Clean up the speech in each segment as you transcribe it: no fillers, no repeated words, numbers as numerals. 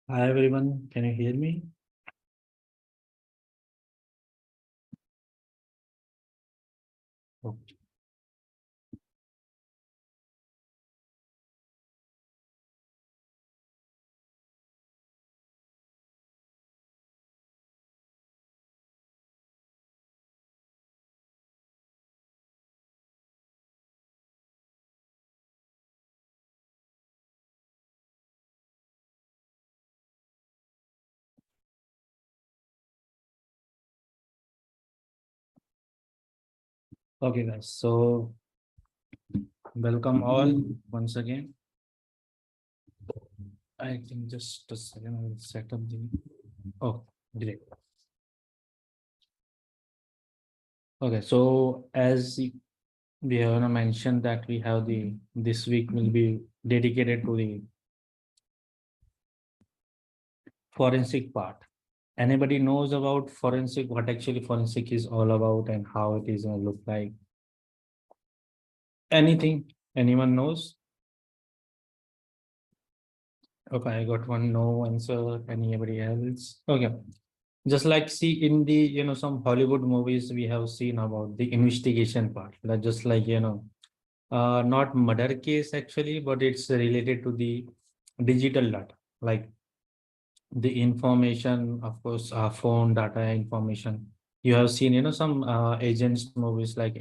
Hi everyone, can you hear me? Okay. Okay, guys. So welcome all once again. I think just a second, I will set up the. Oh, great. Okay, so as we have mentioned that we have the this week will be dedicated to the forensic part. Anybody knows about forensic? What actually forensic is all about and how it is gonna look like? Anything? Anyone knows? Okay, I got one no answer. Anybody else? Okay. Just like see in the some Hollywood movies we have seen about the investigation part. That just like not murder case actually, but it's related to the digital data, like the information, of course, phone data information. You have seen some agents movies like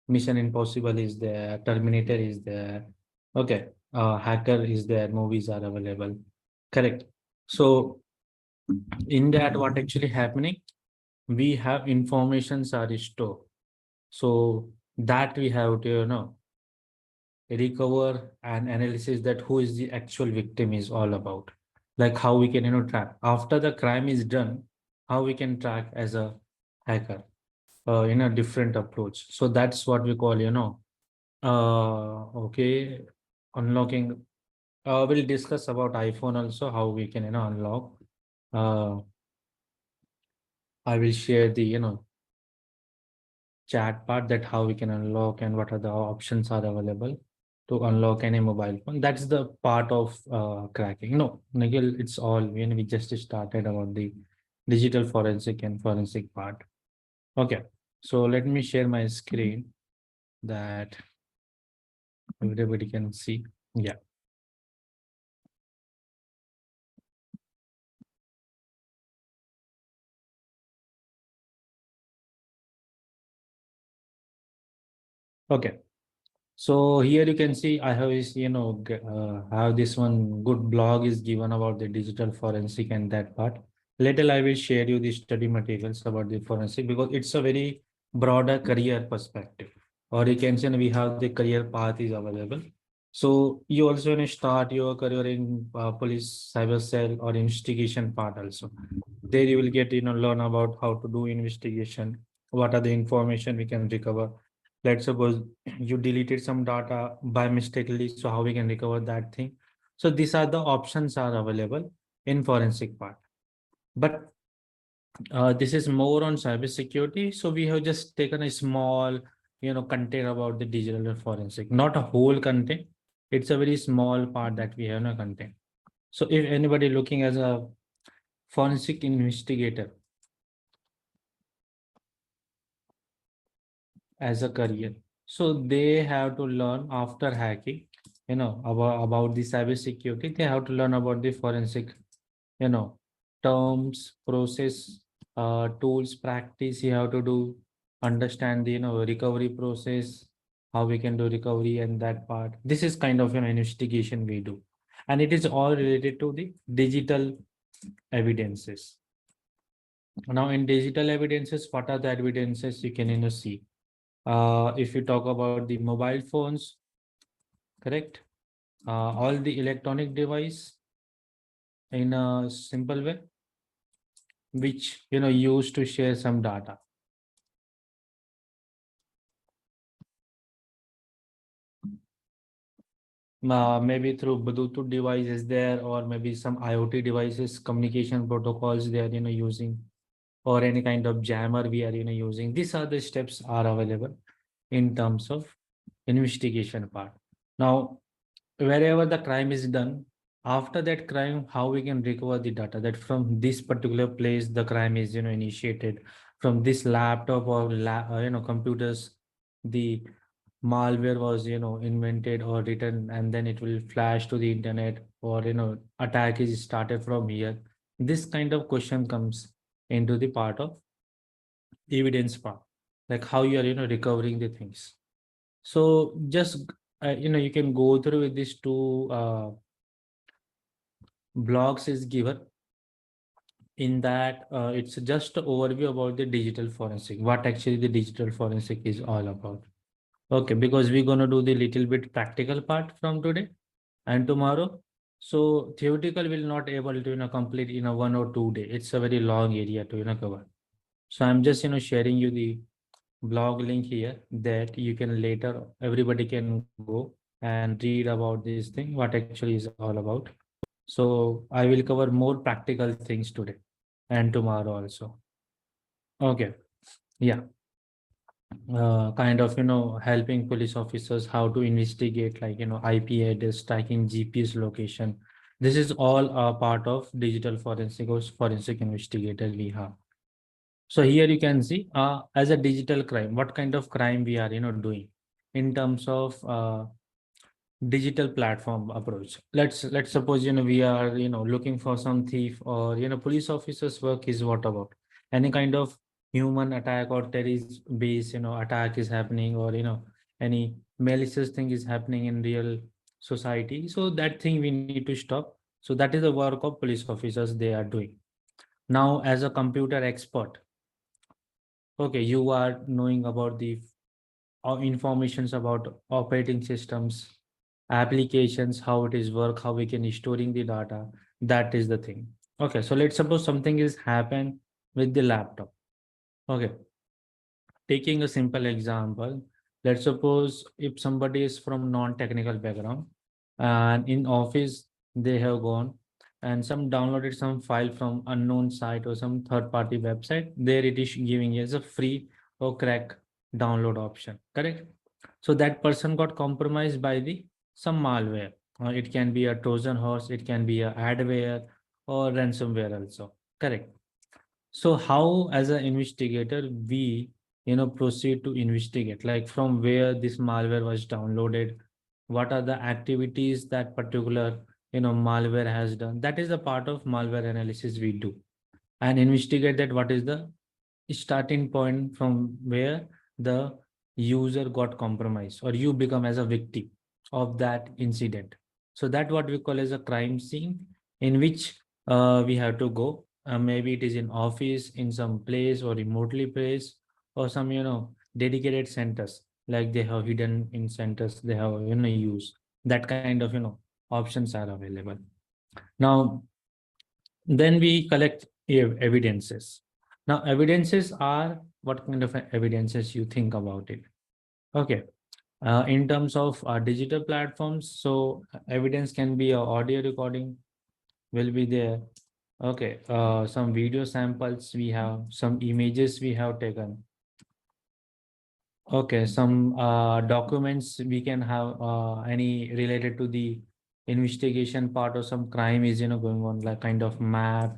Mission Impossible is there, Terminator is there. Okay, Hacker is there. Movies are available. Correct. So in that, what actually happening? We have informations are stored, so that we have to recover and analysis that who is the actual victim is all about, like how we can track after the crime is done, how we can track as a hacker in a different approach. So that's what we call okay, unlocking. We'll discuss about iPhone also, how we can unlock. I will share the chat part, that how we can unlock and what are the options are available to unlock any mobile phone. That's the part of cracking. No, Nikhil, it's all we just started about the digital forensic and forensic part. Okay, so let me share my screen that everybody can see. Yeah. Okay. So here you can see I have is have this one good blog is given about the digital forensic and that part. Later I will share you the study materials about the forensic because it's a very broader career perspective. Or you can say we have the career path is available. So you also want to start your career in police, cyber cell or investigation part also. There you will get learn about how to do investigation, what are the information we can recover. Let's suppose you deleted some data by mistakenly, so how we can recover that thing. So these are the options are available in forensic part, but this is more on cybersecurity. So we have just taken a small content about the digital forensic, not a whole content. It's a very small part that we have no content. So if anybody looking as a forensic investigator as a career, so they have to learn after hacking about the cybersecurity. They have to learn about the forensic you know terms, process, tools, practice. You have to do understand the recovery process, how we can do recovery and that part. This is kind of investigation we do, and it is all related to the digital evidences. Now in digital evidences, what are the evidences you can see? If you talk about the mobile phones, correct? All the electronic device in a simple way, which used to share some data. Maybe through Bluetooth devices there, or maybe some IoT devices, communication protocols they are using, or any kind of jammer we are using. These are the steps are available in terms of investigation part. Now, wherever the crime is done, After that crime, how we can recover the data that from this particular place the crime is initiated, from this laptop or computers the malware was invented or written, and then it will flash to the internet, or attack is started from here. This kind of question comes into the part of evidence part, like how you are recovering the things. So just you can go through with these two blogs is given. In that it's just an overview about the digital forensic, what actually the digital forensic is all about. Okay, because we're going to do the little bit practical part from today and tomorrow. So theoretical will not able to complete in a 1 or 2 day. It's a very long area to cover. So I'm just sharing you the blog link here that you can later everybody can go and read about this thing what actually is all about. So I will cover more practical things today and tomorrow also. Okay, yeah. Kind of helping police officers how to investigate, like IP address tracking, GPS location. This is all a part of digital forensic or forensic investigator we have. So here you can see as a digital crime what kind of crime we are doing in terms of digital platform approach. Let's suppose we are looking for some thief, or police officers work is what about any kind of human attack or terrorist base attack is happening, or any malicious thing is happening in real society. So that thing we need to stop. So that is the work of police officers they are doing. Now as a computer expert, okay, you are knowing about the informations about operating systems, applications, how it is work, how we can storing the data. That is the thing. Okay, so let's suppose something is happen with the laptop. Okay, taking a simple example, let's suppose if somebody is from non-technical background and in office they have gone and some downloaded some file from unknown site or some third-party website, there it is giving as a free or crack download option, correct? So that person got compromised by the some malware. It can be a Trojan horse, it can be a adware or ransomware also, correct? So how, as an investigator, we proceed to investigate, like from where this malware was downloaded, what are the activities that particular malware has done. That is the part of malware analysis we do, and investigate that what is the starting point from where the user got compromised or you become as a victim of that incident. So that what we call as a crime scene, in which we have to go. Maybe it is in office, in some place or remotely place, or some dedicated centers, like they have hidden in centers they have use. That kind of options are available. Now then we collect evidences. Now, evidences are what kind of evidences you think about it. Okay. In terms of digital platforms, so evidence can be a audio recording will be there. Okay. Some video samples we have, some images we have taken. Okay, some documents we can have any related to the investigation part, or some crime is going on, like kind of map.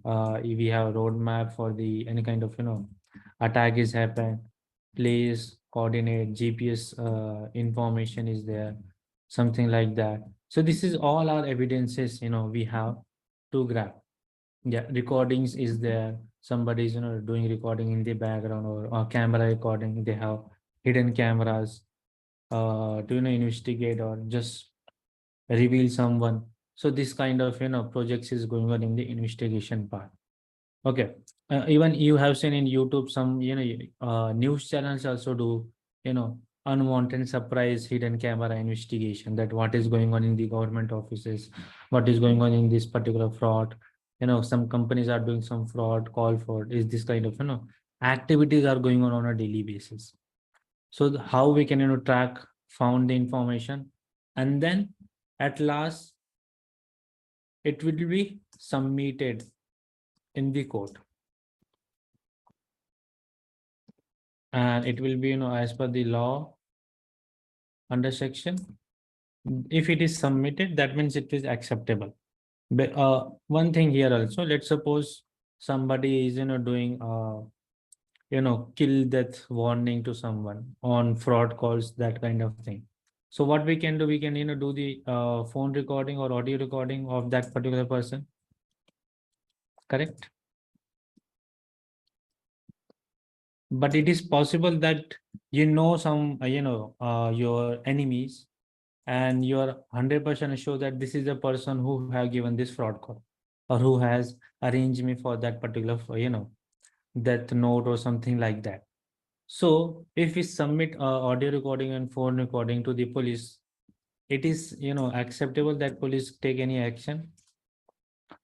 We have roadmap for the any kind of attack is happened, place, coordinate, GPS information is there, something like that. So this is all our evidences we have to grab. Yeah, recordings is there. Somebody's doing recording in the background, or camera recording. They have hidden cameras to investigate or just reveal someone. So this kind of projects is going on in the investigation part. Okay. Even you have seen in YouTube some news channels also do unwanted surprise hidden camera investigation, that what is going on in the government offices, what is going on in this particular fraud. Some companies are doing some fraud, call fraud. Is this kind of activities are going on a daily basis. So how we can track, found the information, and then at last it will be submitted in the court, and it will be as per the law under section If it is submitted, that means it is acceptable. But one thing here also, let's suppose somebody is doing kill death warning to someone on fraud calls, that kind of thing. So what we can do, we can do the phone recording or audio recording of that particular person, correct? But it is possible that some your enemies, and you are 100% sure that this is the person who have given this fraud call, or who has arranged me for that particular death note or something like that. So if we submit audio recording and phone recording to the police, it is acceptable that police take any action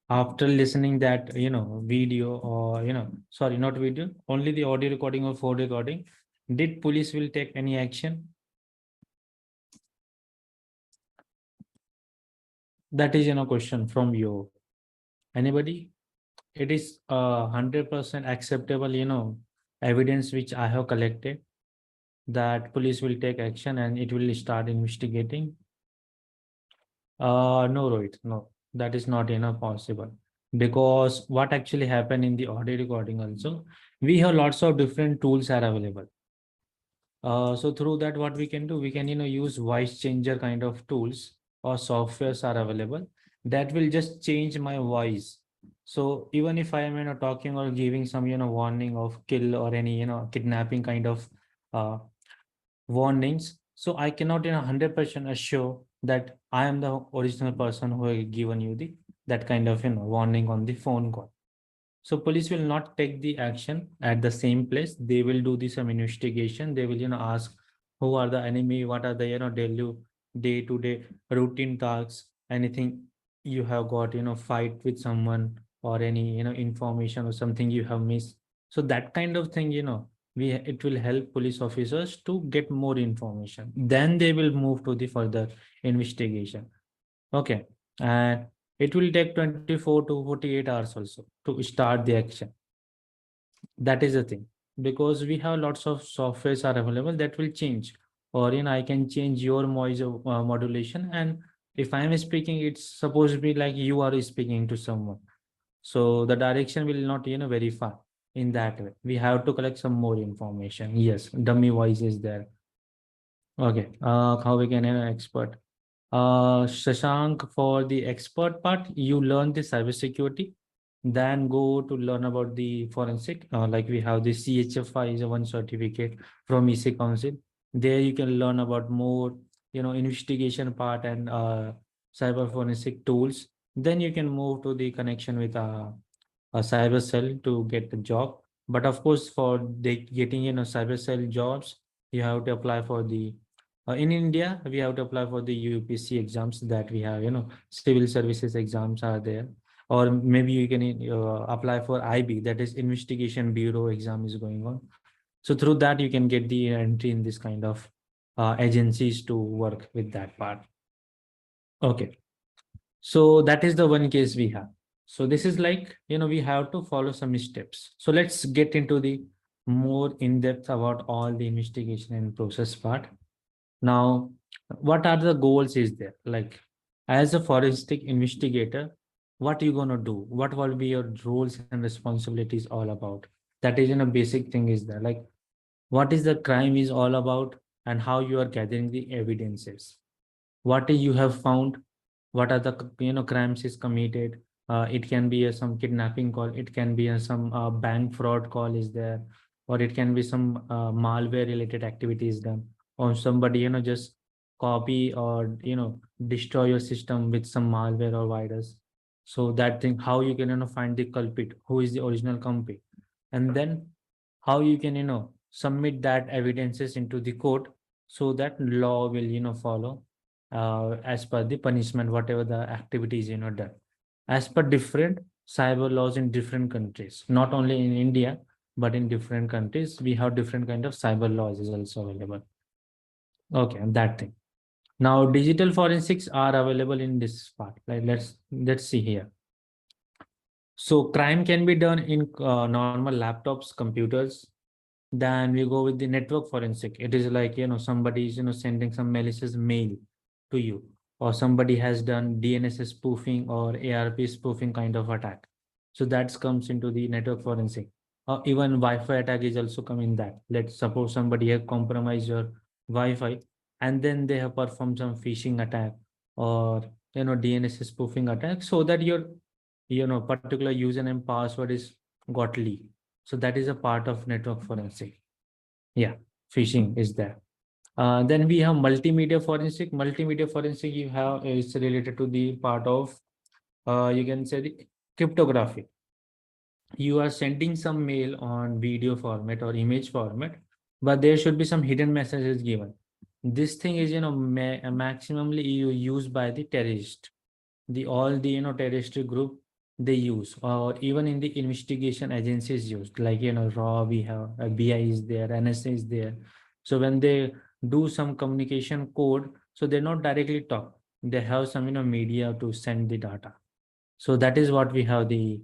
after listening that video, or sorry, not video, only the audio recording or phone recording. Did police will take any action? That is question from you. Anybody? It is 100% acceptable evidence which I have collected, that police will take action and it will start investigating. No, Rohit, no, that is not possible, because what actually happened in the audio recording also, we have lots of different tools are available. So through that, what we can do, we can use voice changer kind of tools, or softwares are available that will just change my voice. So even if I am talking or giving some warning of kill or any kidnapping kind of uh, warnings, so I cannot 100% assure that I am the original person who have given you the that kind of warning on the phone call. So police will not take the action at the same place. They will do the some investigation. They will ask who are the enemy, what are the daily day to day routine tasks, anything you have got fight with someone, or any information or something you have missed. So that kind of thing we it will help police officers to get more information. Then they will move to the further investigation. Okay. And it will take 24 to 48 hours also to start the action. That is the thing. Because we have lots of softwares are available that will change. Or I can change your voice modulation. And if I am speaking, it's supposed to be like you are speaking to someone. So the direction will not very far in that way. We have to collect some more information. Yes, dummy voice is there. Okay. How we can expert? Shashank, for the expert part, you learn the cybersecurity, then go to learn about the forensic. Like we have the CHFI is a one certificate from EC Council. There you can learn about more, investigation part and cyber forensic tools. Then you can move to the connection with a cyber cell to get the job. But of course, for the getting cyber cell jobs, you have to apply for the in India, we have to apply for the UPC exams that we have, civil services exams are there. Or maybe you can apply for IB, that is Investigation Bureau exam is going on. So through that, you can get the entry in this kind of agencies to work with that part. Okay. So that is the one case we have. So this is like, we have to follow some steps. So let's get into the more in depth about all the investigation and process part. Now, what are the goals is there? Like, as a forensic investigator, what you gonna do? What will be your roles and responsibilities all about? That is a basic thing is there. Like, what is the crime is all about, and how you are gathering the evidences. What you have found, what are the crimes is committed. It can be some kidnapping call, it can be some bank fraud call is there, or it can be some malware related activities done, or somebody just copy or destroy your system with some malware or virus. So that thing, how you can find the culprit, who is the original culprit, and then how you can submit that evidences into the court, so that law will follow as per the punishment, whatever the activities done as per different cyber laws in different countries, not only in India, but in different countries we have different kind of cyber laws is also available. Okay, and that thing. Now digital forensics are available in this part. Like let's see here. So crime can be done in normal laptops, computers. Then we go with the network forensic. It is like somebody is sending some malicious mail, to you, or somebody has done DNS spoofing or ARP spoofing kind of attack. So that comes into the network forensic. Or even Wi-Fi attack is also come in that. Let's suppose somebody has compromised your Wi-Fi, and then they have performed some phishing attack or DNS spoofing attack, so that your particular username password is got leaked. So that is a part of network forensic. Yeah, phishing is there. Then we have multimedia forensic. Multimedia forensic you have is related to the part of you can say the cryptography. You are sending some mail on video format or image format, but there should be some hidden messages given. This thing is maximally used by the terrorist, the all the terrorist group they use, or even in the investigation agencies used, like raw, we have BI is there, NSA is there. So when they do some communication code, so they not directly talk, they have some media to send the data. So that is what we have the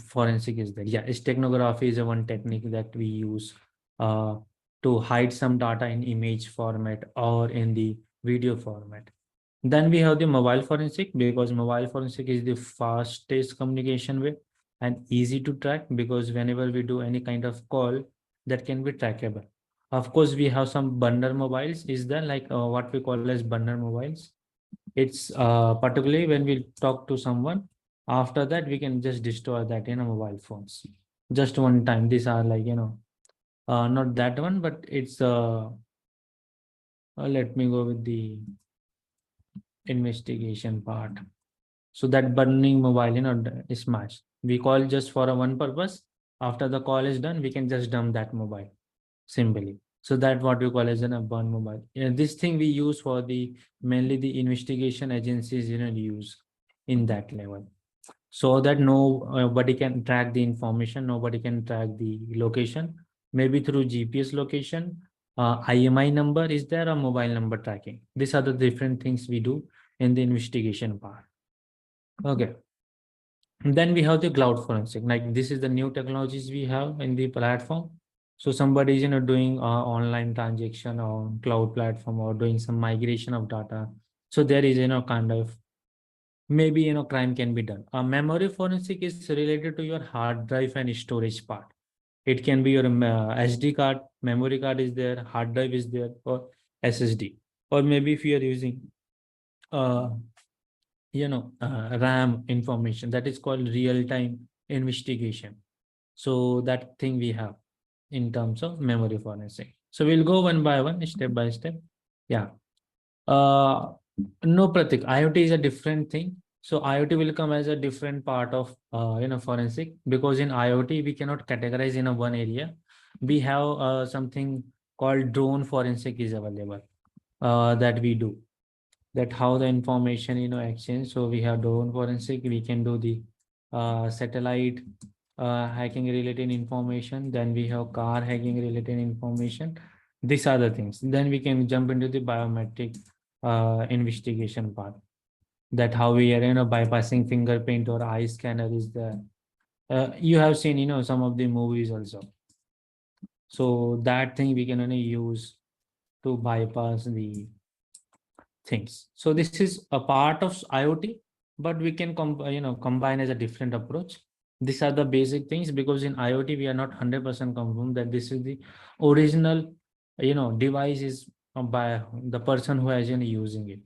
forensic is there. Yeah, steganography is a one technique that we use uh, to hide some data in image format or in the video format. Then we have the mobile forensic, because mobile forensic is the fastest communication way and easy to track, because whenever we do any kind of call, that can be trackable. Of course, we have some burner mobiles. Is there like what we call as burner mobiles? It's particularly when we talk to someone. After that, we can just destroy that mobile phones. Just one time. These are like not that one, but it's let me go with the investigation part. So that burning mobile, is smashed. We call just for a one purpose. After the call is done, we can just dump that mobile simply. So that what we call as a burn mobile. Yeah, this thing we use for the mainly the investigation agencies, use in that level, so that nobody can track the information, nobody can track the location, maybe through GPS location, IMI number is there, or mobile number tracking. These are the different things we do in the investigation part. Okay. And then we have the cloud forensic. Like this is the new technologies we have in the platform. So somebody is doing online transaction on cloud platform or doing some migration of data. So there is kind of maybe crime can be done. Memory forensic is related to your hard drive and storage part. It can be your SD card, memory card is there, hard drive is there, or SSD, or maybe if you are using uh, RAM information, that is called real-time investigation. So that thing we have in terms of memory forensic. So we'll go one by one, step by step. Yeah. Uh, no, Pratik, IoT is a different thing. So IoT will come as a different part of forensic, because in IoT we cannot categorize in a one area. We have something called drone forensic is available that we do, that how the information exchange. So we have drone forensic, we can do the satellite hacking related information, then we have car hacking related information. These are the things. Then we can jump into the biometric investigation part, that how we are bypassing fingerprint or eye scanner is there. You have seen some of the movies also. So that thing we can only use to bypass the things. So this is a part of IoT, but we can combine as a different approach. These are the basic things, because in IoT we are not 100% confirmed that this is the original device is by the person who has using it.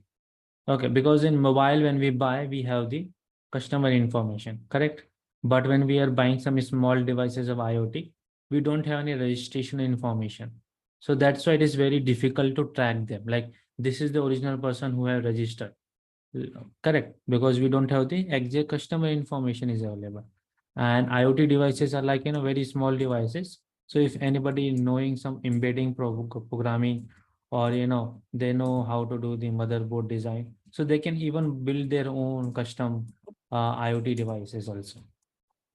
Okay, because in mobile when we buy, we have the customer information, correct? But when we are buying some small devices of IoT, we don't have any registration information. So that's why it is very difficult to track them. Like this is the original person who have registered, correct? Because we don't have the exact customer information is available. And IoT devices are like very small devices. So if anybody knowing some embedding programming, or they know how to do the motherboard design, so they can even build their own custom IoT devices also.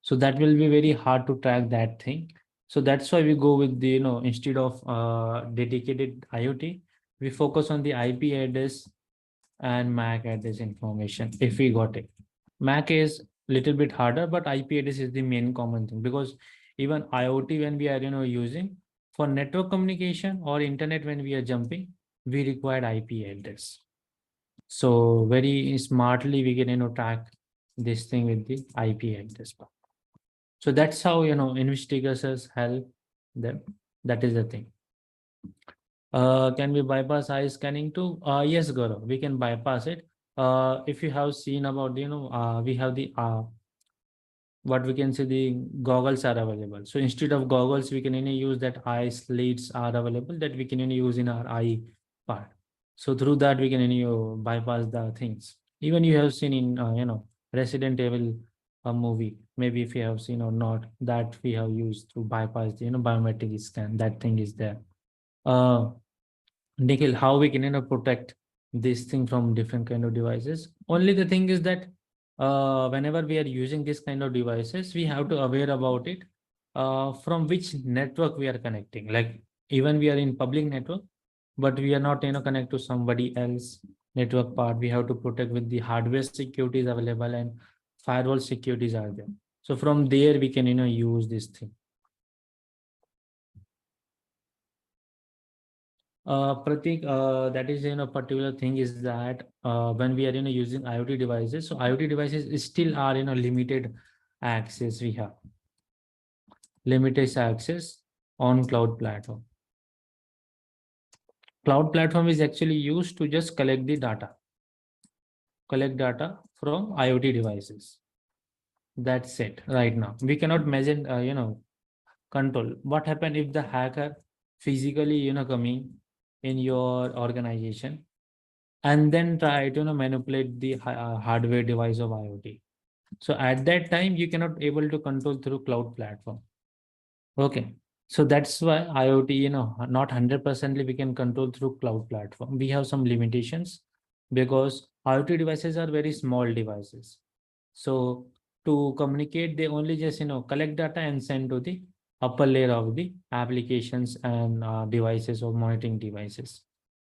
So that will be very hard to track that thing. So that's why we go with the instead of dedicated IoT, we focus on the IP address and MAC address information if we got it. MAC is little bit harder, but IP address is the main common thing, because even IoT when we are using for network communication or internet when we are jumping, we require IP address. So very smartly we can track this thing with the IP address part. So that's how investigators help them. That is the thing. Can we bypass eye scanning too? Yes, Gaurav, we can bypass it. If you have seen about we have the what we can say, the goggles are available. So instead of goggles, we can use that eye slits are available that we can use in our eye part. So through that we can bypass the things. Even you have seen in Resident Evil a movie. Maybe if you have seen or not, that we have used to bypass the biometric scan. That thing is there. Uh, Nikhil, how we can protect this thing from different kind of devices? Only the thing is that whenever we are using this kind of devices, we have to aware about it from which network we are connecting. Like even we are in public network, but we are not connect to somebody else network part. We have to protect with the hardware securities available and firewall securities are there. So from there we can use this thing. Pratik, that is particular thing is that when we are using IoT devices, so IoT devices is still are limited access. We have limited access on cloud platform. Cloud platform is actually used to just collect the data, collect data from IoT devices. That's it. Right now, we cannot measure control. What happen if the hacker physically coming in your organization and then try to manipulate the hardware device of IoT. So at that time, you cannot able to control through cloud platform. Okay. So that's why IoT, not 100% we can control through cloud platform. We have some limitations because IoT devices are very small devices. So to communicate, they only just, collect data and send to the upper layer of the applications and devices or monitoring devices.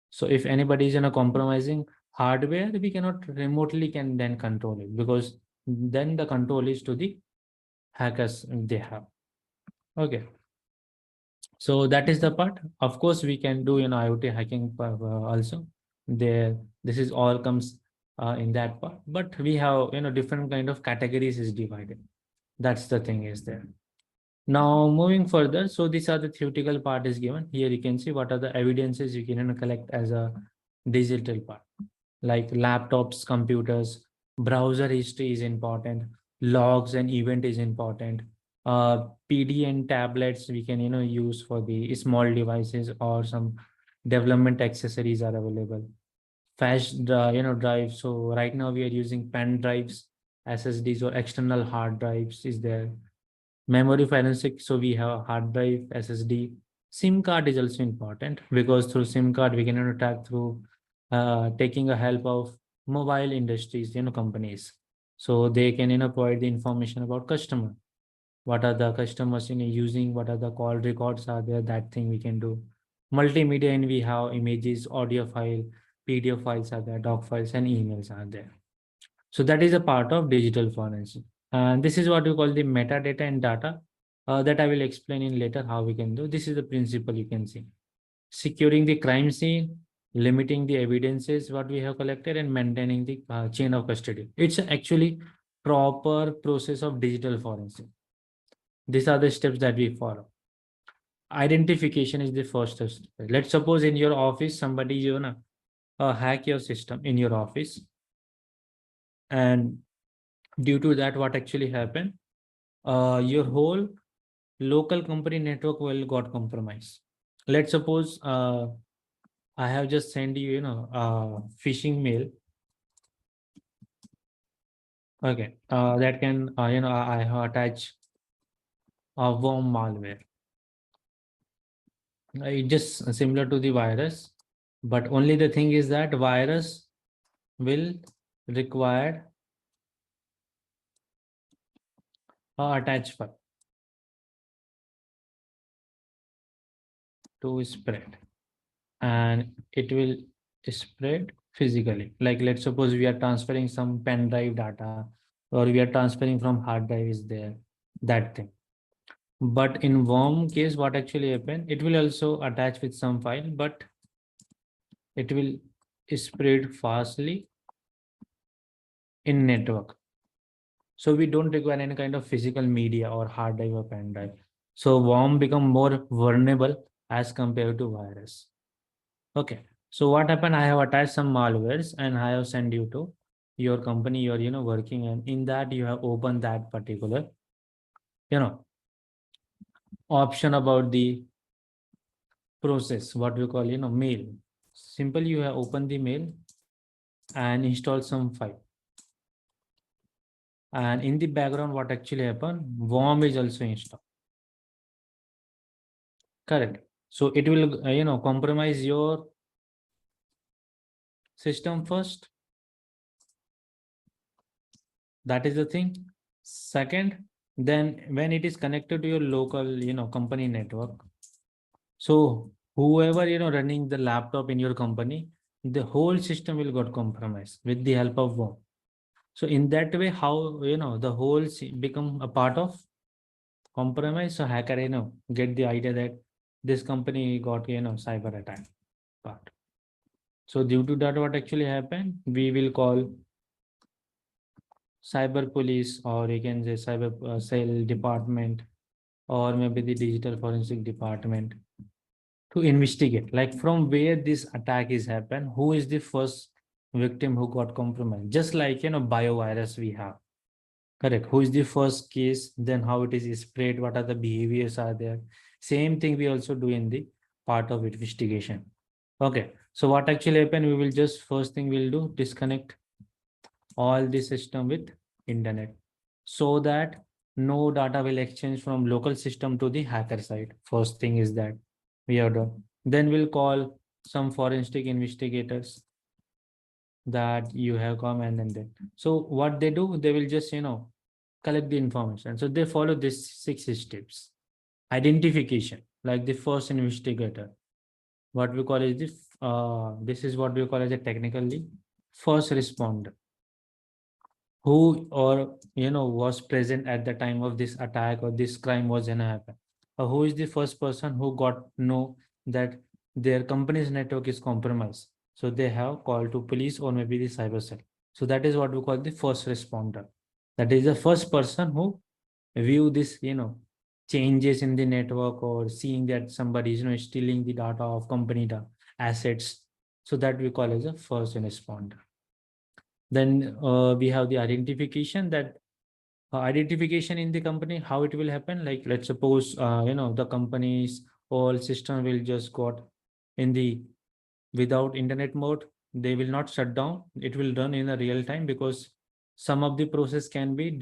So if anybody is compromising hardware, we cannot remotely can then control it because then the control is to the hackers they have. Okay. So that is the part. Of course, we can do IoT hacking also. There, this is all comes in that part. But we have different kind of categories is divided. That's the thing is there. Now moving further, so these are the theoretical part is given. Here you can see what are the evidences you can collect as a digital part. Like laptops, computers, browser history is important, logs and event is important. PD and tablets we can use for the small devices or some development accessories are available. Flash drive. So right now we are using pen drives, SSDs or external hard drives is there. Memory forensic, so we have hard drive, SSD. SIM card is also important because through SIM card we can attack through taking a help of mobile industries, companies. So they can provide the information about customer. What are the customers using? What are the call records are there? That thing we can do. Multimedia, and we have images, audio file, PDF files are there, doc files, and emails are there. So that is a part of digital forensic. And this is what we call the metadata and data that I will explain in later how we can do. This is the principle you can see. Securing the crime scene, limiting the evidences what we have collected and maintaining the chain of custody. It's actually proper process of digital forensic. These are the steps that we follow. Identification is the first step. Let's suppose in your office, somebody hack your system in your office. And due to that, what actually happened? Your whole local company network will got compromised. Let's suppose I have just sent you, phishing mail. Okay, that can, I have attached a worm malware. It just similar to the virus, but only the thing is that virus will require a attached file to spread, and it will spread physically. Like let's suppose we are transferring some pen drive data or we are transferring from hard drive is there, that thing. But in worm case, what actually happen? It will also attach with some file, but it will spread fastly in network. So we don't require any kind of physical media or hard drive or pen drive. So worm become more vulnerable as compared to virus. Okay. So what happened? I have attached some malwares and I have sent you to your company you're working, and in that you have opened that particular you know option about the process, what we call mail. Simply you have opened the mail and installed some file, and in the background what actually happened, worm is also installed. Correct. So it will compromise your system first. That is the thing. Second, then when it is connected to your local company network, so whoever running the laptop in your company, the whole system will got compromised with the help of worm. So in that way, how the whole become a part of compromise. So hacker get the idea that this company got cyber attack part. So due to that, what actually happened, we will call cyber police, or you can say cyber cell department, or maybe the digital forensic department, to investigate like from where this attack is happened, who is the first victim who got compromised, just like biovirus we have. Correct. Who is the first case, then how it is spread, what are the behaviors are there. Same thing we also do in the part of investigation. Okay. So what actually happened, we will just first thing we'll do, disconnect all the system with internet, so that no data will exchange from local system to the hacker side. First thing is that we have done. Then we'll call some forensic investigators that you have come, and then so what they do, they will just collect the information. So they follow these 6 steps. Identification, like the first investigator, what we call is this is what we call as a technically first responder, who or was present at the time of this attack or this crime was gonna happen. Who is the first person who got know that their company's network is compromised, so they have called to police or maybe the cyber cell. So that is what we call the first responder. That is the first person who view this changes in the network, or seeing that somebody is stealing the data of company assets. So that we call as a first responder. Then we have the identification, that identification in the company, how it will happen. Like let's suppose the company's all system will just got in the without internet mode. They will not shut down, it will run in a real time, because some of the process can be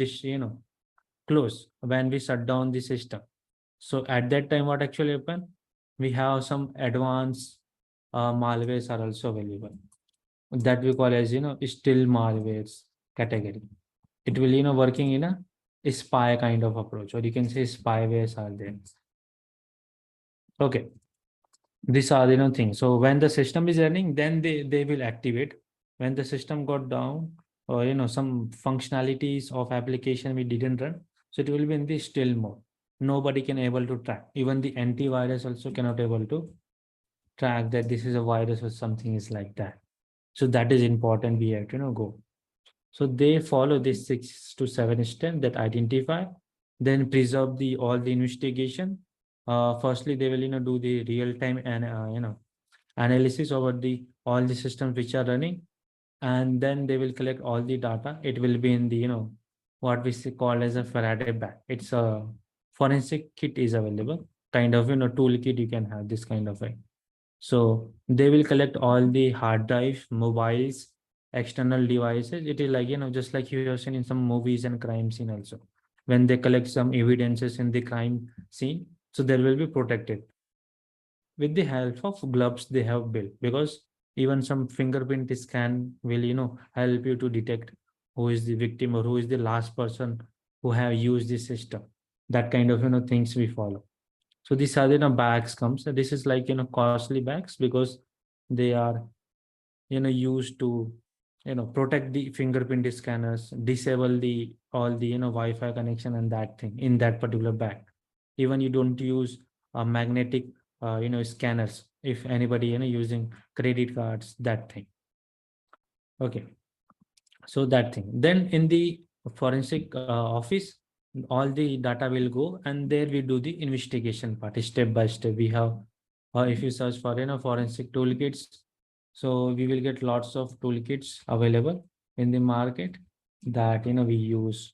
close when we shut down the system. So at that time, what actually happen, we have some advanced malwares are also available, that we call as still malwares category. It will working in a spy kind of approach, or you can say spywares are there. Okay, these are things. So when the system is running, then they will activate. When the system got down, or some functionalities of application we didn't run, so it will be in the still mode. Nobody can able to track, even the antivirus also cannot able to track that this is a virus or something is like that. So that is important, we have to go. So they follow this 6 to 7 steps, that identify, then preserve the all the investigation. Firstly, they will do the real time and analysis over the all the systems which are running, and then they will collect all the data. It will be in the what we call as a Faraday bag. It's a forensic kit is available, kind of toolkit you can have this kind of a. So they will collect all the hard drives, mobiles, external devices. It is like, just like you have seen in some movies and crime scene also. When they collect some evidences in the crime scene, so they will be protected with the help of gloves they have built, because even some fingerprint scan will, help you to detect who is the victim or who is the last person who have used this system. That kind of, things we follow. So these are bags comes. So this is like costly bags, because they are used to protect the fingerprint scanners, disable the all the Wi-Fi connection and that thing in that particular bag. Even you don't use magnetic scanners if anybody using credit cards, that thing. Okay, so that thing. Then in the forensic office, all the data will go, and there we do the investigation part step by step. We have, if you search for forensic toolkits, so we will get lots of toolkits available in the market that we use.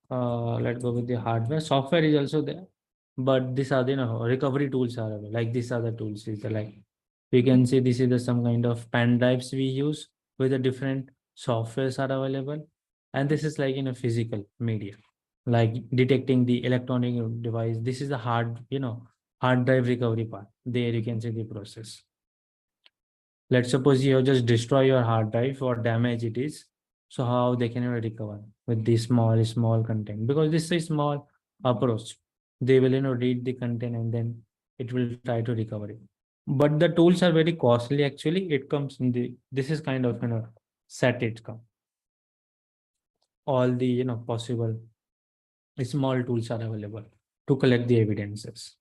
Let's go with the hardware. Software is also there, but these are the recovery tools are available. Like these are the tools. Is the like we can see this is the some kind of pen drives we use with the different softwares are available, and this is like physical media, like detecting the electronic device. This is the hard drive recovery part. There you can see the process. Let's suppose you have just destroy your hard drive or damage it is. So how they can recover with the small content, because this is small approach. They will read the content and then it will try to recover it. But the tools are very costly actually. It comes in the this is kind of set it come. All the possible small tools are available to collect the evidences.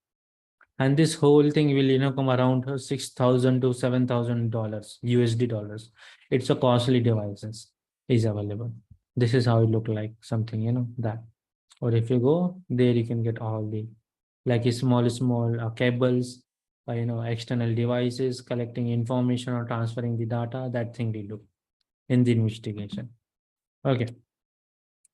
And this whole thing will come around $6,000 to $7,000 USD dollars. It's a costly devices is available. This is how it look like something that. Or if you go there, you can get all the like a small cables, external devices collecting information or transferring the data. That thing we do in the investigation. Okay,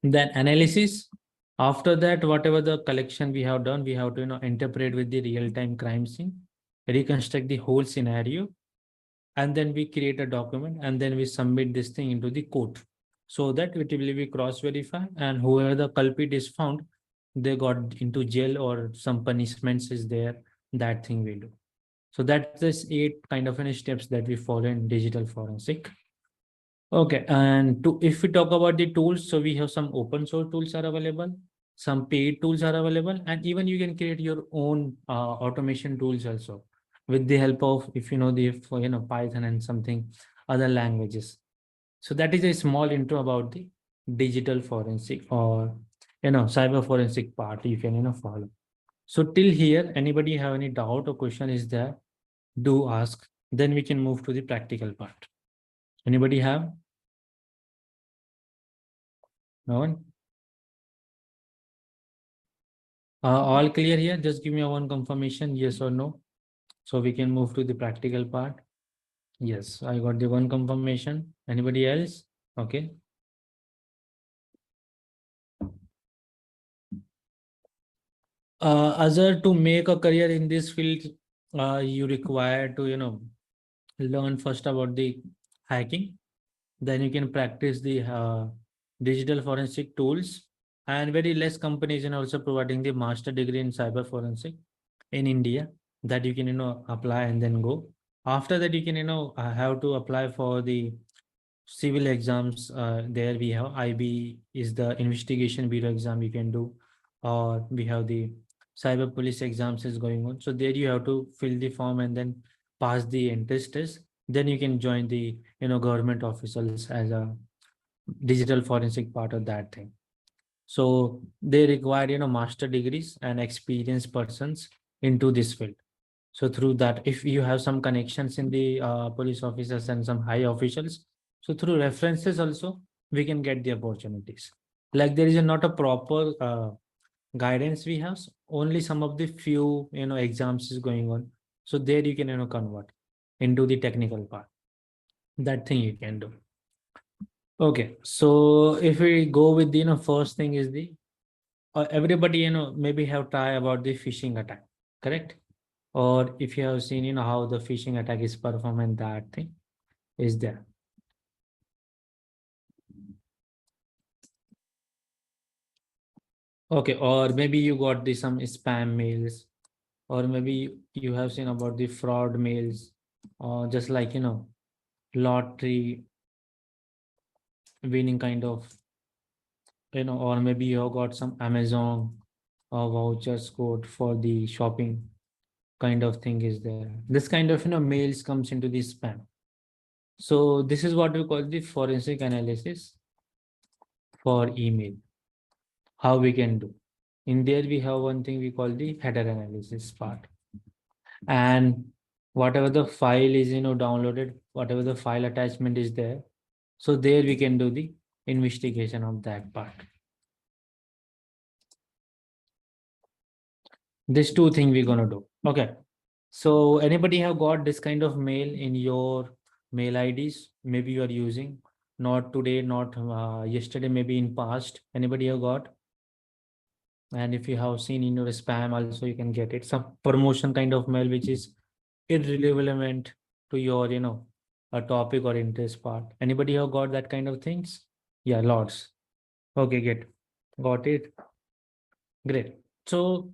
then analysis. After that, whatever the collection we have done, we have to interpret with the real-time crime scene, reconstruct the whole scenario, and then we create a document, and then we submit this thing into the court, so that it will be cross-verified, and whoever the culprit is found, they got into jail or some punishments is there. That thing we do. So that's this 8 kind of steps that we follow in digital forensic. Okay, and to if we talk about the tools, so we have some open source tools are available, some paid tools are available, and even you can create your own automation tools also with the help of if you know the Python and something other languages. So that is a small intro about the digital forensic or cyber forensic part you can follow. So till here, anybody have any doubt or question is there? Do ask. Then we can move to the practical part. Anybody have? No one? All clear here? Just give me a one confirmation, yes or no. So we can move to the practical part. Yes, I got the one confirmation. Anybody else? Okay. Azar, to make a career in this field, you require to, learn first about the hacking. Then you can practice the digital forensic tools, and very less companies and also providing the master degree in cyber forensic in India that you can apply and then go. After that, you can have to apply for the civil exams. There we have IB is the investigation bureau exam you can do, or we have the cyber police exams is going on. So there you have to fill the form and then pass the entrance test. Then you can join the government officials as a digital forensic part of that thing. So they require master degrees and experienced persons into this field. So through that, if you have some connections in the police officers and some high officials, so through references also we can get the opportunities. Like there is not a proper guidance we have. Only some of the few exams is going on. So there you can convert into the technical part. That thing you can do. Okay, so if we go with the first thing is the everybody maybe have tried about the phishing attack, correct? Or if you have seen how the phishing attack is performed, and that thing is there. Okay, or maybe you got the some spam mails, or maybe you have seen about the fraud mails, or just like lottery winning kind of or maybe you have got some Amazon vouchers code for the shopping kind of thing is there. This kind of mails comes into the spam. So this is what we call the forensic analysis for email. How we can do? In there we have one thing we call the header analysis part. And whatever the file is, downloaded, whatever the file attachment is there. So there we can do the investigation of that part. These two things we're gonna do. Okay. So anybody have got this kind of mail in your mail IDs? Maybe you are using, not today, not yesterday, maybe in past. Anybody have got? And if you have seen in your spam also, you can get it. Some promotion kind of mail which is irrelevant to your, a topic or interest part. Anybody have got that kind of things? Yeah, lots. Okay, get. Got it. Great. So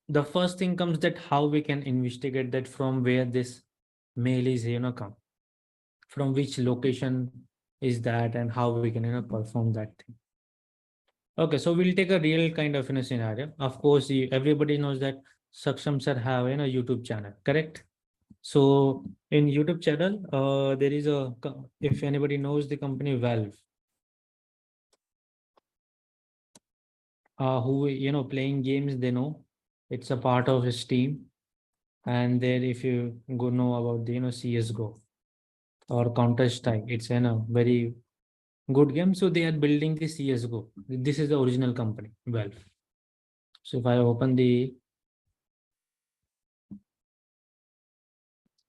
the first thing comes that how we can investigate that from where this mail is, come. From which location is that and how we can, perform that thing. Okay, so we'll take a real kind of scenario. Of course, everybody knows that Saksham sir have YouTube channel, correct? So in YouTube channel, there is if anybody knows the company Valve, who playing games, they know it's a part of Steam, and there if you go know about the CS:GO or Counter Strike, it's a very good game. So they are building the CS:GO. This is the original company Valve. So if I open the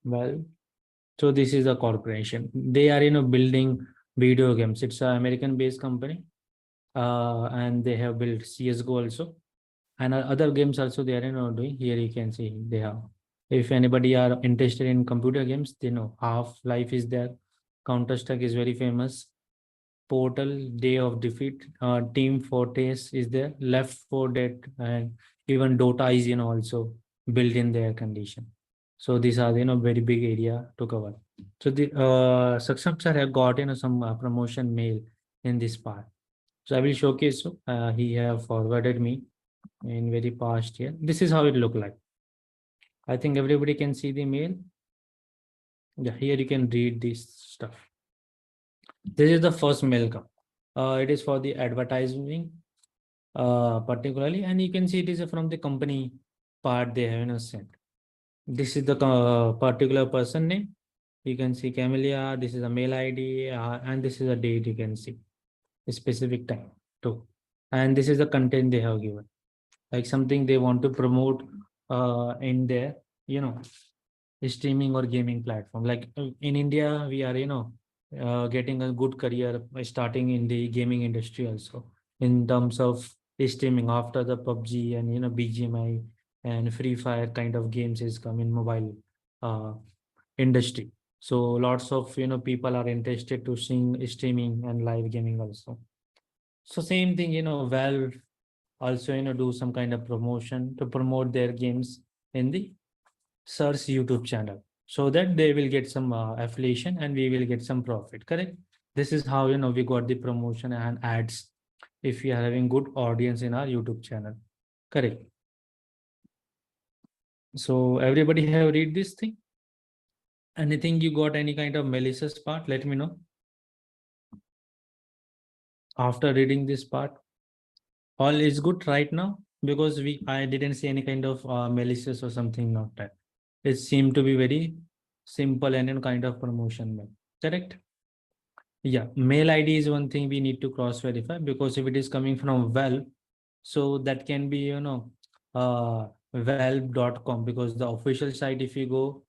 Valve, so this is a corporation. They are building video games. It's an American based company, and they have built CS:GO also, and other games also they are doing. Here you can see they have. If anybody are interested in computer games, they know Half-Life is there. Counter Strike is very famous. Portal, Day of Defeat, Team Fortress is there. Left 4 Dead, and even Dota is also built in their condition. So these are very big area to cover. So the Saksham sir have got some promotion mail in this part. So I will showcase. So he have forwarded me in very past year. This is how it look like. I think everybody can see the mail. Yeah, here you can read this stuff. This is the first mail come. It is for the advertising, particularly, and you can see it is from the company part they have sent. This is the particular person name. You can see Camellia. This is a mail ID, and this is a date. You can see a specific time too, and this is the content they have given, like something they want to promote in their streaming or gaming platform. Like in India, we are getting a good career by starting in the gaming industry also, in terms of streaming after the PUBG and BGMI and Free Fire kind of games is come in mobile uh, industry. So lots of people are interested to sing streaming and live gaming also. So same thing, Valve also do some kind of promotion to promote their games in the Sir's YouTube channel, so that they will get some affiliation and we will get some profit, correct? This is how we got the promotion and ads if we are having good audience in our YouTube channel, correct? So everybody have read this thing? Anything you got any kind of malicious part, let me know. After reading this part, all is good right now, because I didn't see any kind of malicious or something, not that. It seemed to be very simple and kind of promotion mail, correct? Yeah, mail ID is one thing we need to cross verify, because if it is coming from Valve, so that can be valve.com, because the official site, if you go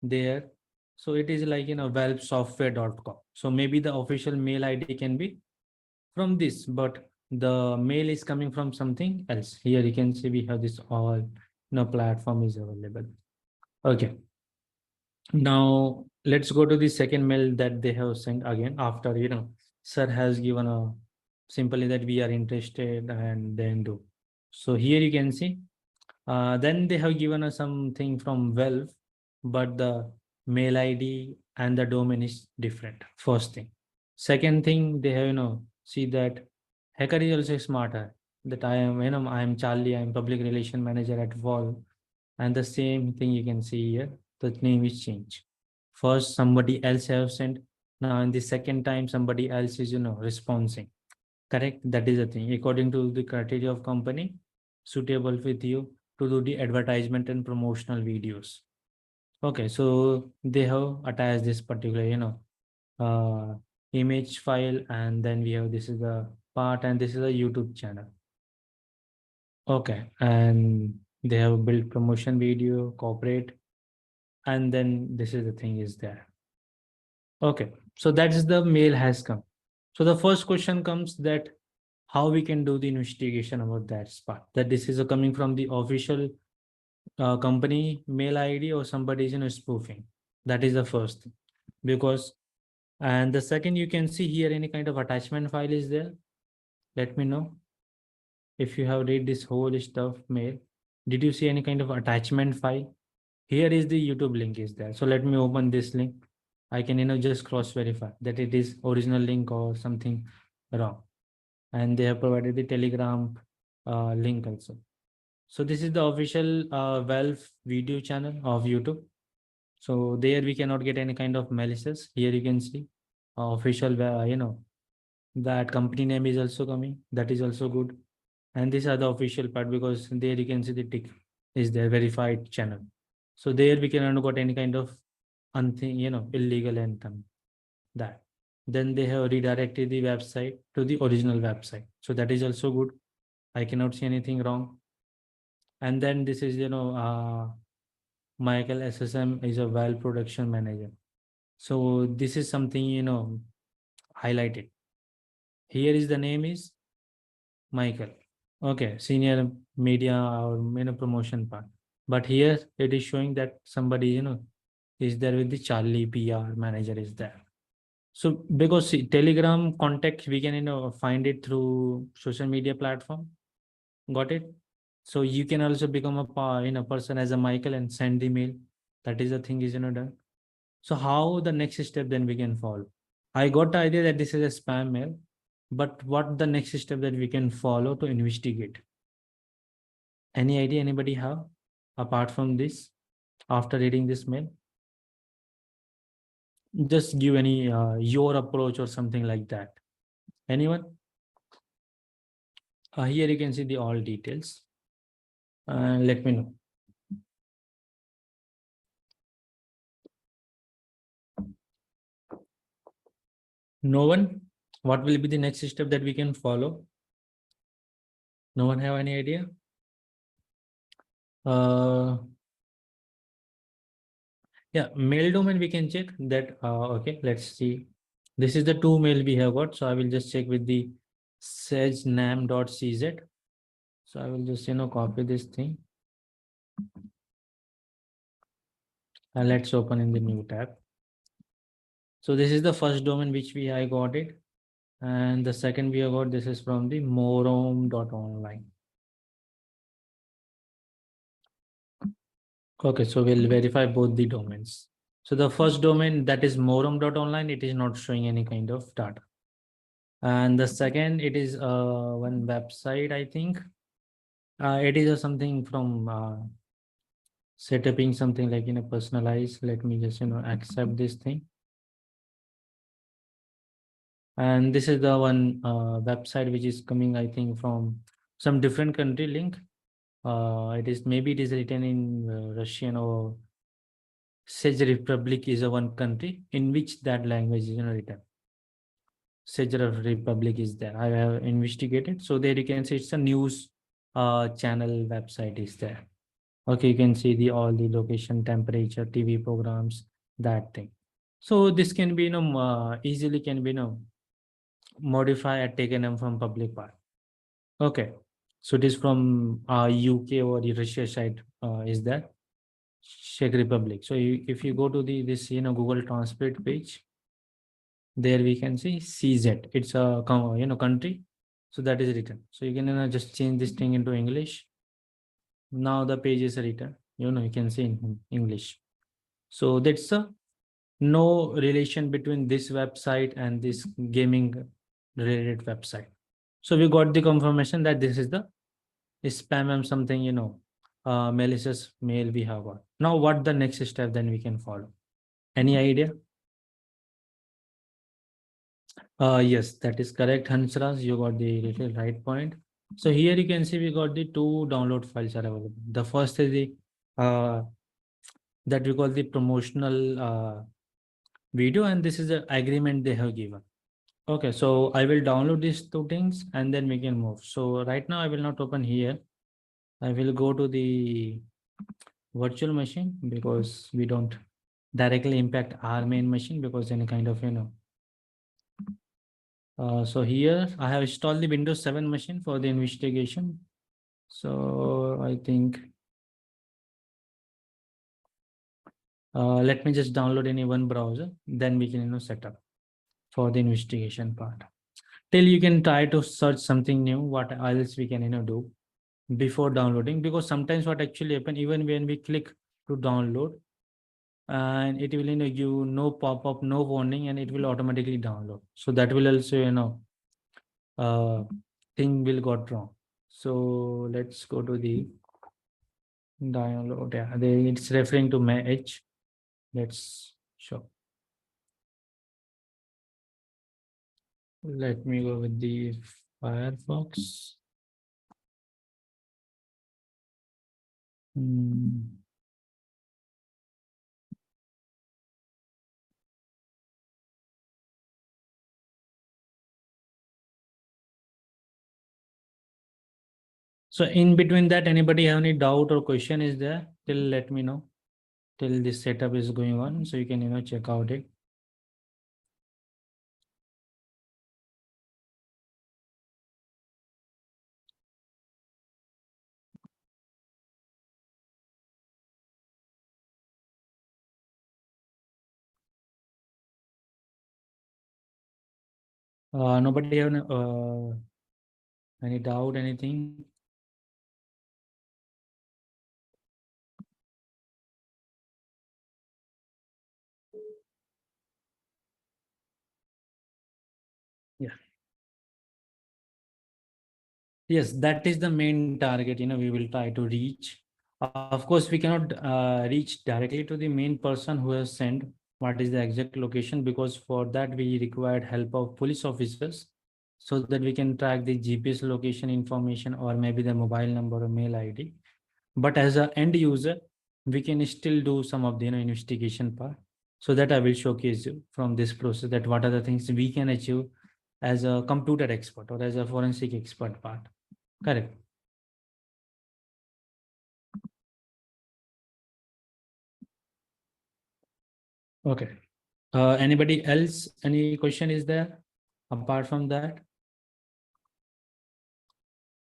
there, so it is like valvesoftware.com. So maybe the official mail ID can be from this, but the mail is coming from something else. Here you can see we have this all platform is available. Okay, now let's go to the second mail that they have sent again after sir has given a simply that we are interested and then do. So here you can see then they have given us something from Valve, but the mail ID and the domain is different. First thing. Second thing, they have see that hacker is also smarter. That I am I am Charlie. I am public relation manager at Valve, and the same thing you can see here. The name is changed. First, somebody else have sent. Now, in the second time, somebody else is responding. Correct. That is the thing. According to the criteria of company, suitable with you to do the advertisement and promotional videos. Okay, so they have attached this particular, image file, and then we have this is the part, and this is a YouTube channel. Okay, and they have built promotion video, corporate, and then this is the thing is there. Okay, so that is the mail has come. So the first question comes that how we can do the investigation about that spot. That this is coming from the official company mail ID or somebody is spoofing. That is the first thing. Because and the second, you can see here any kind of attachment file is there. Let me know if you have read this whole stuff mail. Did you see any kind of attachment file? Here is the YouTube link is there. So let me open this link. I can just cross verify that it is original link or something wrong. And they have provided the Telegram link also. So this is the official Valve video channel of YouTube. So there we cannot get any kind of malicious. Here you can see official, that company name is also coming. That is also good. And these are the official part because there you can see the tick is their verified channel. So there we cannot got any kind of unthing, illegal anthem that. Then they have redirected the website to the original website. So that is also good. I cannot see anything wrong. And then this is, Michael SSM is a well production manager. So this is something, highlighted. Here is the name is Michael. Okay, senior media or promotion part. But here it is showing that somebody, is there with the Charlie PR manager is there. So because see, Telegram contact, we can, find it through social media platform. Got it? So you can also become a person as a Michael and send the mail. That is the thing is, done. So how the next step then we can follow? I got the idea that this is a spam mail, but what the next step that we can follow to investigate? Any idea anybody have apart from this after reading this mail? Just give any your approach or something like that. Anyone? Here you can see the all details. Let me know. No one? What will be the next step that we can follow? No one have any idea? Yeah, mail domain we can check that. Okay, let's see. This is the two mail we have got. So I will just check with the sagenam.cz. So I will just, copy this thing. And let's open in the new tab. So this is the first domain which I got it. And the second we have got, this is from the morom.online. Okay, so we'll verify both the domains. So the first domain that is morom.online, it is not showing any kind of data. And the second, it is one website, I think. It is something from setuping something like personalized. Let me just accept this thing. And this is the one website which is coming, I think, from some different country link. It is maybe it is written in Russian or Czech Republic is a one country in which that language is written. Czech Republic is there. I have investigated. So there you can see it's a news channel website is there. Okay, you can see the all the location, temperature, TV programs, that thing. So this can be easily can be modify and taken them from public part. Okay, so it is from UK or the Russia side is that Czech Republic. So if you go to this Google Translate page, there we can see CZ. It's a country. So that is written. So you can just change this thing into English. Now the page is written. You can see in English. So that's a no relation between this website and this gaming related website. So we got the confirmation that this is the spam and something, malicious mail we have got. Now what the next step then we can follow? Any idea? Yes, that is correct, Hansraj. You got the little right point. So here you can see we got the two download files are available. The first is the that we call the promotional video, and this is the agreement they have given. Okay, so I will download these two things and then we can move. So right now I will not open here. I will go to the virtual machine because we don't directly impact our main machine because any kind of, so here I have installed the Windows 7 machine for the investigation. So I think, let me just download any one browser, then we can, set up for the investigation part. Till you can try to search something new, what else we can, do before downloading, because sometimes what actually happen, even when we click to download, and it will, give no pop-up, no warning, and it will automatically download. So that will also, uh, thing will got wrong. So let's go to the download. Yeah, it's referring to my H. Let's show. Let me go with the Firefox. So in between that, anybody have any doubt or question is there? Till let me know. Till this setup is going on, so you can, check out it. Nobody have any doubt, anything? Yeah. Yes, that is the main target, we will try to reach. Of course, we cannot reach directly to the main person who has sent what is the exact location, because for that we required help of police officers, so that we can track the GPS location information or maybe the mobile number or mail ID. But as an end user, we can still do some of the, investigation part. So that I will showcase you from this process, that what are the things we can achieve as a computer expert or as a forensic expert part. Correct. Okay. Anybody else? Any question is there apart from that?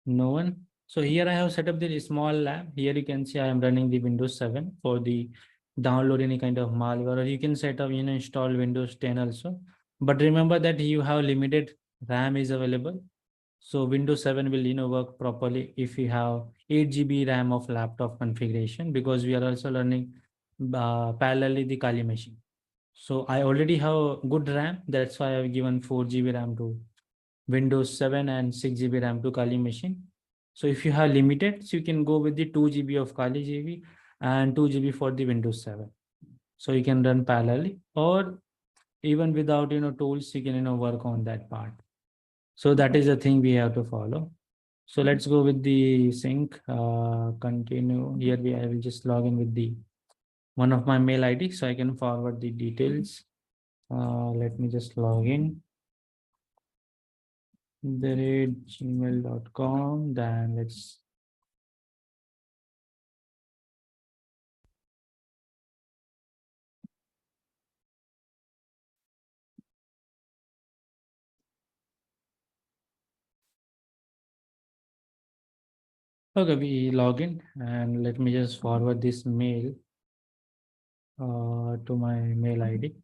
No one. So here I have set up the small lab. Here you can see I am running the Windows 7 for the download any kind of malware, or you can set up, install Windows 10 also. But remember that you have limited RAM is available. So Windows 7 will, work properly if you have 8 GB RAM of laptop configuration, because we are also learning parallelly the Kali machine. So I already have good RAM. That's why I've given 4 GB RAM to Windows 7 and 6 GB RAM to Kali machine. So if you have limited, so you can go with the 2 GB of Kali GB and 2 GB for the Windows 7. So you can run parallelly, or even without, tools, you can, work on that part. So that is the thing we have to follow. So let's go with the sync, continue. Here I will just log in with the one of my mail ID so I can forward the details. Let me just log in. gmail.com. Then let's okay, we log in, and let me just forward this mail to my mail ID.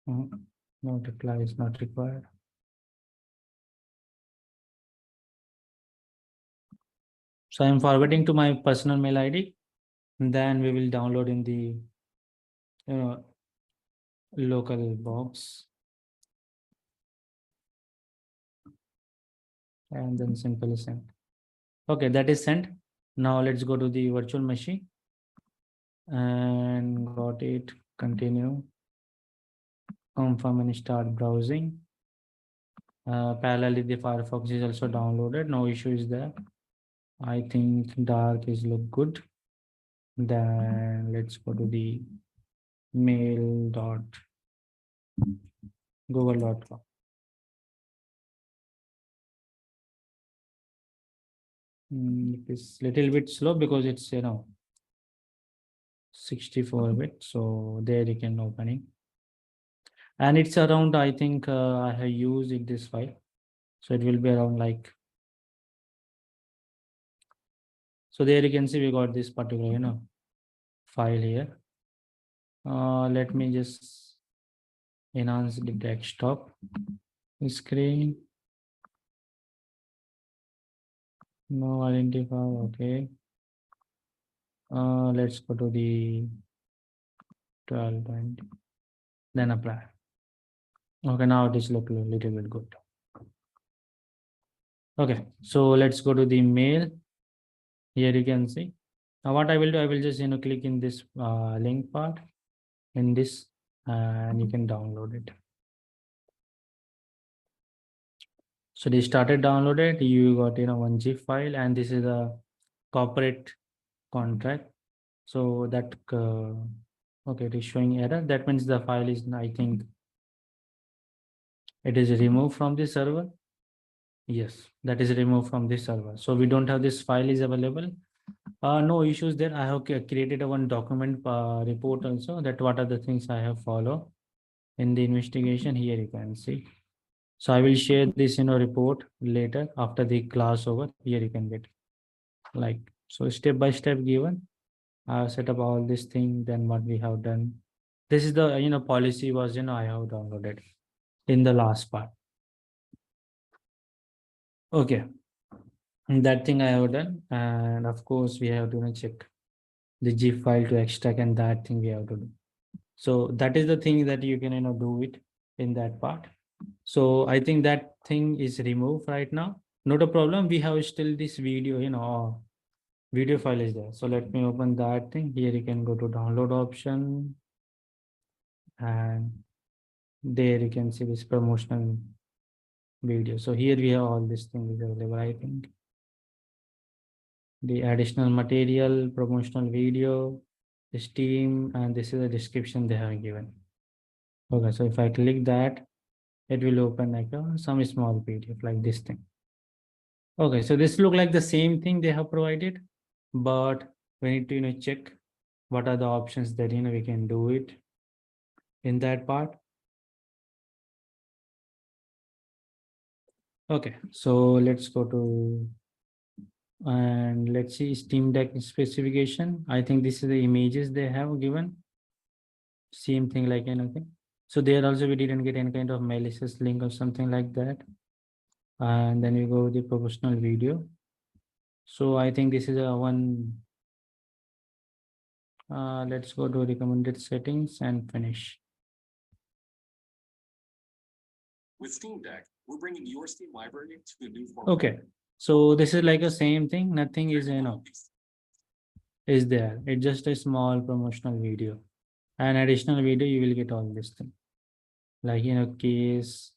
No reply is not required. So I'm forwarding to my personal mail ID. And then we will download in the local box, and then simply send. Okay, that is sent. Now let's go to the virtual machine and got it. Continue. Confirm and start browsing. Parallelly, the Firefox is also downloaded. No issue is there. I think dark is look good. Then let's go to the mail dot google.com. It is little bit slow because it's 64-bit. So there you can open it. And it's around, I think I have used it this file. So it will be around like, so there you can see we got this particular, file here. Let me just enhance the desktop screen. No identifier, okay. Let's go to the 1220, then apply. Okay, now it is look a little bit good. Okay, so let's go to the mail. Here you can see. Now what I will do, I will just click in this link part in this, and you can download it. So they started downloaded. You got 1 zip file, and this is a corporate contract. So that okay, it is showing error. That means the file is, I think, it is removed from the server. Yes, that is removed from the server. So we don't have this file is available. No issues there. I have created a one document report also, that what are the things I have followed in the investigation. Here you can see. So I will share this report later after the class over. Here you can get like, so step by step given. I have set up all this thing. Then what we have done. This is the policy was I have downloaded in the last part. Okay, and that thing I have done, and of course we have to check the zip file to extract, and that thing we have to do. So that is the thing that you can do it in that part. So I think that thing is removed right now. Not a problem. We have still this video, video file is there. So let me open that thing. Here you can go to download option, and there you can see this promotional video. So here we have all this thing is available, I think. The additional material, promotional video, the Steam, and this is the description they have given. Okay, so if I click that, it will open like some small PDF like this thing. Okay, so this look like the same thing they have provided, but we need to check what are the options that we can do it in that part. Okay, so let's go to, and let's see Steam Deck specification. I think this is the images they have given. Same thing like anything. So there also we didn't get any kind of malicious link or something like that. And then we go with the professional video. So I think this is a one. Let's go to recommended settings and finish. With Steam Deck, we're bringing your Steam library to a new format. Okay, so this is like the same thing. Nothing is is there. It's just a small promotional video. An additional video, you will get all this thing. Like case,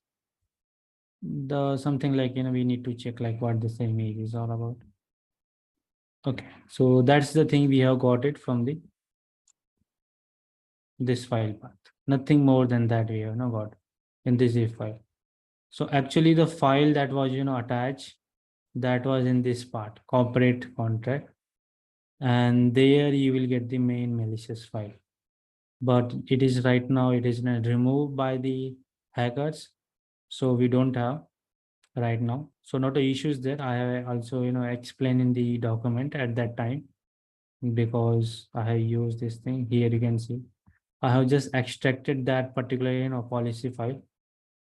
the something like we need to check like what this image is all about. Okay, so that's the thing we have got it from the this file path. Nothing more than that we have got in this zip file. So actually the file that was attached, that was in this part, corporate contract, and there you will get the main malicious file. But it is right now, it is removed by the hackers, so we don't have right now. So not a issues there. I also explained in the document at that time, because I have used this thing. Here you can see I have just extracted that particular policy file,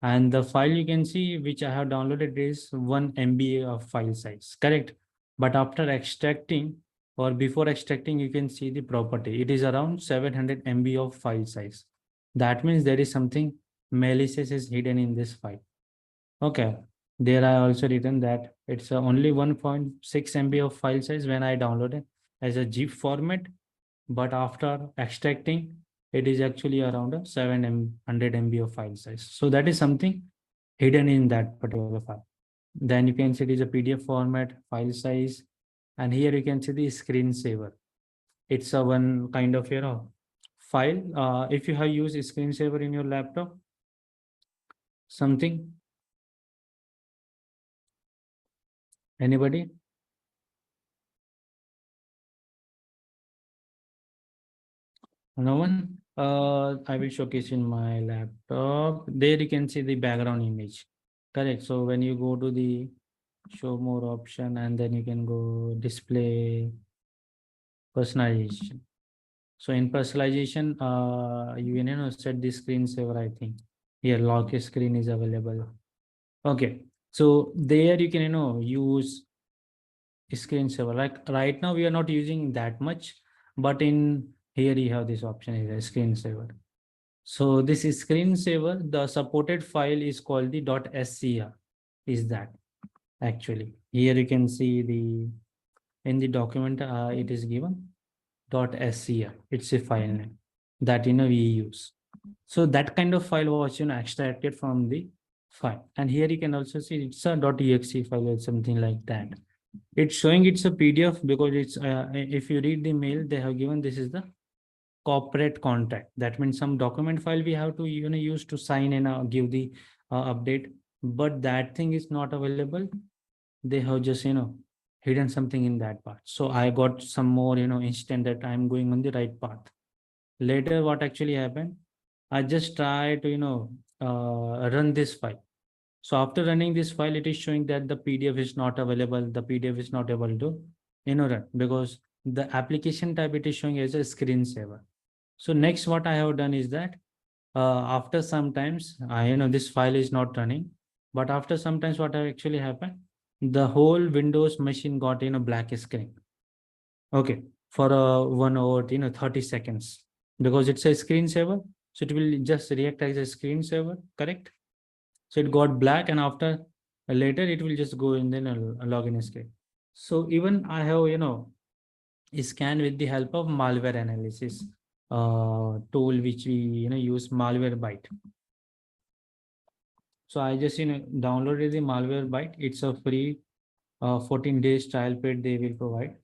and the file you can see which I have downloaded is 1 MB of file size, correct? But after extracting or before extracting, you can see the property. It is around 700 MB of file size. That means there is something malicious is hidden in this file. Okay. There I also written that it's only 1.6 MB of file size when I downloaded as a zip format, but after extracting, it is actually around a 700 MB of file size. So that is something hidden in that particular file. Then you can see it is a PDF format, file size, And here you can see the screensaver. It's a one kind of, file. If you have used screensaver in your laptop, something, anybody? No one? I will showcase in my laptop. There you can see the background image. Correct. So when you go to the show more option, and then you can go display personalization. So in personalization, you know set the screensaver, I think. Here lock screen is available. Okay. So there you can use screensaver. Like right now we are not using that much, but in here you have this option is a screensaver. So this is screensaver. The supported file is called the .scr. Is that actually here you can see the in the document it is given .scr. It's a file name that we use. So that kind of file was extracted from the file, and here you can also see it's a .exe file or something like that. It's showing it's a PDF because it's if you read the mail they have given, this is the corporate contract. That means some document file we have to use to sign and give the update, but that thing is not available. They have just hidden something in that part. So I got some more instant that I'm going on the right path. Later what actually happened, I just try to run this file. So after running this file, it is showing that the PDF is not available. The PDF is not able to run because the application type it is showing as a screensaver. So next what I have done is that after sometimes this file is not running, but after sometimes what actually happened, the whole Windows machine got black screen. Okay, for 1 hour 30 seconds, because it's a screensaver, so it will just react as a screensaver, correct? So it got black, and after later it will just go in then a login screen. So even I have scanned with the help of malware analysis tool, which we use Malwarebyte. So I just downloaded the Malwarebyte. It's a free 14 days trial period they will provide.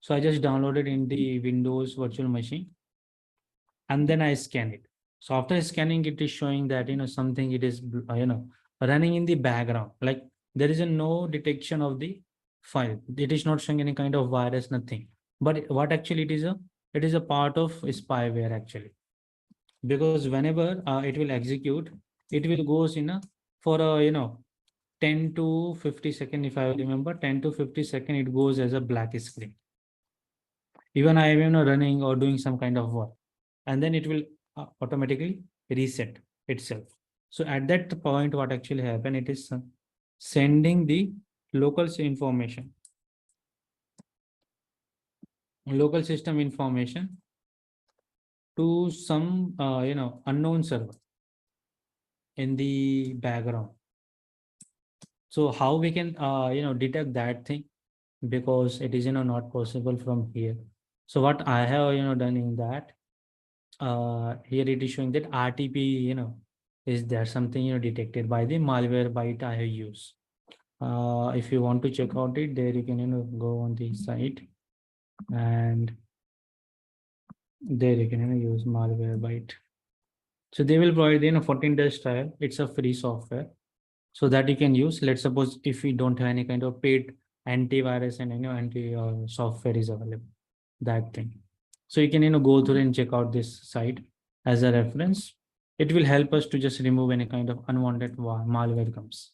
So I just downloaded in the Windows virtual machine, and then I scan it. So after scanning, it is showing that something it is running in the background. Like there is a no detection of the file. It is not showing any kind of virus, nothing. But what actually it is a part of spyware actually, because whenever it will execute, it will goes in a for a 10 to 50 second, if I remember, 10 to 50 second it goes as a black screen. Even I am running or doing some kind of work, and then it will automatically reset itself. So at that point, what actually happened, it is sending the local local system information to some unknown server in the background. So how we can detect that thing, because it is not possible from here. So what I have done in that, here it is showing that RTP is there something detected by the Malwarebyte I have used. If you want to check out it, there you can go on the site, and there you can use Malwarebyte. So they will provide 14 days trial. It's a free software, so that you can use. Let's suppose if we don't have any kind of paid antivirus and anti software is available, that thing. So you can go through and check out this site as a reference. It will help us to just remove any kind of unwanted malware comes.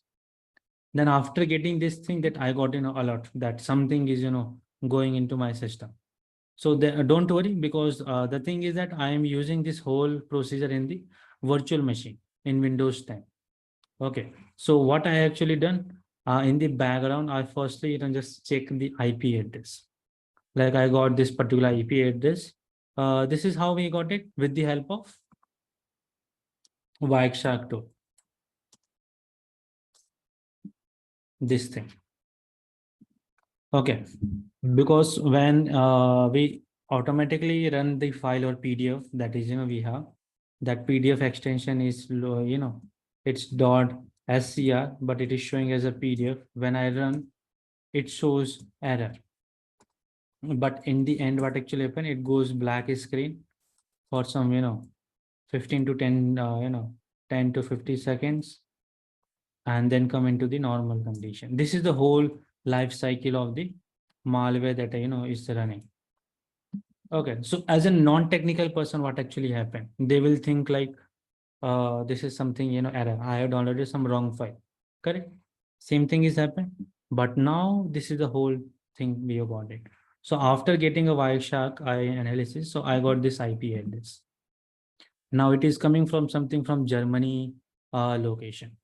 Then after getting this thing, that I got alert that something is going into my system. So don't worry, because the thing is that I am using this whole procedure in the virtual machine in Windows 10. Okay, so what I actually done in the background, I firstly just check the IP address. Like I got this particular IP address. This is how we got it, with the help of Wireshark tool. This thing. Okay, because when we automatically run the file or PDF, that is we have that PDF extension is it's .scr, but it is showing as a PDF. When I run, it shows error. But in the end, what actually happened, it goes black screen for some 15 to 10 10 to 50 seconds, and then come into the normal condition. This is the whole life cycle of the malware that is running. Okay, so as a non-technical person, what actually happened, they will think like, this is something error, I have downloaded some wrong file. Correct, same thing is happened. But now this is the whole thing we have got it. So after getting a Wireshark analysis, so I got this IP address. Now it is coming from something from Germany location.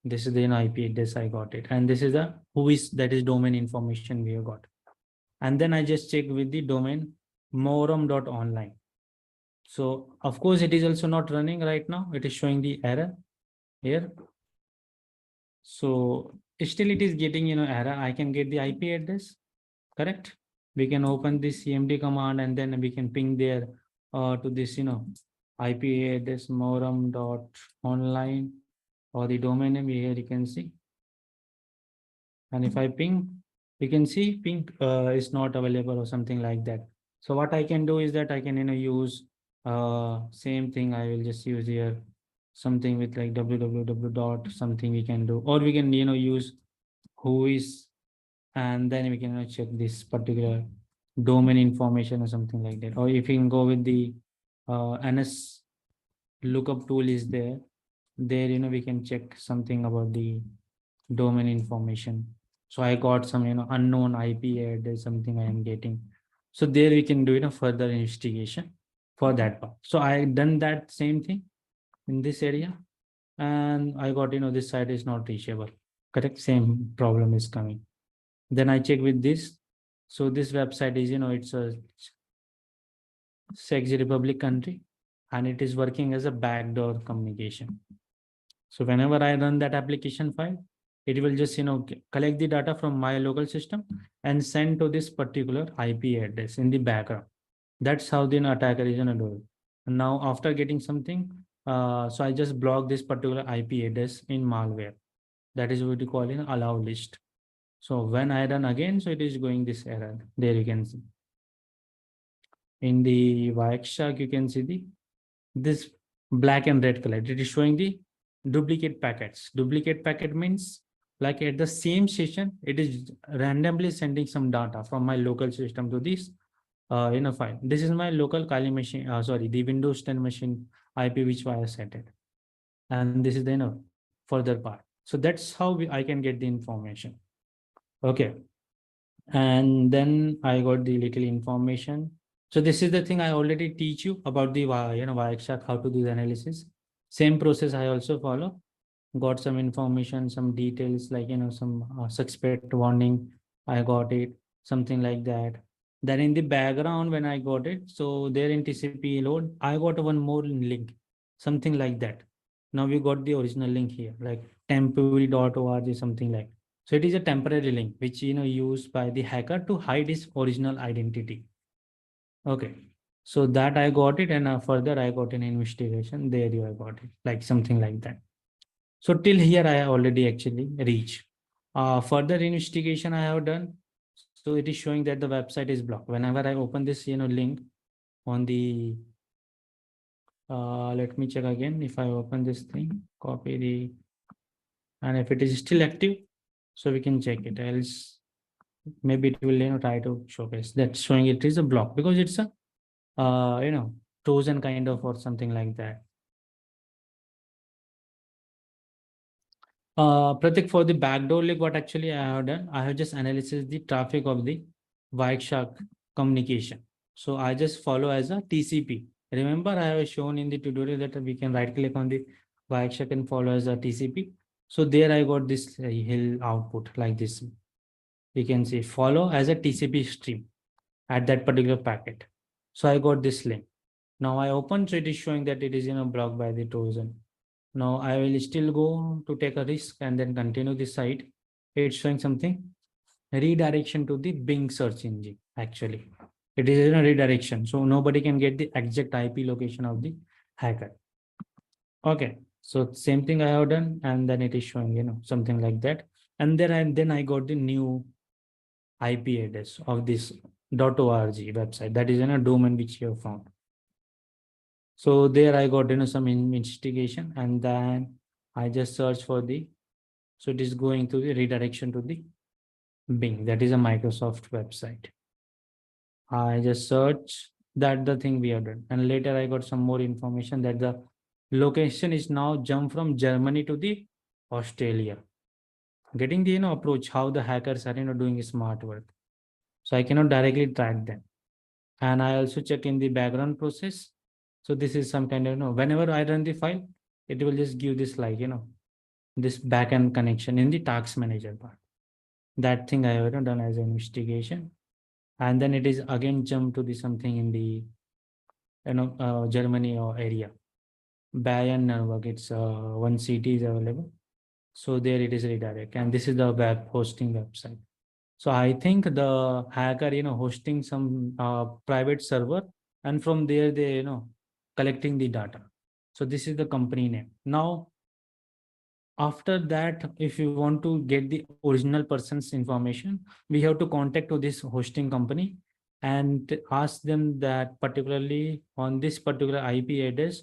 This is the IP address I got it, and this is the who is, that is domain information we have got. And then I just check with the domain morum.online. So of course it is also not running right now. It is showing the error here. So still it is getting error. I can get the IP address, correct? We can open this cmd command and then we can ping there to this IP address morum.online, or the domain name here you can see. And if I ping, you can see ping is not available or something like that. So what I can do is that I can use same thing. I will just use here something with like www dot something we can do, or we can use who is, and then we can check this particular domain information or something like that. Or if you can go with the ns lookup tool is there, we can check something about the domain information. So I got some unknown IP address, something I am getting. So there we can do further investigation for that part. So I done that same thing in this area, and I got this site is not reachable. Correct, same problem is coming. Then I check with this. So this website is it's a Czech Republic country, and it is working as a backdoor communication. So whenever I run that application file, it will just collect the data from my local system and send to this particular IP address in the background. That's how the attacker is going to do it. And now after getting something, so I just block this particular IP address in malware. That is what we call allow list. So when I run again, so it is going this error. There you can see. In the Wireshark, you can see this black and red color. It is showing the duplicate packets. Duplicate packet means like at the same session, it is randomly sending some data from my local system to this file. This is my local Kali machine, the Windows 10 machine IP which I set it. And this is the further part. So that's how I can get the information. Okay. And then I got the little information. So this is the thing I already teach you about the Wireshark, how to do the analysis. Same process I also follow. Got some information, some details like some suspect warning. I got it, something like that. Then in the background when I got it, so there in TCP load, I got one more link, something like that. Now we got the original link here, like temporary.org, something like. So it is a temporary link which used by the hacker to hide his original identity. Okay, so that I got it, and further I got an investigation. There you I got it, like something like that. So till here I already actually reached. Further investigation I have done. So it is showing that the website is blocked. Whenever I open this link on the let me check again. If I open this thing, copy the, and if it is still active, so we can check it. Else maybe it will try to showcase that showing it is a block because it's a Trojan kind of or something like that. Pratik, for the backdoor link, what actually I have done, I have just analyzed the traffic of the Wireshark communication. So I just follow as a TCP. Remember, I have shown in the tutorial that we can right click on the Wireshark and follow as a TCP. So there I got this hill output like this. You can see follow as a TCP stream at that particular packet. So I got this link. Now I open, so it is showing that it is blocked by the Trojan. Now I will still go to take a risk and then continue the site. It's showing something redirection to the Bing search engine. Actually, it is a redirection, so nobody can get the exact IP location of the hacker. Okay, so same thing I have done, and then it is showing something like that. And then I got the new IP address of this .org website. That is in a domain which you have found. So there I got some investigation, and then I just search for the, so it is going to the redirection to the Bing. That is a Microsoft website. I just search that the thing we have done, and later I got some more information that the location is now jumped from Germany to the Australia. Getting the approach how the hackers are doing smart work. So I cannot directly track them. And I also check in the background process. So this is some kind of whenever I run the file, it will just give this like this backend connection in the task manager part. That thing I have done as an investigation, and then it is again jump to the something in the Germany or area. Bayern Nuremberg, it's one city is available. So there it is redirect, and this is the web hosting website. So I think the hacker, hosting some private server, and from there they, collecting the data. So this is the company name. Now, after that, if you want to get the original person's information, we have to contact to this hosting company and ask them that particularly on this particular IP address,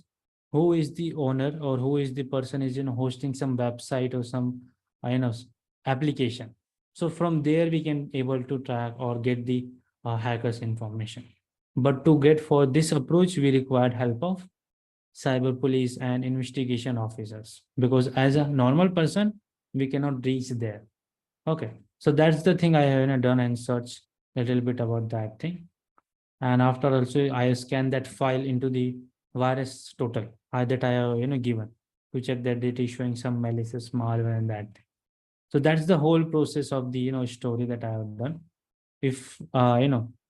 who is the owner or who is the person is hosting some website or some application. So from there we can able to track or get the hackers information. But to get for this approach, we required help of cyber police and investigation officers, because as a normal person we cannot reach there. Okay, so that's the thing I have done and search a little bit about that thing. And after also I scan that file into the virus total that I have given to check that it is showing some malicious malware and that thing. So that's the whole process of the story that I have done. If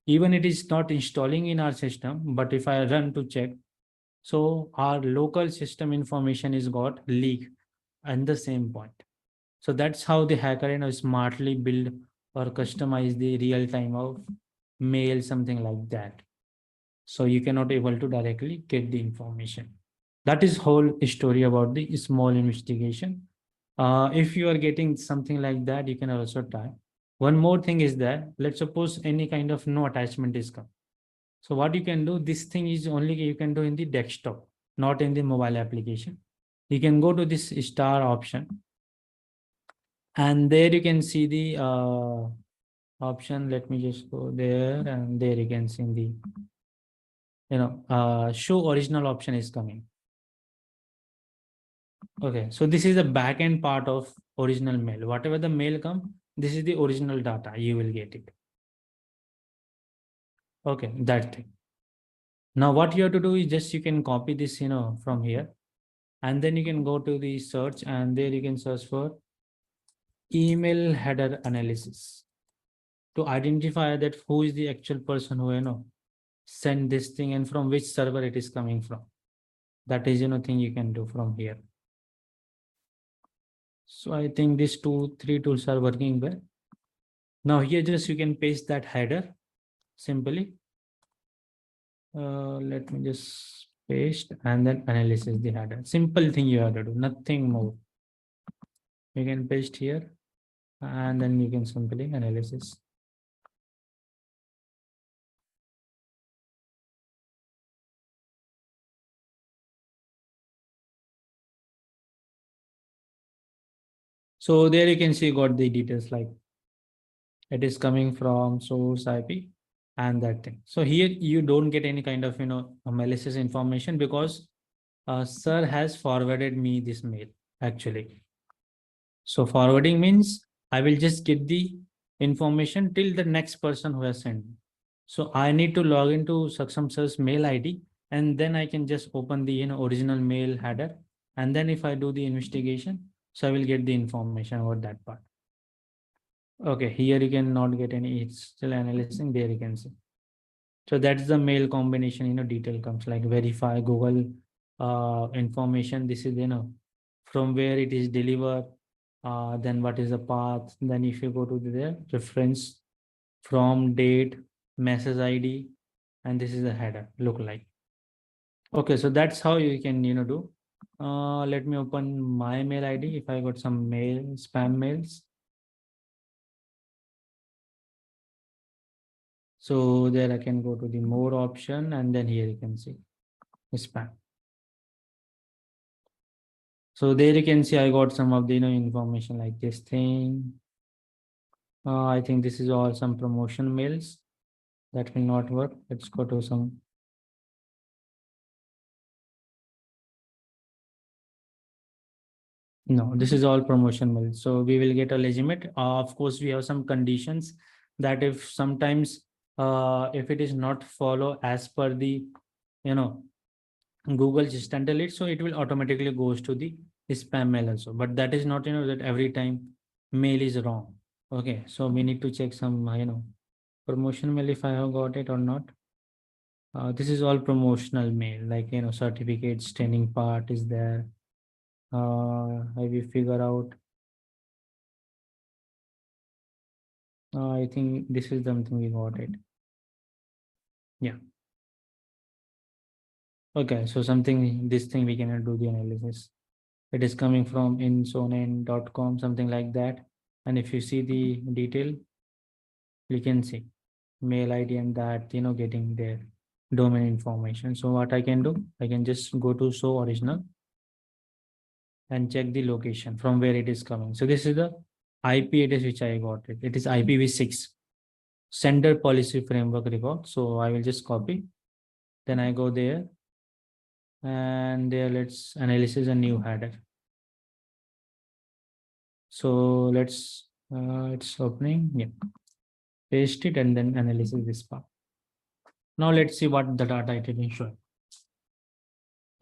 even it is not installing in our system, but if I run to check, so our local system information is got leaked at the same point. So that's how the hacker smartly build or customize the real time of mail, something like that. So you cannot able to directly get the information. That is whole story about the small investigation. If you are getting something like that, you can also try. One more thing is that let's suppose any kind of no attachment is come. So what you can do, this thing is only you can do in the desktop, not in the mobile application. You can go to this star option, and there you can see the option. Let me just go there, and there you can see the show original option is coming. Okay, so this is the backend part of original mail. Whatever the mail come, this is the original data. You will get it. Okay, that thing. Now what you have to do is just you can copy this from here, and then you can go to the search, and there you can search for email header analysis to identify that who is the actual person who send this thing and from which server it is coming from. That is thing you can do from here. So I think these 3 tools are working well. Now here just you can paste that header simply. Let me just paste and then analysis the header. Simple thing you have to do, nothing more. You can paste here and then you can simply analysis. So there you can see got the details like it is coming from source IP and that thing. So here you don't get any kind of malicious information because sir has forwarded me this mail actually. So forwarding means I will just get the information till the next person who has sent me. So I need to log into Saksham sir's mail ID, and then I can just open the original mail header, and then if I do the investigation, so I will get the information about that part. Okay, here you can not get any, it's still analyzing, there you can see. So that's the mail combination, detail comes like verify Google information. This is, from where it is delivered, then what is the path. Then if you go to the reference, from date, message ID, and this is the header look like. Okay, so that's how you can, do. Let me open my mail ID. If I got some mail, spam mails. So there I can go to the more option, and then here you can see spam. So there you can see I got some of the information like this thing. I think this is all some promotion mails. That will not work. Let's go to some. No, this is all promotion mail. So we will get a legitimate. Of course, we have some conditions that if sometimes if it is not follow as per the you know Google standard it, so it will automatically goes to the spam mail also. But that is not that every time mail is wrong. Okay, so we need to check some promotion mail if I have got it or not. This is all promotional mail, like certificates, training part is there. I will figure out. I think this is something we got it. Yeah. Okay, so something this thing we cannot do the analysis. It is coming from insonen.com, something like that. And if you see the detail, you can see mail ID and that getting their domain information. So what I can do, I can just go to show original and check the location from where it is coming. So this is the IP address which I got it. It is IPv6 sender policy framework record. So I will just copy. Then I go there and there let's analysis a new header. So let's it's opening. Yeah. Paste it and then analysis this part. Now let's see what the data it is showing.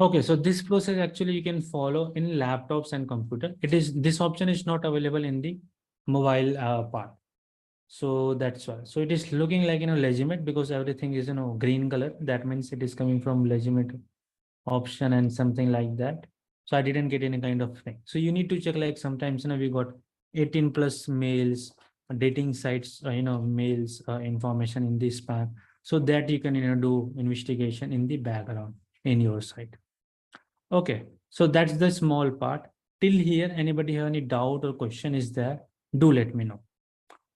Okay, so this process actually you can follow in laptops and computer. It is this option is not available in the mobile part. So that's why. So it is looking like legitimate because everything is green color. That means it is coming from legitimate option and something like that. So I didn't get any kind of thing. So you need to check like sometimes we got 18 plus mails, dating sites, mails information in this spam. So that you can do investigation in the background in your site. Okay, so that's the small part. Till here, anybody have any doubt or question is there? Do let me know.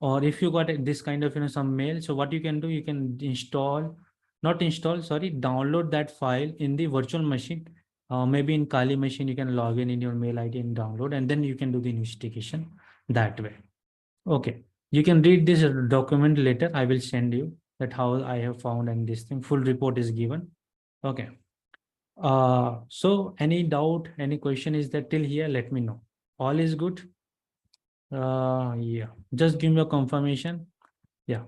Or if you got this kind of some mail, so what you can do, you can install, not install, sorry, download that file in the virtual machine. Maybe in Kali machine, you can log in your mail ID and download, and then you can do the investigation that way. Okay, you can read this document later. I will send you that how I have found and this thing full report is given. Okay. So any doubt, any question is that till here, let me know. All is good. Yeah, just give me a confirmation. Yeah.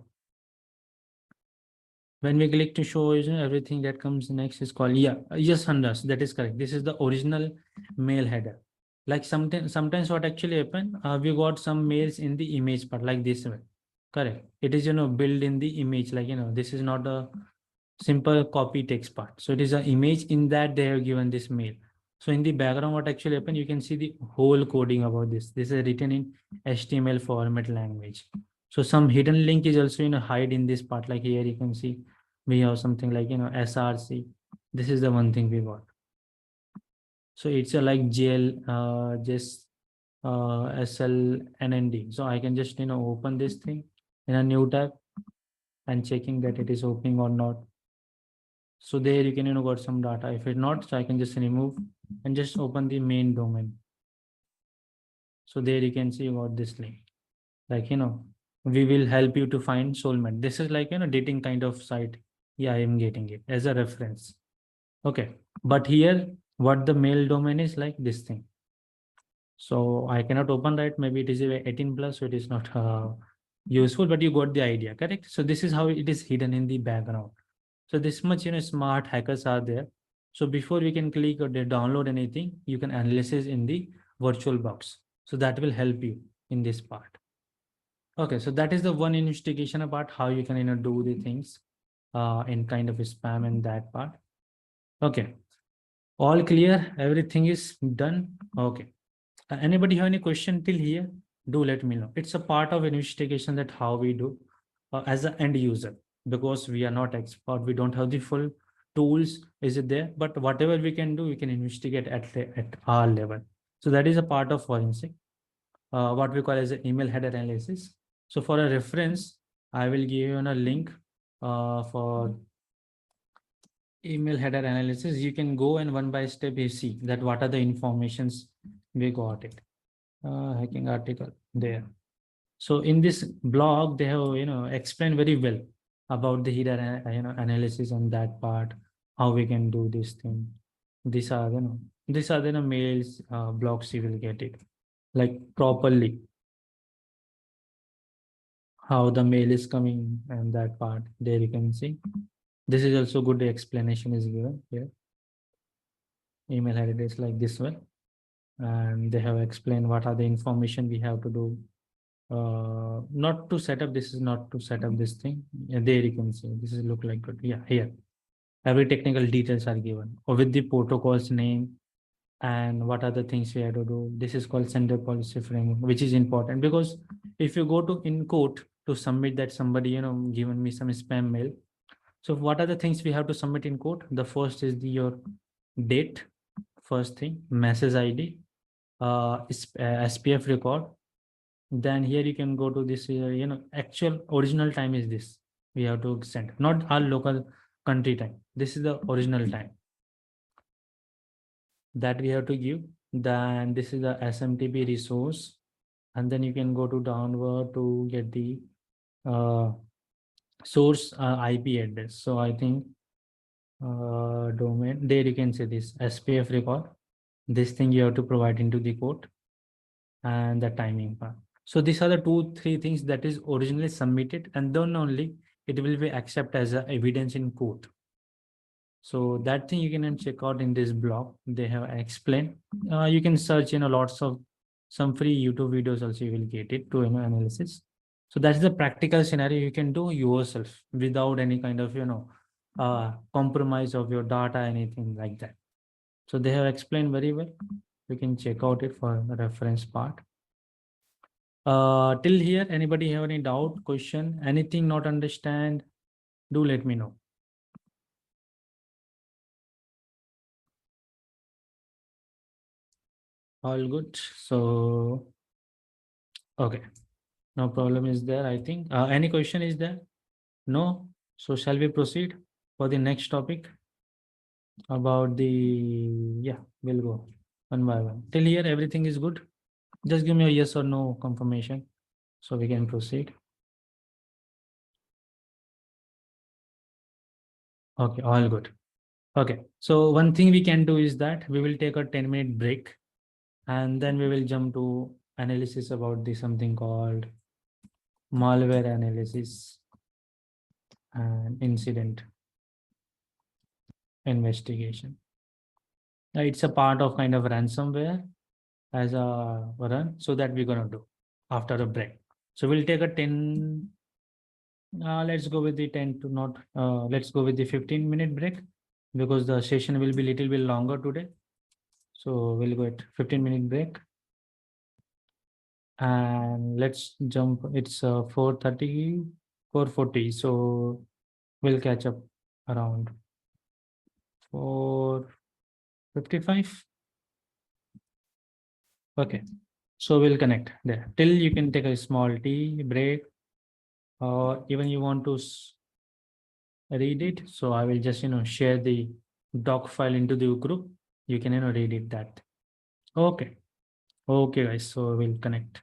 When we click to show everything that comes next is called, yeah, yes, Handas, that is correct. This is the original mail header. Like sometimes what actually happen, we got some mails in the image part like this way. Correct. It is, built in the image, like, this is not a simple copy text part. So it is an image in that they have given this mail. So in the background, what actually happened, you can see the whole coding about this. This is written in HTML format language. So some hidden link is also hide in this part. Like here you can see we have something like SRC. This is the one thing we got. So it's a like GL just SLNND. So I can just open this thing in a new tab and checking that it is opening or not. So there you can got some data. If it's not, so I can just remove and just open the main domain. So there you can see you got this link. Like we will help you to find soulmate. This is like dating kind of site. Yeah, I am getting it as a reference. Okay, but here what the mail domain is like this thing. So I cannot open that. Maybe it is 18 plus, so it is not useful, but you got the idea, correct? So this is how it is hidden in the background. So this much smart hackers are there. So before we can click or download anything, you can analysis in the virtual box. So that will help you in this part. Okay, so that is the one investigation about how you can do the things in kind of spam in that part. Okay, all clear, everything is done. Okay, anybody have any question till here? Do let me know. It's a part of investigation that how we do as an end user, because we are not expert, we don't have the full tools is it there, but whatever we can do, we can investigate at our level. So that is a part of forensic, what we call as an email header analysis. So for a reference, I will give you a link for email header analysis, you can go and one by step you see that what are the informations we got it. Hacking article there. So in this blog, they have explained very well about the header analysis on that part, how we can do this thing. These are the mails blogs you will get it like properly how the mail is coming and that part there you can see. This is also good explanation is given here. Email address like this one, and they have explained what are the information we have to do. Not to set up, this is not to set up this thing. Yeah, there you can see this is look like good. Yeah, here every technical details are given or with the protocols name and what are the things we have to do. This is called sender policy framework, which is important because if you go to in court to submit that somebody given me some spam mail. So what are the things we have to submit in court? The first is your date, first thing, message ID, SPF record. Then here you can go to this, actual original time is this. We have to send, not our local country time. This is the original time that we have to give. Then this is the SMTP resource. And then you can go to downward to get the source IP address. So I think domain, there you can see this SPF record. This thing you have to provide into the code and the timing part. So these are the 2-3 things that is originally submitted, and then only it will be accepted as a evidence in court. So that thing you can check out in this blog. They have explained. You can search lots of some free YouTube videos also you will get it to analysis. So that's the practical scenario you can do yourself without any kind of compromise of your data, anything like that. So they have explained very well. You can check out it for the reference part. Till here, anybody have any doubt, question, anything not understand? Do let me know. All good. So, okay, no problem is there, I think. Any question is there? No? So shall we proceed for the next topic about the, yeah, we'll go one by one. Till here, everything is good. Just give me a yes or no confirmation so we can proceed. Okay, all good. Okay, so one thing we can do is that we will take a 10-minute break and then we will jump to analysis about the something called malware analysis and incident investigation. It's a part of kind of ransomware as a run, so that we're gonna do after a break. So we'll take a 10, let's go with the 10 to not, let's go with the 15-minute break because the session will be little bit longer today. So we'll go at 15-minute break. And let's jump, it's 4:30, 4:40. So we'll catch up around 4:55. Okay, so we'll connect there. Till you can take a small tea break, or even you want to read it. So I will just share the doc file into the group. You can read it that. Okay, okay guys. So we'll connect.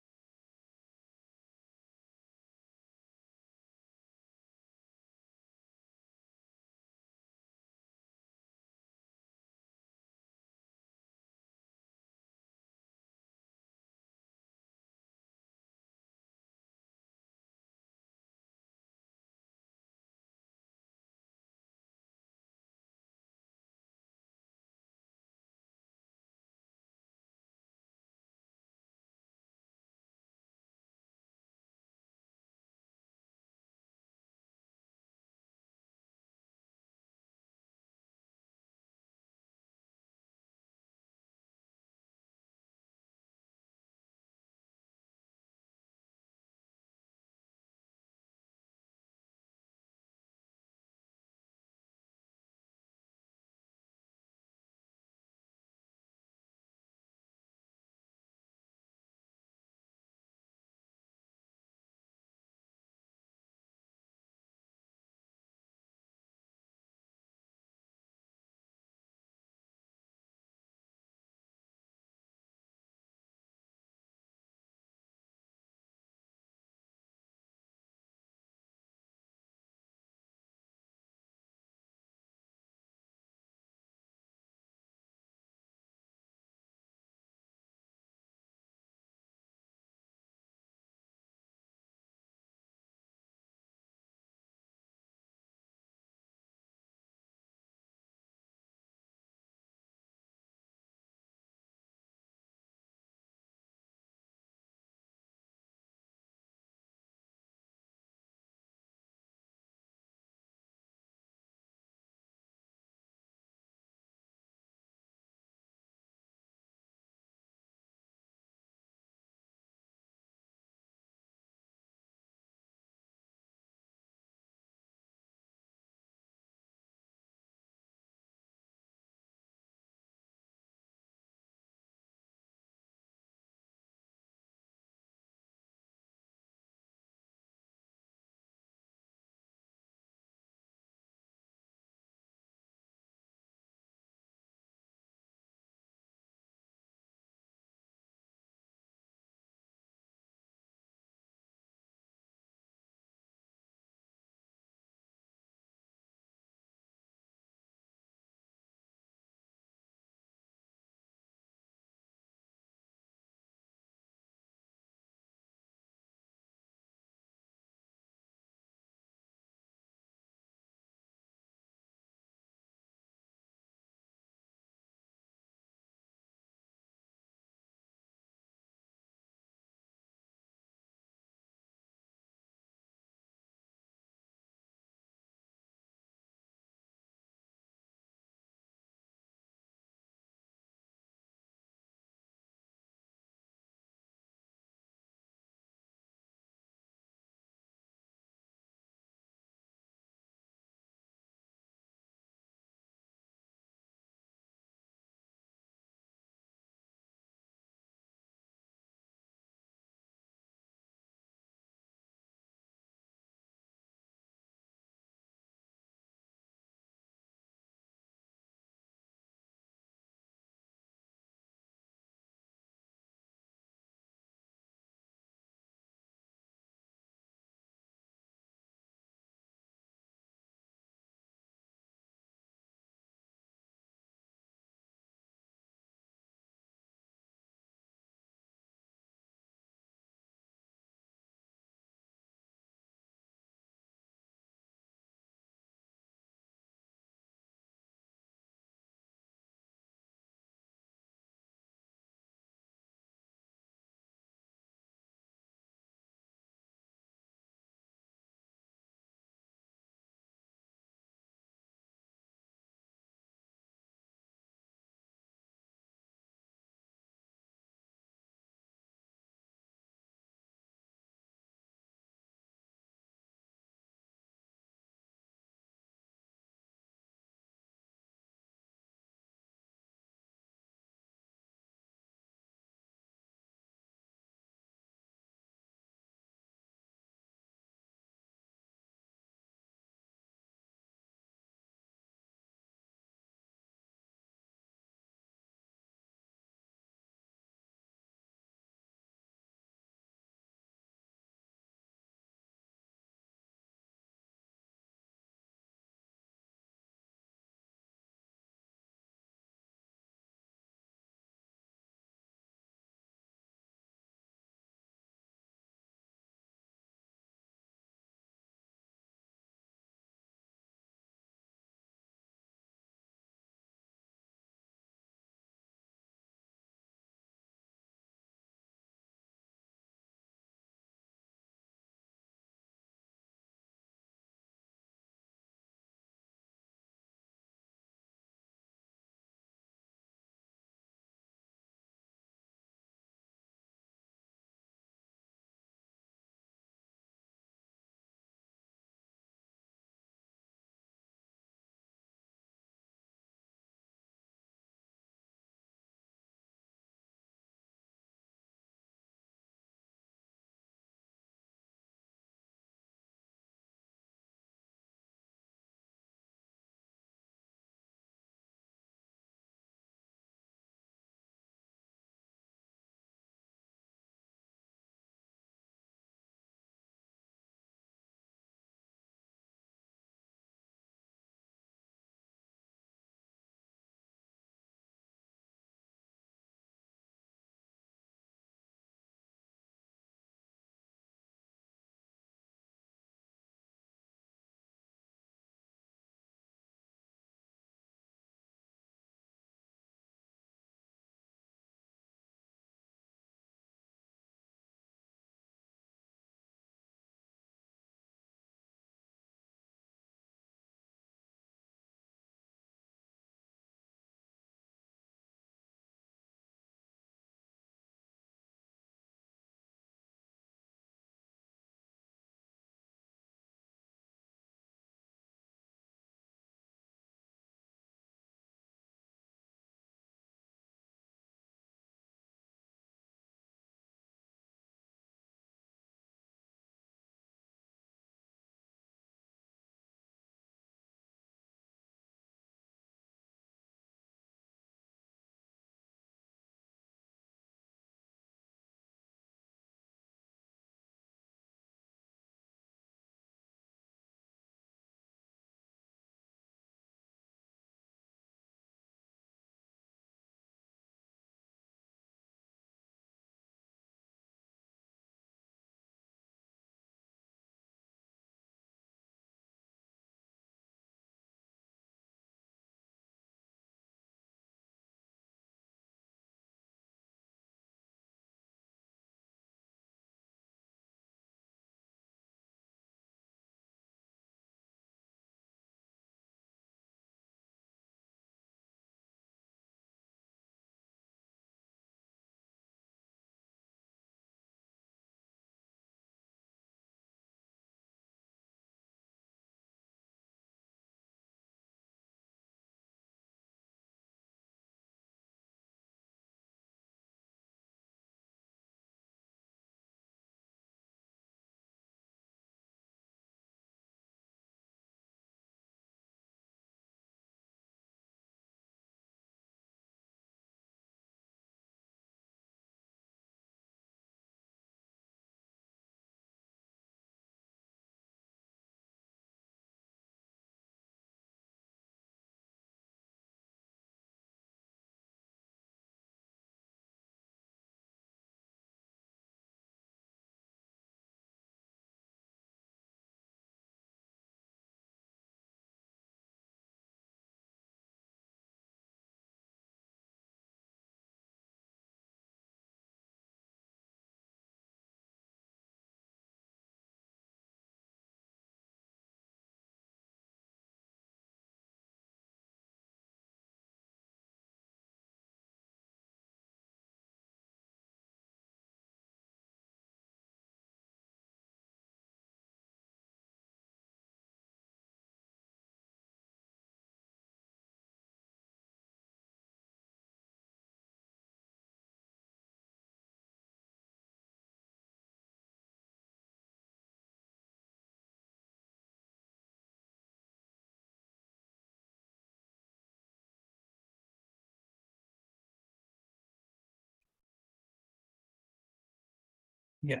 Yeah.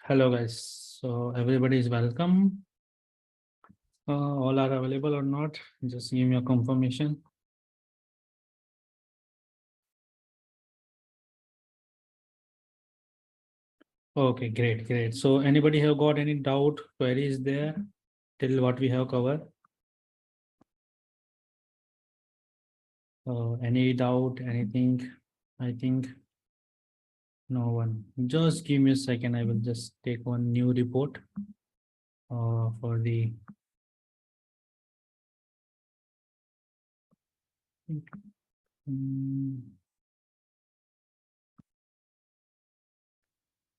Hello, guys. So everybody is welcome. All are available or not? Just give me a confirmation. Okay, great, great. So anybody have got any doubt, queries there till what we have covered? Any doubt, anything? I think no one. Just give me a second. I will just take one new report for the. Mm,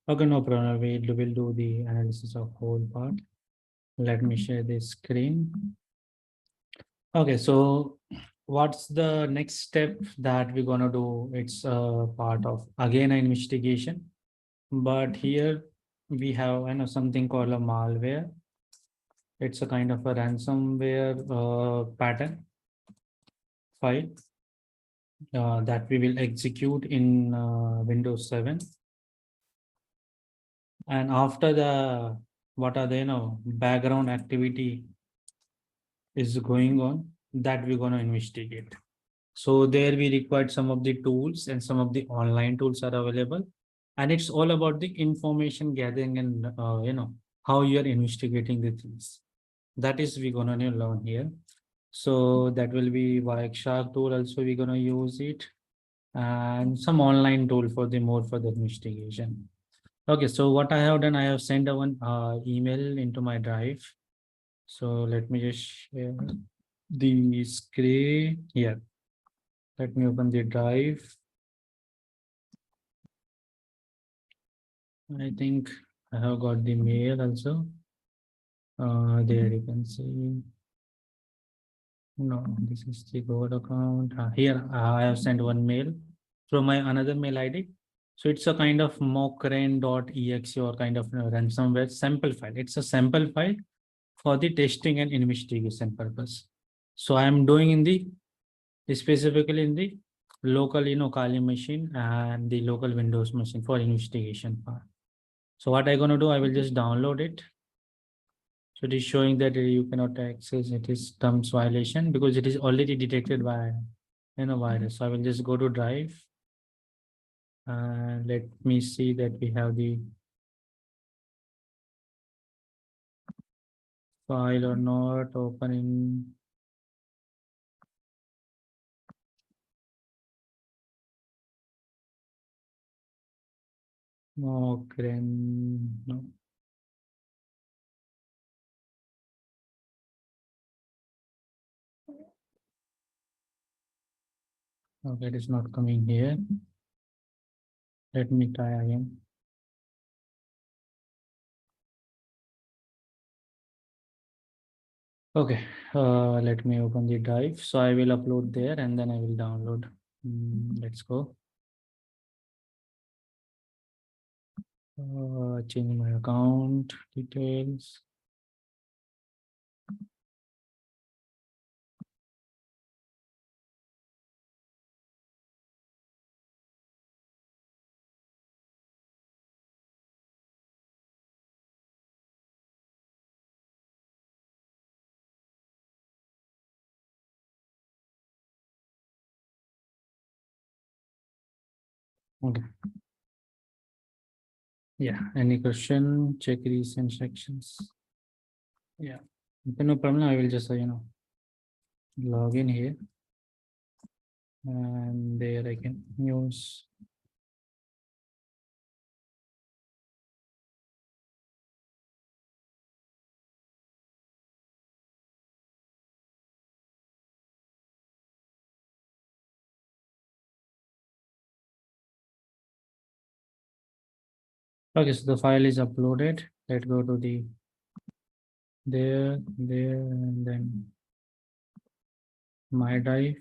okay, no problem. We'll do the analysis of whole part. Let me share the screen. Okay, so what's the next step that we're gonna do? It's a part of again an investigation, but here we have something called a malware. It's a kind of a ransomware pattern file that we will execute in Windows 7. And after the what are the background activity is going on that we're gonna investigate. So there we required some of the tools and some of the online tools are available. And it's all about the information gathering and how you are investigating the things. That is we're gonna learn here. So that will be Wireshark tool also we're gonna use it and some online tool for the more further investigation. Okay, so what I have done, I have sent a one email into my drive. So let me just share the screen here. Let me open the drive. I think I have got the mail also. There you can see. No, this is the God account. Here I have sent one mail from my another mail ID. So it's a kind of mockrain.exe or kind of ransomware sample file. It's a sample file for the testing and investigation purpose. So I am doing in the specifically in the local Kali machine and the local Windows machine for investigation part. So what I'm gonna do, I will just download it. So it is showing that you cannot access it is terms violation because it is already detected by virus. So I will just go to drive and let me see that we have the file or not opening. No, no. Okay, it is not coming here. Let me try again. Okay, let me open the drive. So I will upload there and then I will download. Let's go. Change my account details. Okay. Yeah. Any question? Check recent sections. Yeah. Okay, no problem. I will just log in here and there I can use. Okay, so the file is uploaded. Let's go to the there, and then my drive.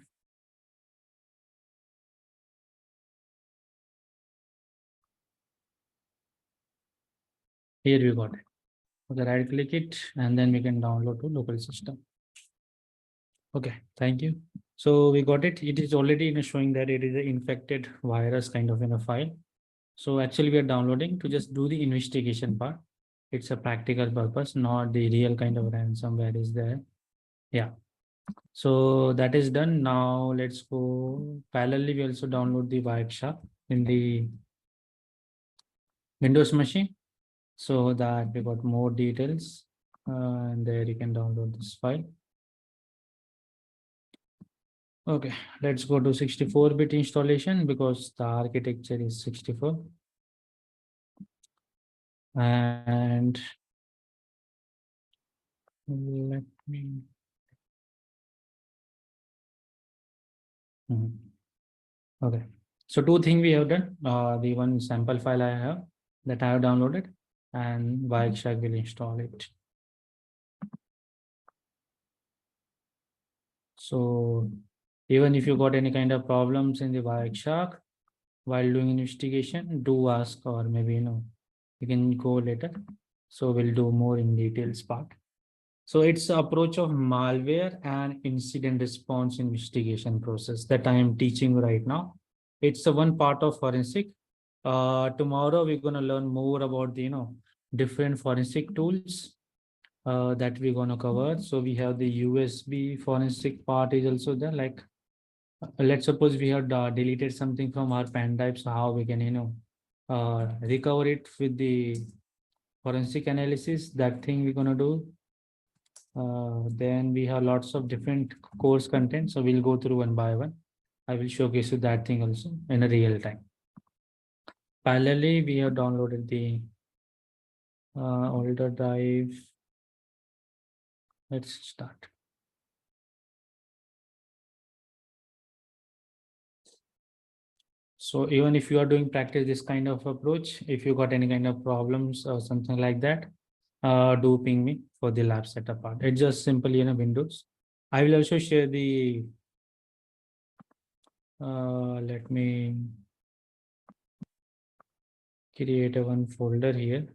Here we got it. Okay, right click it and then we can download to local system. Okay, thank you. So we got it. It is already showing that it is an infected virus kind of in a file. So actually we are downloading to just do the investigation part. It's a practical purpose, not the real kind of ransomware is there. Yeah. So that is done. Now let's go parallelly. We also download the Wireshark in the Windows machine so that we got more details. And there you can download this file. Okay, let's go to 64-bit installation because the architecture is 64. And let me. Mhm. Okay. So two things we have done. The one sample file I have that I have downloaded, and Wireshark will install it. So even if you got any kind of problems in the Wireshark while doing investigation, do ask, or maybe you can go later. So we'll do more in details part. So it's the approach of malware and incident response investigation process that I am teaching right now. It's the one part of forensic. Tomorrow we're gonna learn more about the different forensic tools that we're gonna cover. So we have the USB forensic part is also there. Like let's suppose we have deleted something from our pen drive, so how we can recover it with the forensic analysis. That thing we're gonna do. Then we have lots of different course content. So we'll go through one by one. I will showcase you that thing also in a real time. Parallelly, we have downloaded the older drive. Let's start. So even if you are doing practice this kind of approach, if you got any kind of problems or something like that, do ping me for the lab setup part. It's just simply in a Windows. I will also share the let me create a one folder here.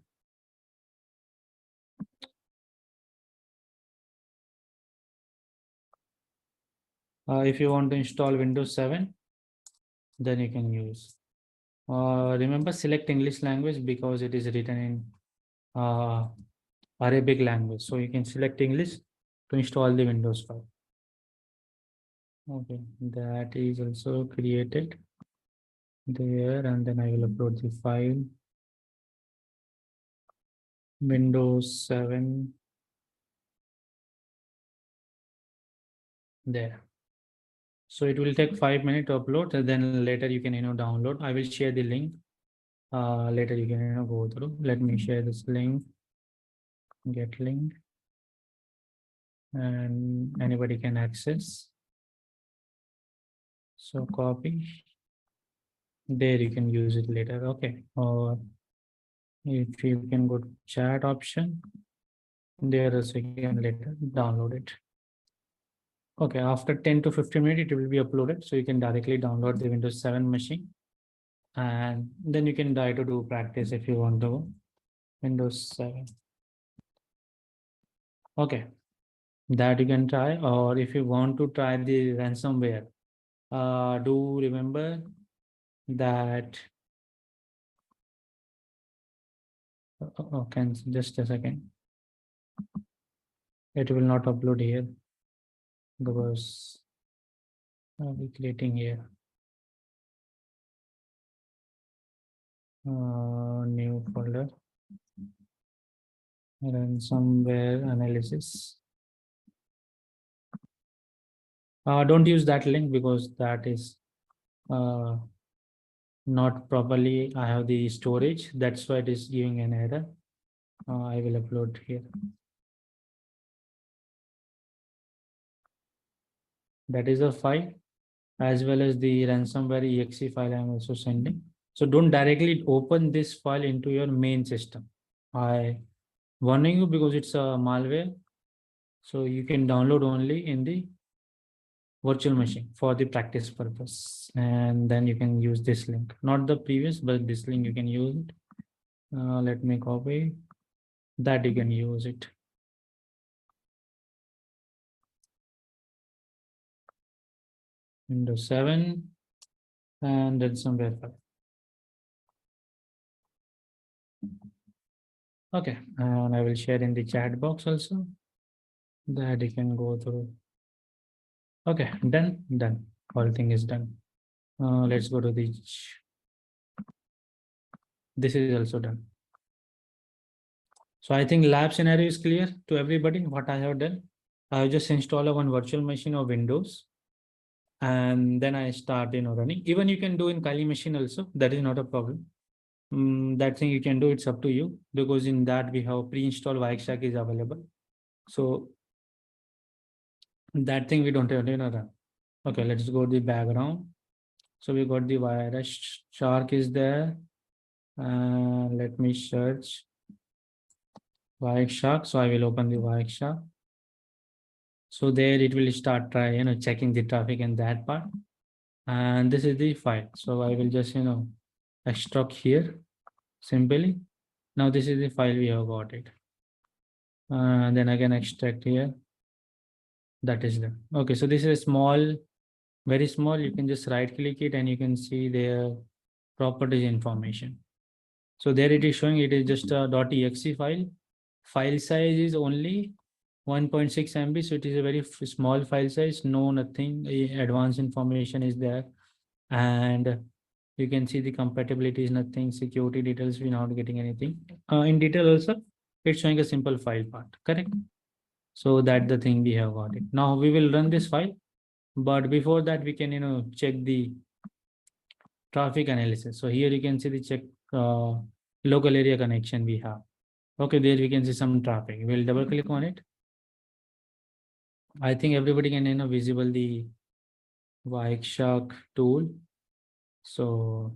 If you want to install Windows 7, then you can use. Remember, select English language because it is written in Arabic language. So you can select English to install the Windows file. Okay, that is also created there, and then I will upload the file. Windows 7 there. So it will take 5 minutes to upload, and then later you can download. I will share the link. Later you can go through. Let me share this link. Get link, and anybody can access. So copy. There you can use it later. Okay. Or if you can go to chat option, there also you can later download it. Okay, after 10 to 15 minutes, it will be uploaded. So you can directly download the Windows 7 machine. And then you can try to do practice if you want to Windows 7. Okay, that you can try. Or if you want to try the ransomware, do remember that. Okay, just a second. It will not upload here because I'll be creating here. New folder, ransomware analysis. Don't use that link because that is not properly. I have the storage. That's why it is giving an error. I will upload here. That is a file as well as the ransomware exe file I am also sending. So don't directly open this file into your main system. I warning you because it's a malware. So you can download only in the virtual machine for the practice purpose. And then you can use this link, not the previous, but this link you can use it. Let me copy that. You can use it. Windows 7 and then somewhere file. Okay, and I will share in the chat box also that you can go through. Okay, done. All thing is done. Let's go to the. This is also done. So I think lab scenario is clear to everybody. What I have done, I have just installed one virtual machine of Windows, and then I start running. Even you can do in Kali machine also. That is not a problem. That thing you can do. It's up to you, because in that we have pre-installed Wireshark is available. So that thing we don't have to run. Okay, let's go to the background. So we got the virus shark is there. Let me search Wireshark. So I will open the Wireshark. So there it will start checking the traffic and that part. And this is the file. So I will just extract here simply. Now this is the file we have got it. And then I can extract here. That is done. Okay, so this is a small, very small. You can just right click it and you can see their properties information. So there it is showing it is just a .exe file. File size is only 1.6 MB. So it is a very small file size. No, nothing advanced information is there. And you can see the compatibility is nothing. Security details, we're not getting anything. In detail also, it's showing a simple file part, correct? So that's the thing we have got it. Now we will run this file. But before that, we can check the traffic analysis. So here you can see the check local area connection we have. Okay, there we can see some traffic. We'll double click on it. I think everybody can visible the Wireshark tool. So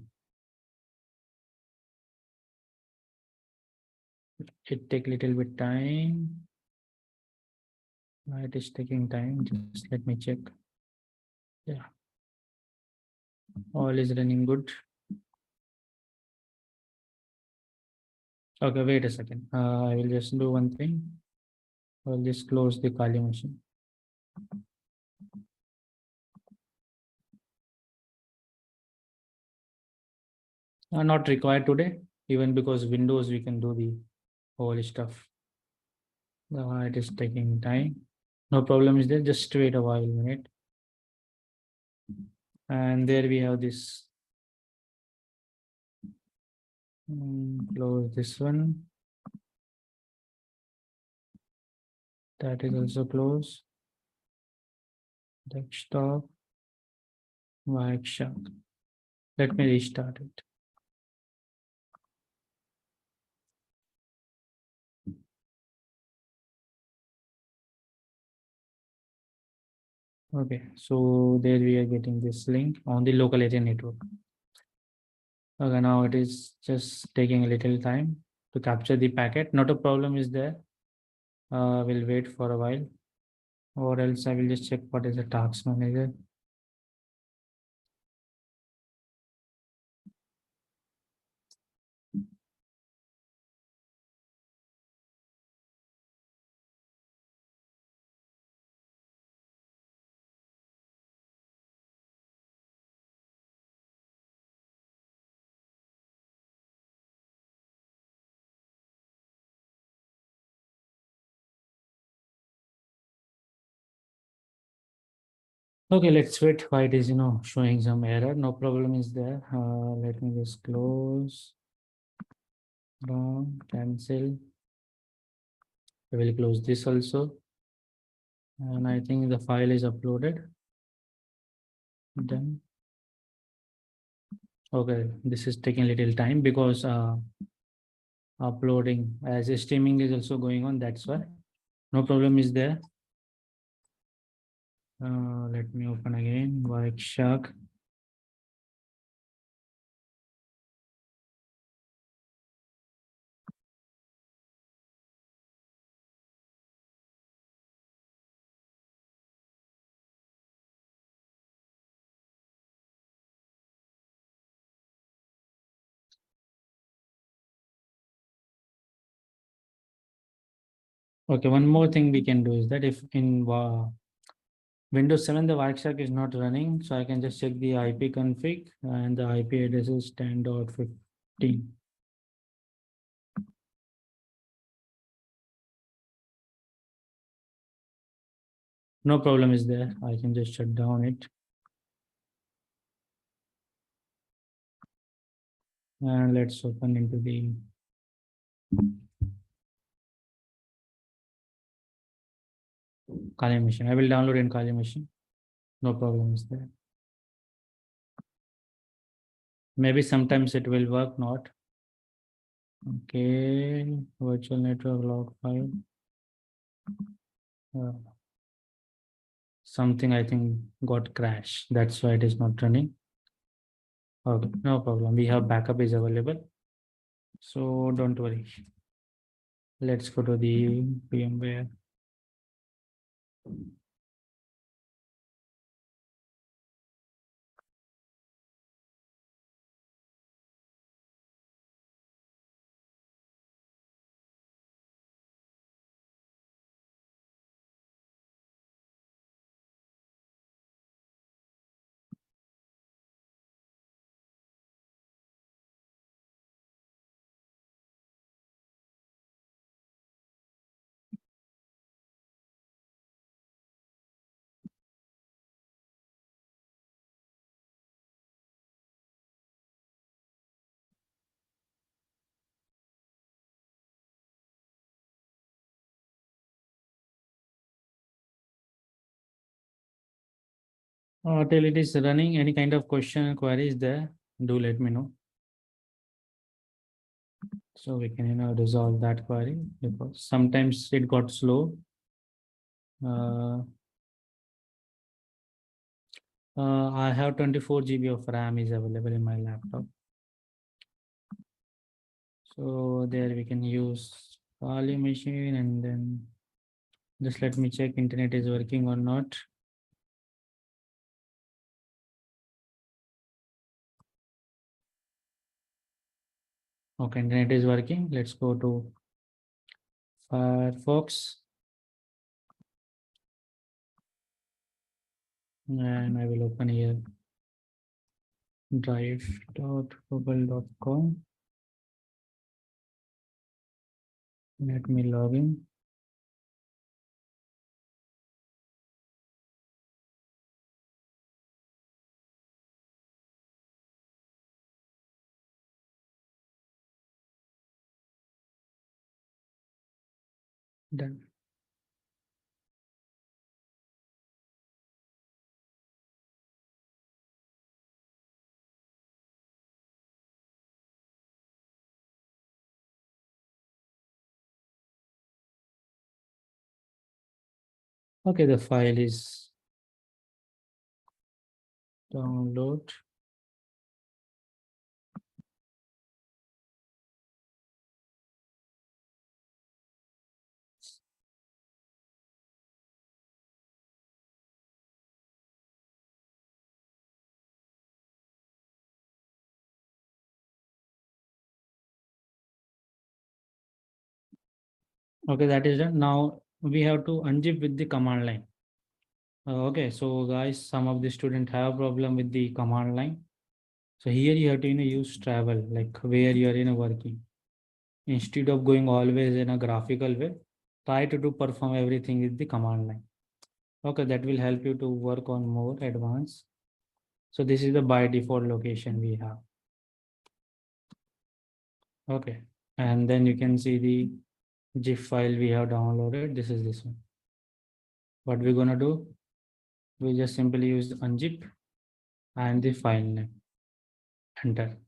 it take little bit time. It is taking time. Just let me check. Yeah, all is running good. Okay, wait a second. I will just do one thing. I'll just close the Kali machine. Not required today, even because Windows we can do the whole stuff. It is taking time. No problem is there. Just wait a while minute. And there we have this. Close this one. That is also closed. Desktop. Wireshark. Let me restart it. Okay, so there we are getting this link on the local area network. Okay, now it is just taking a little time to capture the packet. Not a problem is there. We'll wait for a while, or else I will just check what is the task manager. Okay, let's wait why it is showing some error. No problem is there. Let me just close. Cancel. I will close this also. And I think the file is uploaded. Done. Okay, this is taking a little time because uploading as streaming is also going on. That's why. No problem is there. Let me open again. Wireshark. Okay, one more thing we can do is that if in Windows 7 the Wireshark is not running, so I can just check the IP config and the IP address is 10.15. No problem is there. I can just shut down it. And let's open into the Kali machine. I will download in Kali machine. No problem is there. Maybe sometimes it will work, not. Okay, virtual network log file. Uh, something I think got crashed. That's why it is not running. Okay, no problem. We have backup is available. So don't worry. Let's go to the VMware. Till it is running, any kind of question and queries there, do let me know. So we can resolve that query, because sometimes it got slow. I have 24 GB of RAM is available in my laptop. So there we can use Kali machine, and then just let me check internet is working or not. Okay, internet is working. Let's go to Firefox. And I will open here drive.google.com. Let me log in. Done. Okay, the file is download. Okay, that is done. Now we have to unzip with the command line. Okay, so guys, some of the students have problem with the command line. So here you have to use travel, like where you are working. Instead of going always in a graphical way, try to do perform everything with the command line. Okay, that will help you to work on more advanced. So this is the by default location we have. Okay, and then you can see the zip file we have downloaded. This is this one. What we're gonna do, we just simply use unzip and the file name. Enter.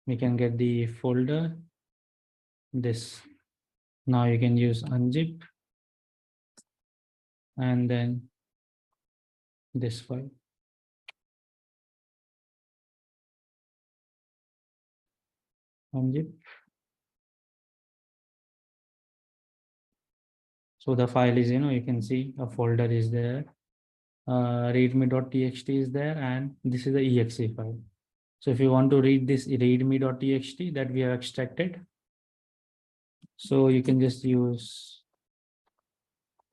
We can get the folder. This. Now you can use unzip and then this file. Unzip. So the file is, you can see a folder is there. Readme.txt is there, and this is the exe file. So if you want to read this readme.txt that we have extracted, so you can just use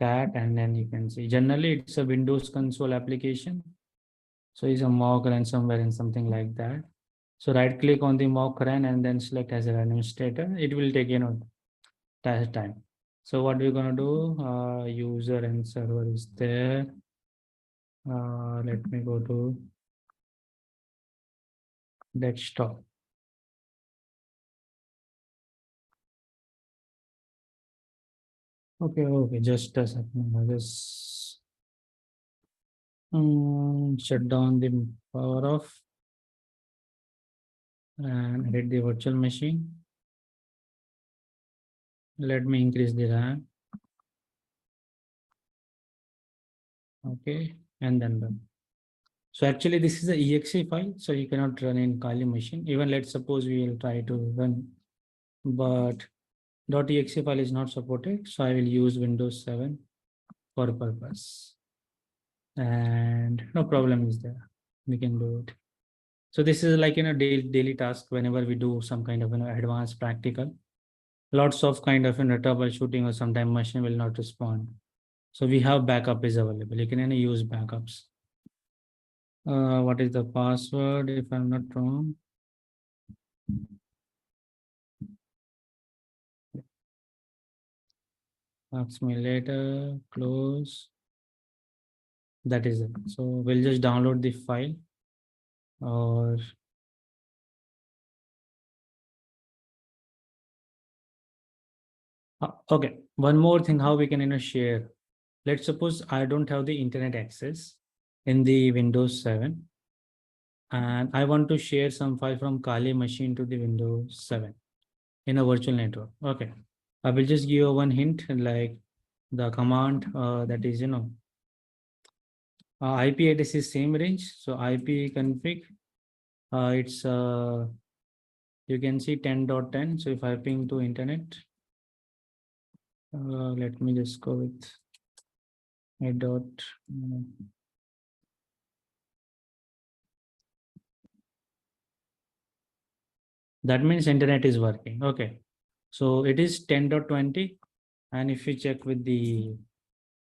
that, and then you can see generally it's a Windows console application. So it's a mock ransomware and something like that. So right click on the mock run and then select as an administrator. It will take time. So what we're gonna do, user and server is there. Let me go to desktop. Okay, just a second. I just shut down the power off and edit the virtual machine. Let me increase the RAM. Okay, and then done. So actually this is a exe file, so you cannot run in Kali machine. Even let's suppose we will try to run, but .exe file is not supported. So I will use Windows 7 for purpose. And no problem is there. We can do it. So this is like daily task whenever we do some kind of advanced practical. Lots of kind of troubleshooting or sometimes machine will not respond. So we have backup is available. You can use backups. What is the password if I'm not wrong? Ask me later, close. That is it. So we'll just download the file or okay. One more thing, how we can share. Let's suppose I don't have the internet access in the Windows 7 and I want to share some file from Kali machine to the Windows 7 in a virtual network. Okay. I will just give you one hint like the command that is, IP address is same range. So IP config, it's you can see 10.10. So if I ping to internet, let me just go with a dot. That means internet is working. Okay. So it is 10.20. And if you check with the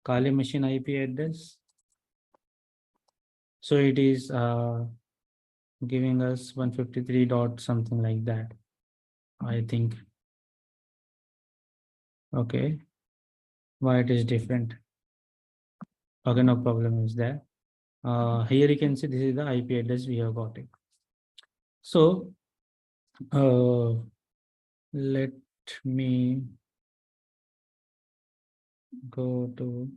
Kali machine IP address, so it is giving us 153 dot something like that, I think. Okay. Why it is different? Okay, no problem is there. Here you can see this is the IP address we have got it. So let me go to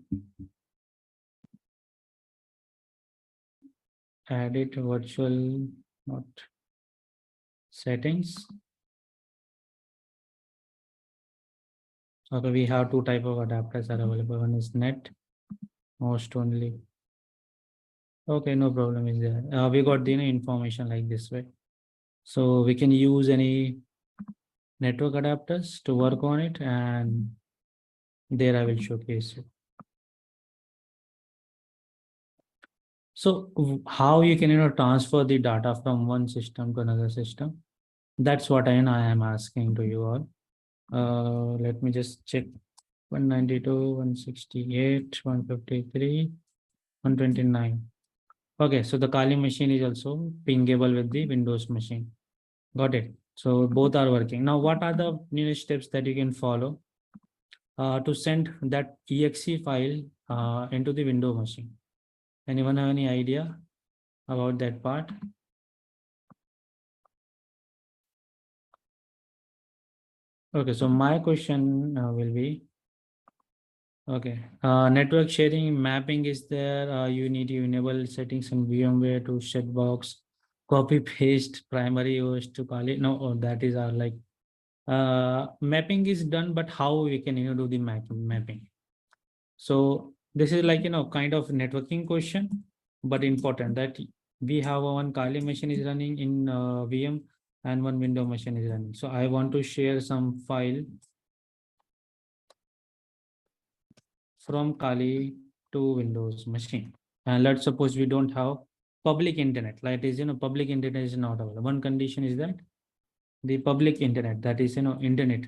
edit virtual not settings. Okay, we have two type of adapters are available. One is net, most only. Okay, no problem is there. We got the information like this way. So we can use any network adapters to work on it, and there I will showcase you. So how you can transfer the data from one system to another system? That's what I am asking to you all. Let me just check 192, 168, 153, 129. Okay, so the Kali machine is also pingable with the Windows machine. Got it. So both are working. Now, what are the new steps that you can follow to send that exe file into the Windows machine? Anyone have any idea about that part? Okay, so my question will be, okay, network sharing mapping is there. You need to enable settings in VMware to set box, copy paste primary OS to call it. No, oh, that is our like mapping is done, but how we can do the mapping? So this is like kind of networking question, but important that we have one Kali machine is running in VM and one window machine is running. So I want to share some file from Kali to Windows machine. And let's suppose we don't have public internet. Like is public internet is not available. One condition is that the public internet, that is internet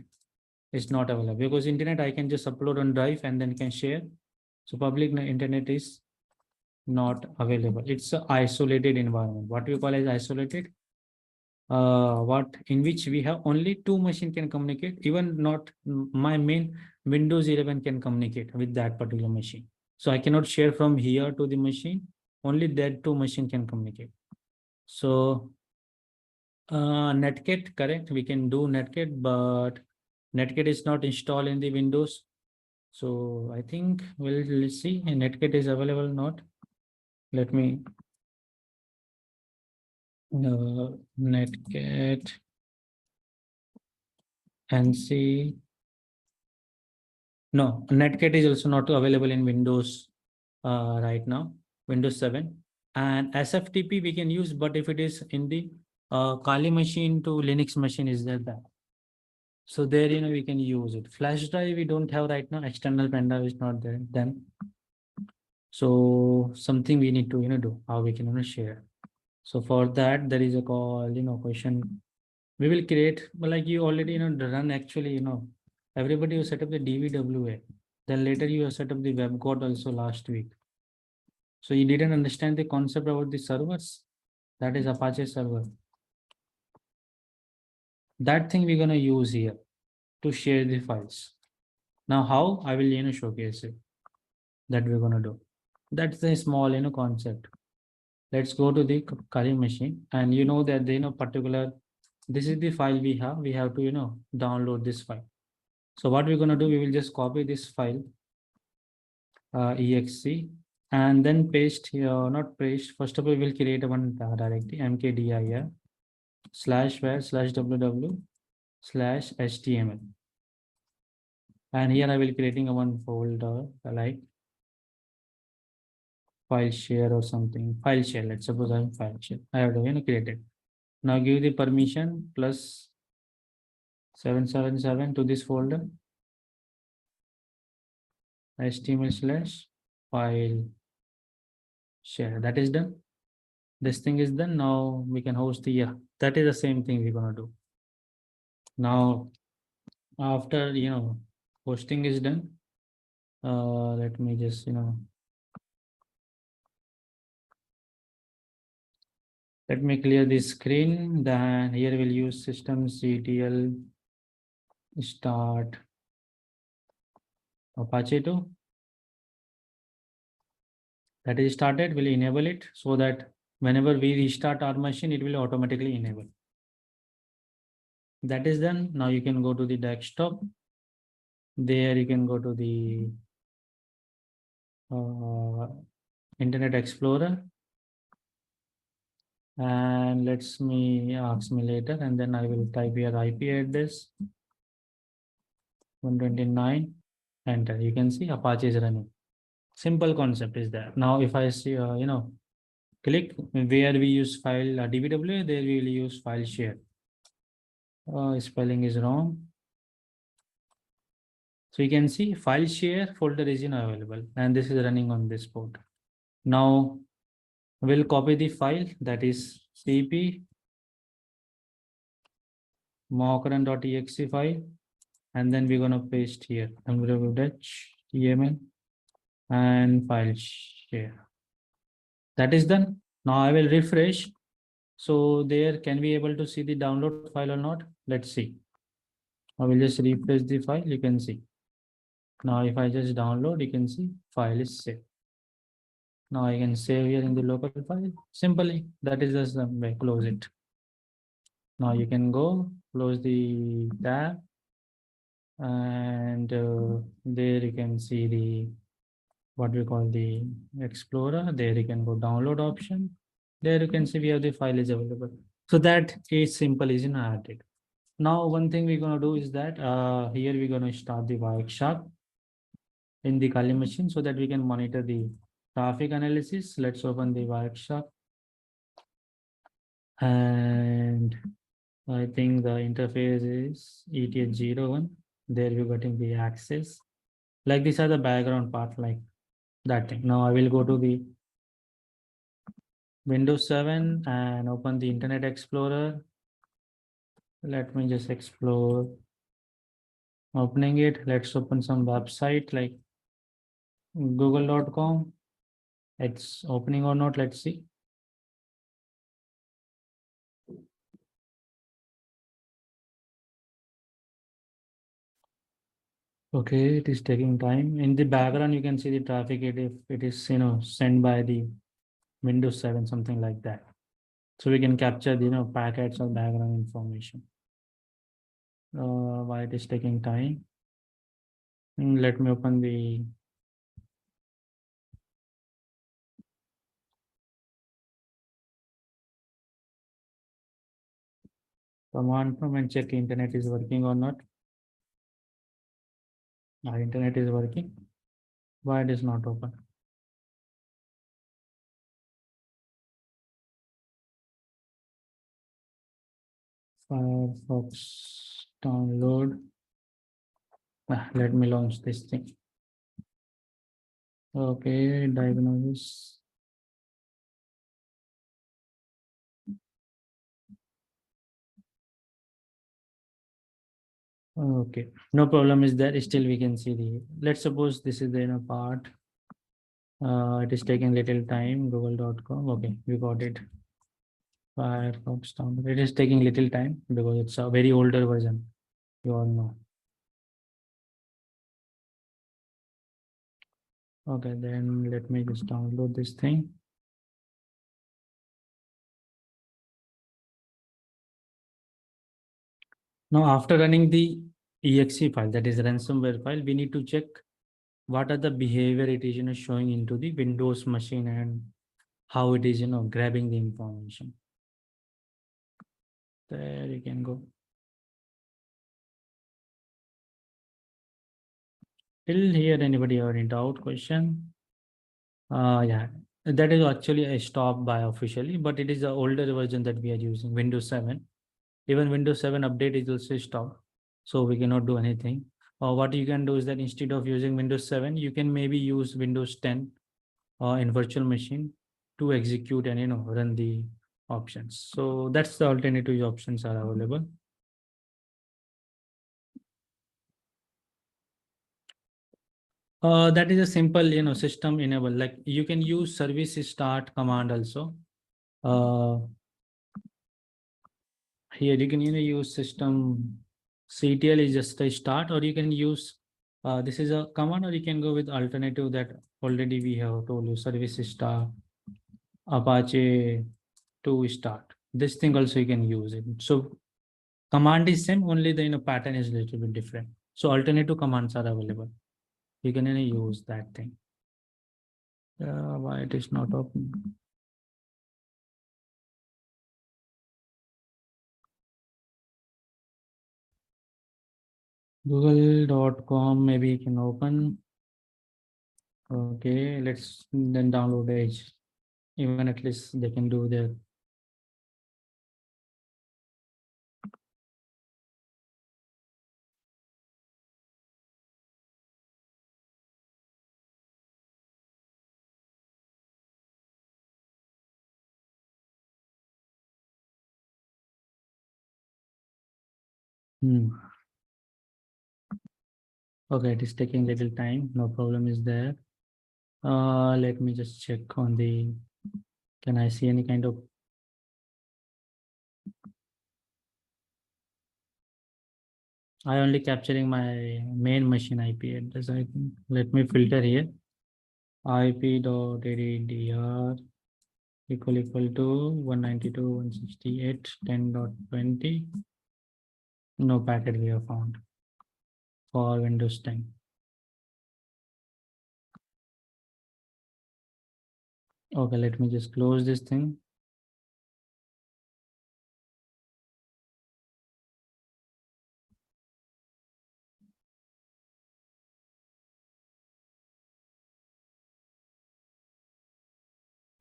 is not available, because internet I can just upload on drive and then can share. So public internet is not available. It's an isolated environment. What we call as isolated, what in which we have only two machine can communicate. Even not my main Windows 11 can communicate with that particular machine. So I cannot share from here to the machine. Only that two machine can communicate. So Netcat, correct? We can do Netcat, but Netcat is not installed in the Windows. So I think let's see. Netcat is available or not. Let me Netcat and see. No, Netcat is also not available in Windows right now, Windows 7. And SFTP we can use, but if it is in the Kali machine to Linux machine, is that? So there, we can use it. Flash drive we don't have right now. External pen drive is not there. Then, so something we need to do how we can share. So for that there is a call question. We will create, like you already run actually everybody will set up the DVWA. Then later you have set up the web code also last week. So you didn't understand the concept about the servers. That is Apache server. That thing we're gonna use here to share the files. Now how I will showcase it. That we're gonna do. That's the small concept. Let's go to the Kali machine, and that the particular, this is the file we have. We have to download this file. So what we're gonna do, we will just copy this file exe and then paste here, not paste. First of all, we'll create one directory mkdir /where/www/html, and here I will creating a one folder like file share or something. File share, let's suppose I'm file share. I have to create it. Now give the permission plus 777 to this folder html/file share. That is done. This thing is done. Now we can host the, yeah, that is the same thing we're gonna do. Now after hosting is done, let me just let me clear the screen. Then here we'll use systemctl start Apache 2. That is started. We'll enable it so that whenever we restart our machine, it will automatically enable. That is done. Now you can go to the desktop. There you can go to the Internet Explorer, and let's me ask me later, and then I will type here IP address 129, enter. You can see Apache is running. Simple concept is there. Now if I see click where we use file DVW, there we will use file share. Spelling is wrong. So you can see file share folder is available, and this is running on this port. Now we'll copy the file, that is cp mockrun.exe file, and then we're gonna paste here www.html and file share. That is done. Now I will refresh. So there, can we able to see the download file or not? Let's see. I will just refresh the file. You can see. Now if I just download, you can see file is saved. Now I can save here in the local file. Simply, that is just the way. Close it. Now you can go close the tab, and there you can see the what we call the Explorer. There you can go download option. There you can see we have the file is available. So that is simple, is added. Now one thing we're gonna do is that here we're gonna start the Wireshark in the Kali machine so that we can monitor the traffic analysis. Let's open the Wireshark, and I think the interface is ETH01. There we're getting the access. Like these are the background part, like that thing. Now I will go to the Windows 7 and open the Internet Explorer. Let me just explore. Opening it. Let's open some website like google.com. It's opening or not. Let's see. Okay, it is taking time. In the background, you can see the traffic. If it is, sent by the Windows 7, something like that. So we can capture the, packets or background information. Why it is taking time? Let me open the command prompt and check internet is working or not. Our internet is working. Why it is not open? Firefox download. Let me launch this thing. Okay, diagnosis. Okay, no problem is there. Still, we can see the. Let's suppose this is the part. It is taking little time. Google.com. Okay, we got it. Firefox download. It is taking little time because it's a very older version. You all know. Okay, then let me just download this thing. Now, after running the exe file, that is ransomware file, we need to check what are the behavior it is showing into the Windows machine and how it is grabbing the information. There you can go. Till here, anybody have any doubt, question? Yeah, that is actually a stop by officially, but it is the older version that we are using, Windows 7. Even Windows 7 update is also stopped, so we cannot do anything. What you can do is that instead of using Windows 7, you can maybe use Windows 10 in virtual machine to execute and run the options. So that's the alternative options are available. That is a simple system enable. Like you can use service start command also. Uh, Here you can use system CTL is just a start, or you can use this is a command, or you can go with alternative that already we have told you, service start, Apache to start. This thing also you can use it. So command is same, only the pattern is a little bit different. So alternative commands are available. You can use that thing. Why it is not open? Google.com maybe you can open. Okay, let's then download Edge. Even at least they can do their. Hmm. Okay, it is taking little time. No problem is there. Let me just check on the. Can I see any kind of? I only capturing my main machine IP address. I think. Let me filter here. IP.addr equal to 192.168.10.20. No packet we have found for Windows 10. Okay, let me just close this thing.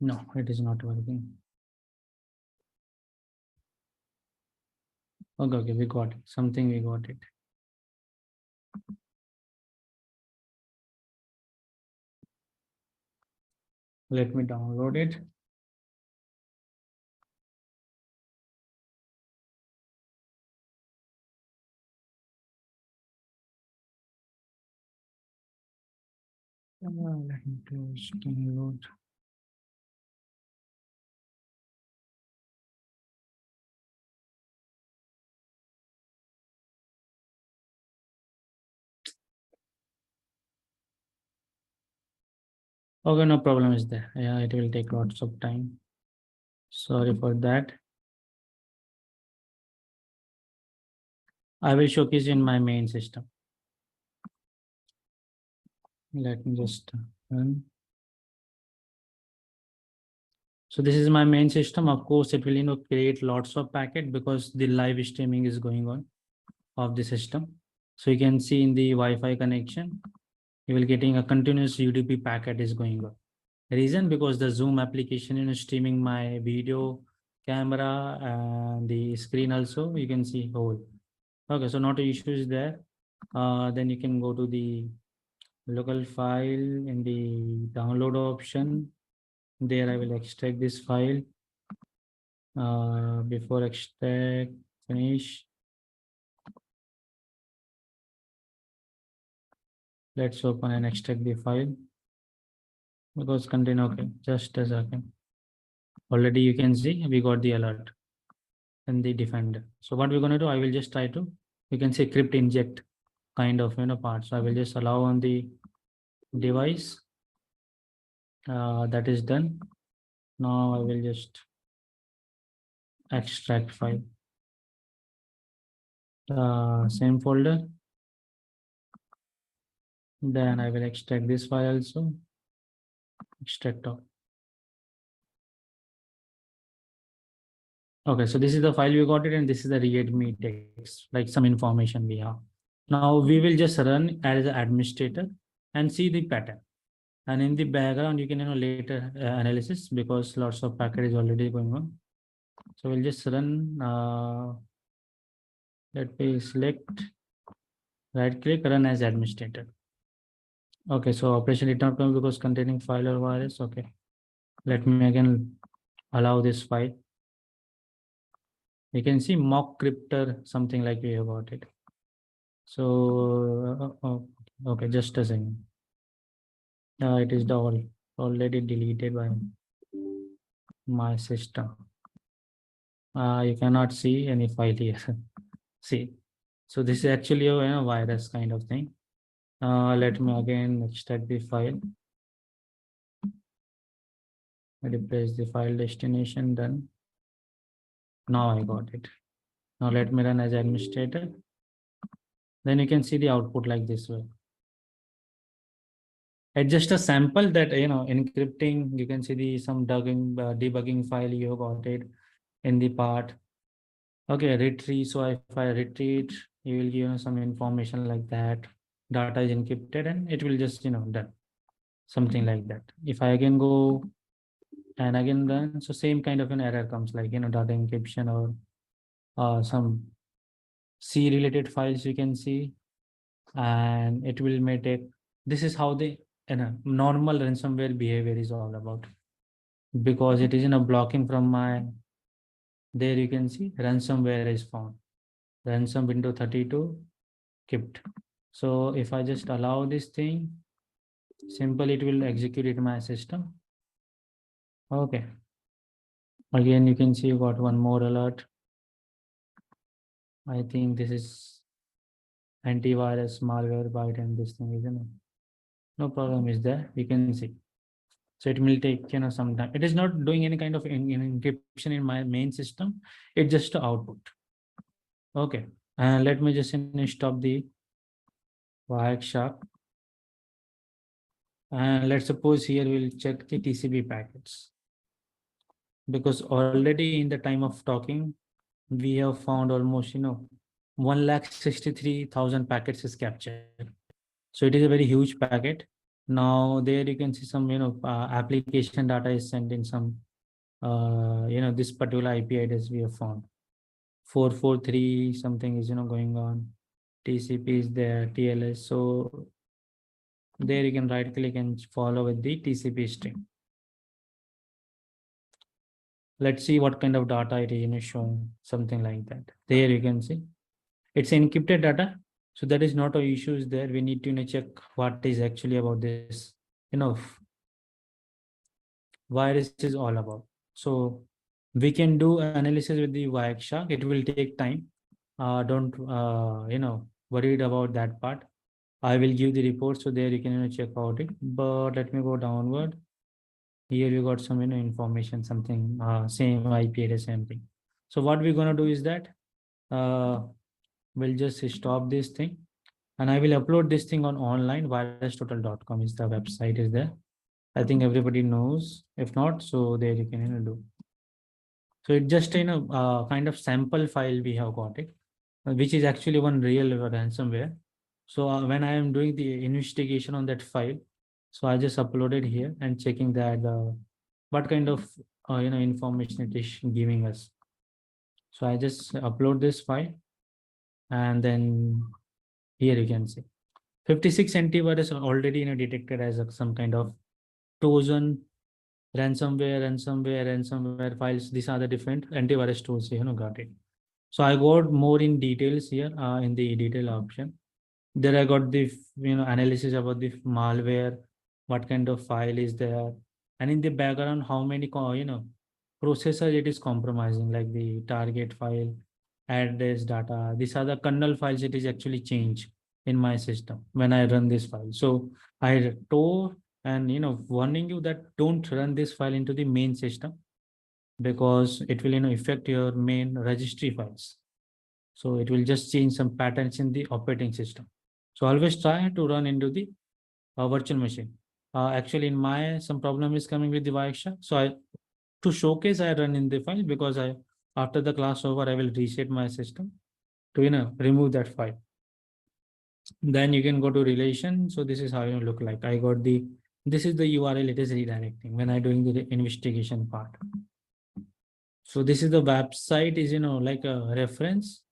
No, it is not working. Okay, okay, we got it. Something we got it. Let me download it. Let me just download. Okay, no problem is there. Yeah, it will take lots of time. Sorry for that. I will showcase in my main system. Let me just run. So this is my main system. Of course, it will create lots of packet because the live streaming is going on of the system. So you can see in the Wi-Fi connection, you will getting a continuous UDP packet is going on. Reason because the Zoom application streaming my video, camera, and the screen also. You can see whole. Okay, so not a issue is there. Then you can go to the local file in the download option. There I will extract this file. Before extract finish, let's open and extract the file because contain. Okay, just a second. Already you can see we got the alert and the defender. So what we're going to do, I will just try to, you can say crypt inject kind of part. So I will just allow on the device. That is done. Now I will just extract file. Same folder. Then I will extract this file also. Extract all. Okay, so this is the file we got it, and this is the readme text, like some information we have. Now we will just run as an administrator and see the pattern. And in the background, you can later analysis because lots of packet is already going on. So we'll just run. Let me select, right click, run as administrator. Okay, so operation did not come because containing file or virus. Okay, let me again allow this file. You can see mock cryptor, something like we have got it. So, okay, just a second. It is already deleted by my system. You cannot see any file here. See, so this is actually a virus kind of thing. Let me again extract the file. Replace the file destination, done. Now I got it. Now let me run as administrator. Then you can see the output like this way. It's just a sample that encrypting. You can see the some debugging file you got it in the part. Okay, retrieve. So if I retrieve, you will give some information like that. Data is encrypted and it will just done something like that. If I again go and again run, so same kind of an error comes like data encryption or some C related files you can see, and it will may take. This is how the normal ransomware behavior is all about, because it is blocking from my. There you can see ransomware is found. Ransom window 32 kept. So if I just allow this thing, simple it will execute it in my system. Okay. Again, you can see you got one more alert. I think this is antivirus malware byte and this thing, isn't it? No problem is there. You can see. So it will take some time. It is not doing any kind of encryption in my main system. It's just output. Okay. And let me just stop the Wireshark. And let's suppose here we'll check the TCP packets, because already in the time of talking, we have found almost 1,63,000 packets is captured. So it is a very huge packet. Now there you can see some application data is sent in some this particular IP address we have found. 443 something is going on. TCP is there, TLS. So there you can right click and follow with the TCP string. Let's see what kind of data it is showing, something like that. There you can see it's encrypted data. So that is not a issue is there. We need to check what is actually about this virus is all about. So we can do analysis with the Wireshark. It will take time. Don't worried about that part. I will give the report, so there you can check out it. But let me go downward. Here you got some information, something same IP address, same thing. So what we're gonna do is that uh, we'll just stop this thing, and I will upload this thing on online. Virustotal.com is the website is there. I think everybody knows. If not, so there you can do. So it just kind of sample file we have got it, which is actually one real ransomware. So when I am doing the investigation on that file, so I just uploaded here and checking that what kind of information it is giving us. So I just upload this file, and then here you can see 56 antivirus are already detected as some kind of Trojan, ransomware files. These are the different antivirus tools got it. So I got more in details here in the detail option. There I got the analysis about the malware, what kind of file is there, and in the background how many processors it is compromising, like the target file, address, data. These are the kernel files it is actually changed in my system when I run this file. So I tore and warning you that don't run this file into the main system, because it will affect your main registry files. So it will just change some patterns in the operating system. So always try to run into the virtual machine. Actually, in my some problem is coming with the Vayaksha. So to showcase, I run in the file, because after the class over, I will reset my system to remove that file. Then you can go to relation. So this is how look like. I got the this is the URL it is redirecting when I doing the investigation part. So this is the website is like a reference.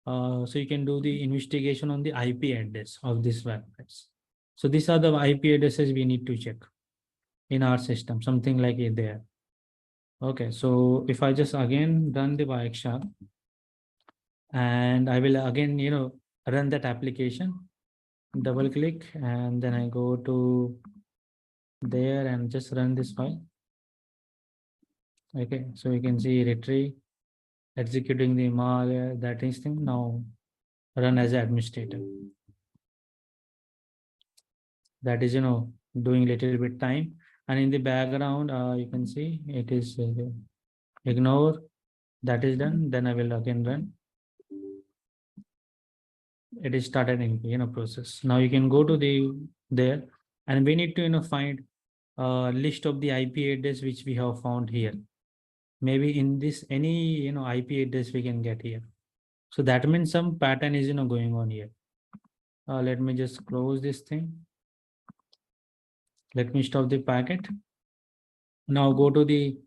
So you can do the investigation on the IP address of this website. So these are the IP addresses we need to check in our system, something like it there. Okay, so if I just again run the Wireshark, and I will again run that application, double click, and then I go to there and just run this file. Okay, so you can see retrieve, executing the malware, that is thing. Now run as administrator. That is doing little bit time, and in the background you can see it is ignore, that is done. Then I will again run. It is started in process. Now you can go to the there, and we need to find a list of the IP address which we have found here. Maybe in this any IP address we can get here. So that means some pattern is going on here. Let me just close this thing. Let me stop the packet. Now go to the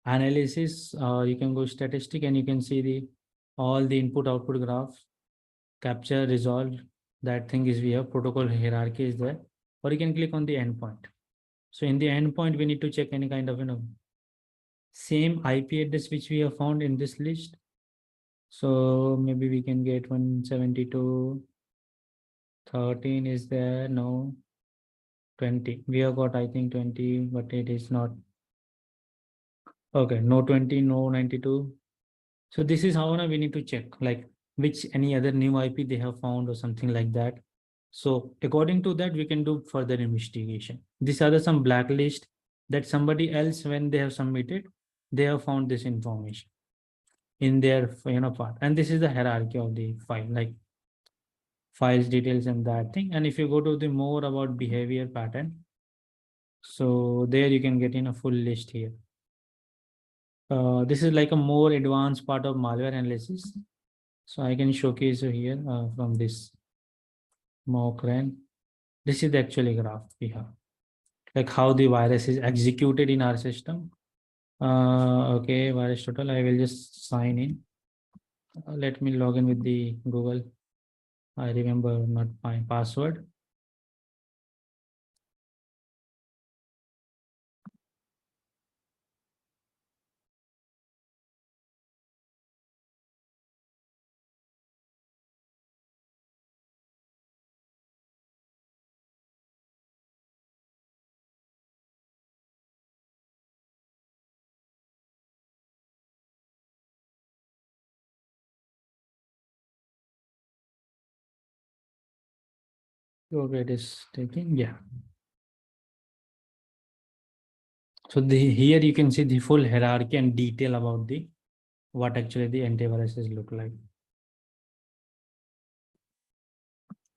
analysis. You can go statistic, and you can see the all the input output graph, capture, resolve. That thing is we have protocol hierarchy is there, or you can click on the endpoint. So in the endpoint, we need to check any kind of same IP address which we have found in this list. So maybe we can get 172.13 is there. No, 20. We have got I think 20, but it is not. Okay, no 20, no 92. So this is how we need to check, like which any other new IP they have found or something like that. So according to that, we can do further investigation. These are the some blacklist that somebody else, when they have submitted, they have found this information in their part. And this is the hierarchy of the file, like files details and that thing. And if you go to the more about behavior pattern, so there you can get in a full list here. This is like a more advanced part of malware analysis. So I can showcase you here from this mock run. This is the actually graph we have, like how the virus is executed in our system. Okay, virus total. I will just sign in. Let me log in with the Google. I remember not my password. Okay, it is taking, yeah. So here you can see the full hierarchy and detail about the what actually the antiviruses look like.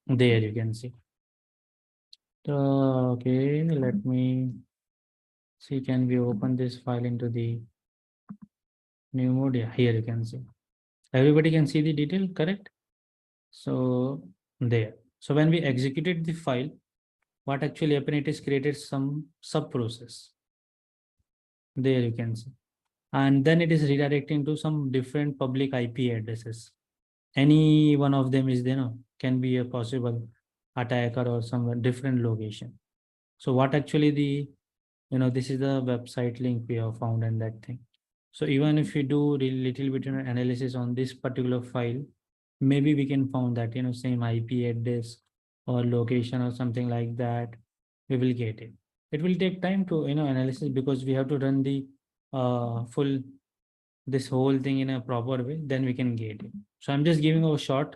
There you can see. So, okay, let me see. Can we open this file into the new mode? Yeah, here you can see. Everybody can see the detail, correct? So there. So when we executed the file, what actually happened? It is created some sub process. There you can see. And then it is redirecting to some different public IP addresses. Any one of them is, can be a possible attacker or some different location. So what actually the, this is the website link we have found and that thing. So even if you do a little bit analysis on this particular file, maybe we can found that, same IP address or location or something like that, we will get it. It will take time to, analysis, because we have to run the full this whole thing in a proper way, then we can get it. So I'm just giving a short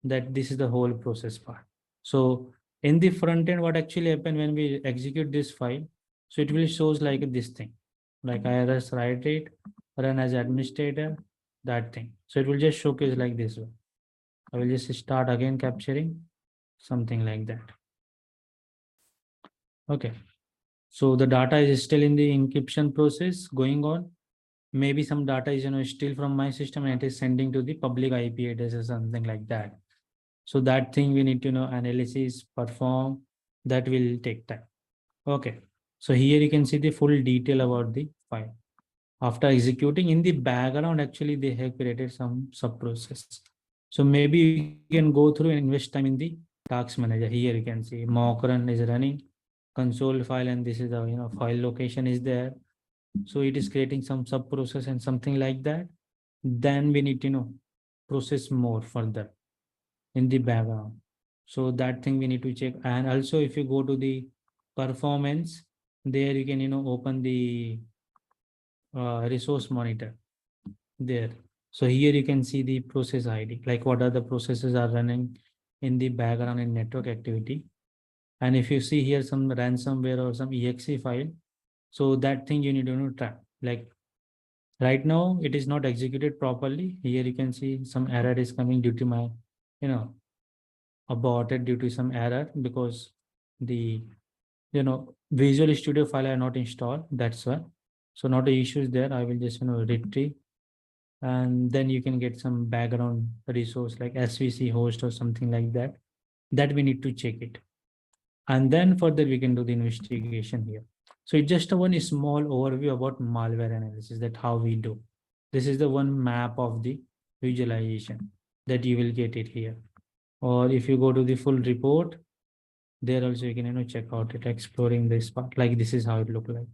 that this is the whole process part. So in the front end, what actually happen when we execute this file, so it will shows like this thing, like IRS write it, run as administrator, that thing. So it will just showcase like this one. I will just start again capturing something like that. Okay. So the data is still in the encryption process going on. Maybe some data is, still from my system and it is sending to the public IP address or something like that. So that thing we need to know analysis, perform, that will take time. Okay. So here you can see the full detail about the file. After executing in the background, actually they have created some sub process. So maybe you can go through and invest time in the task manager. Here you can see mock run is running, console file, and this is the file location is there. So it is creating some sub process and something like that. Then we need to process more further in the background. So that thing we need to check. And also if you go to the performance, there you can open the resource monitor there. So here you can see the process ID, like what are the processes are running in the background in network activity. And if you see here some ransomware or some exe file, so that thing you need to track. Like right now it is not executed properly. Here you can see some error is coming due to my aborted due to some error, because the Visual Studio file I not installed, that's why. So not the issues there. I will just retrieve, and then you can get some background resource like SVC host or something like that, that we need to check it. And then further we can do the investigation here. So it's just a one small overview about malware analysis, that how we do. This is the one map of the visualization that you will get it here. Or if you go to the full report, there also you can check out it, exploring this part, like this is how it look like.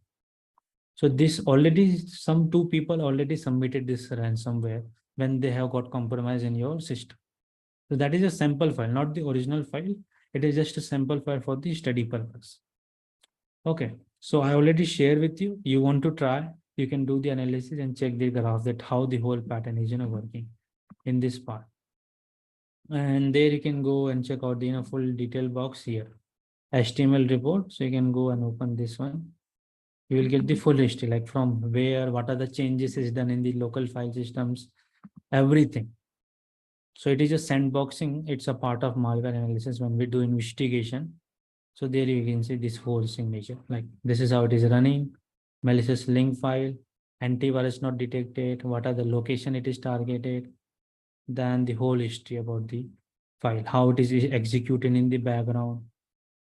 So this already, some two people already submitted this ransomware when they have got compromise in your system. So that is a sample file, not the original file. It is just a sample file for the study purpose. Okay, so I already shared with you. You want to try, you can do the analysis and check the graph that how the whole pattern is working in this part. And there you can go and check out the full detail box here, HTML report. So you can go and open this one. You will get the full history, like from where, what are the changes is done in the local file systems, everything. So it is just sandboxing. It's a part of malware analysis when we do investigation. So there you can see this whole signature, like this is how it is running, malicious link file, antivirus not detected, what are the location it is targeted, then the whole history about the file, how it is executed in the background,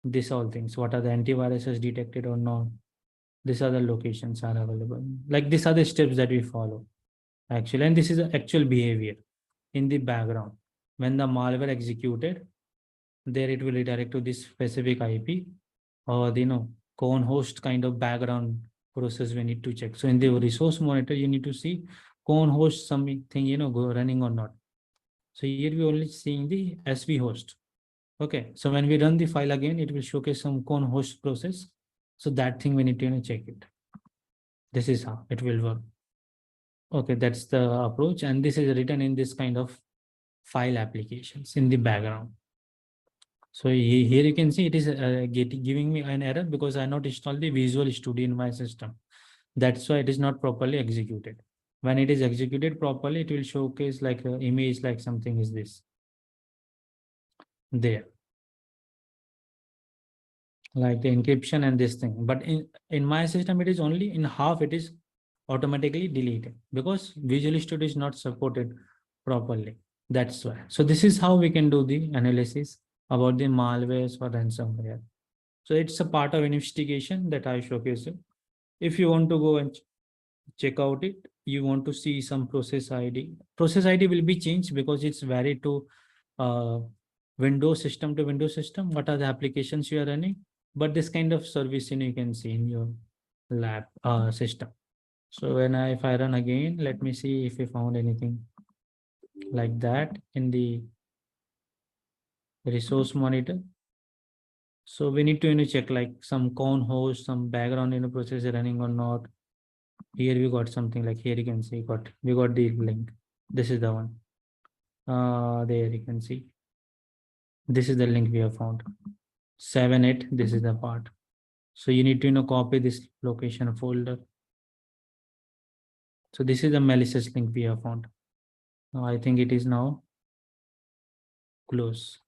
this all things, what are the antiviruses detected or not, these are the locations are available, like these are the steps that we follow actually. And this is the actual behavior in the background when the malware executed, there it will redirect to this specific IP or the cone host kind of background process we need to check. So in the resource monitor you need to see cone host something go running or not. So here we only seeing the SV host. Okay, so when we run the file again, it will showcase some cone host process. So that thing we need to check it. This is how it will work. Okay, that's the approach, and this is written in this kind of file applications in the background. So here you can see it is giving me an error because I not installed the Visual Studio in my system. That's why it is not properly executed. When it is executed properly, it will showcase like an image, like something is this there, like the encryption and this thing. But in my system, it is only in half, it is automatically deleted because Visual Studio is not supported properly. That's why. So this is how we can do the analysis about the malwares or ransomware. So it's a part of investigation that I showcase you. If you want to go and check out it, you want to see some process id will be changed because it's varied to uh, windows system to windows system, what are the applications you are running. But this kind of service, you can see in your lab system. So if I run again, let me see if we found anything like that in the resource monitor. So we need to check like some con host, some background process running or not. Here we got something like, here you can see we got the link. This is the one. There you can see. This is the link we have found. 7.8. This is the part. So you need to copy this location folder. So this is the malicious link we have found. Now I think it is now close.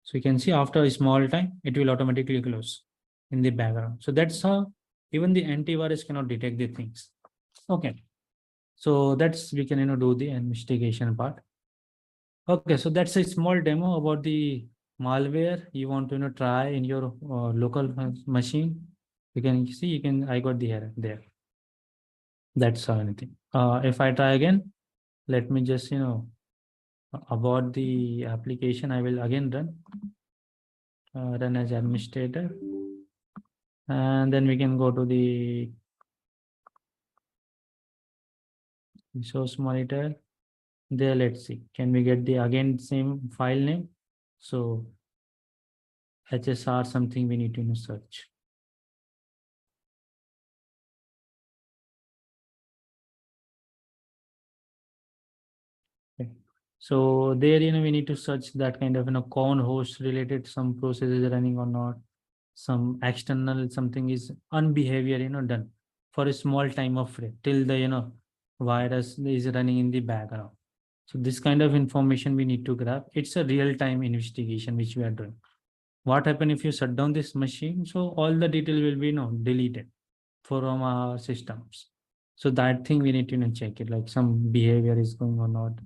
So you can see after a small time, it will automatically close in the background. So that's how even the antivirus cannot detect the things. Okay. So that's we can do the investigation part. Okay, so that's a small demo about the malware you want to try in your local machine. You can see, I got the error there. That's how anything. If I try again, let me just about the application, I will again run as administrator, and then we can go to the resource monitor. There, let's see, can we get the again same file name? So HSR something we need to search. Okay. So there, we need to search that kind of con host related, some processes running or not, some external something is unbehavior done for a small time of frame till the virus is running in the background. So this kind of information we need to grab. It's a real-time investigation which we are doing. What happen if you shut down this machine? So all the detail will be deleted from our systems. So that thing we need to check it, like some behavior is going or not.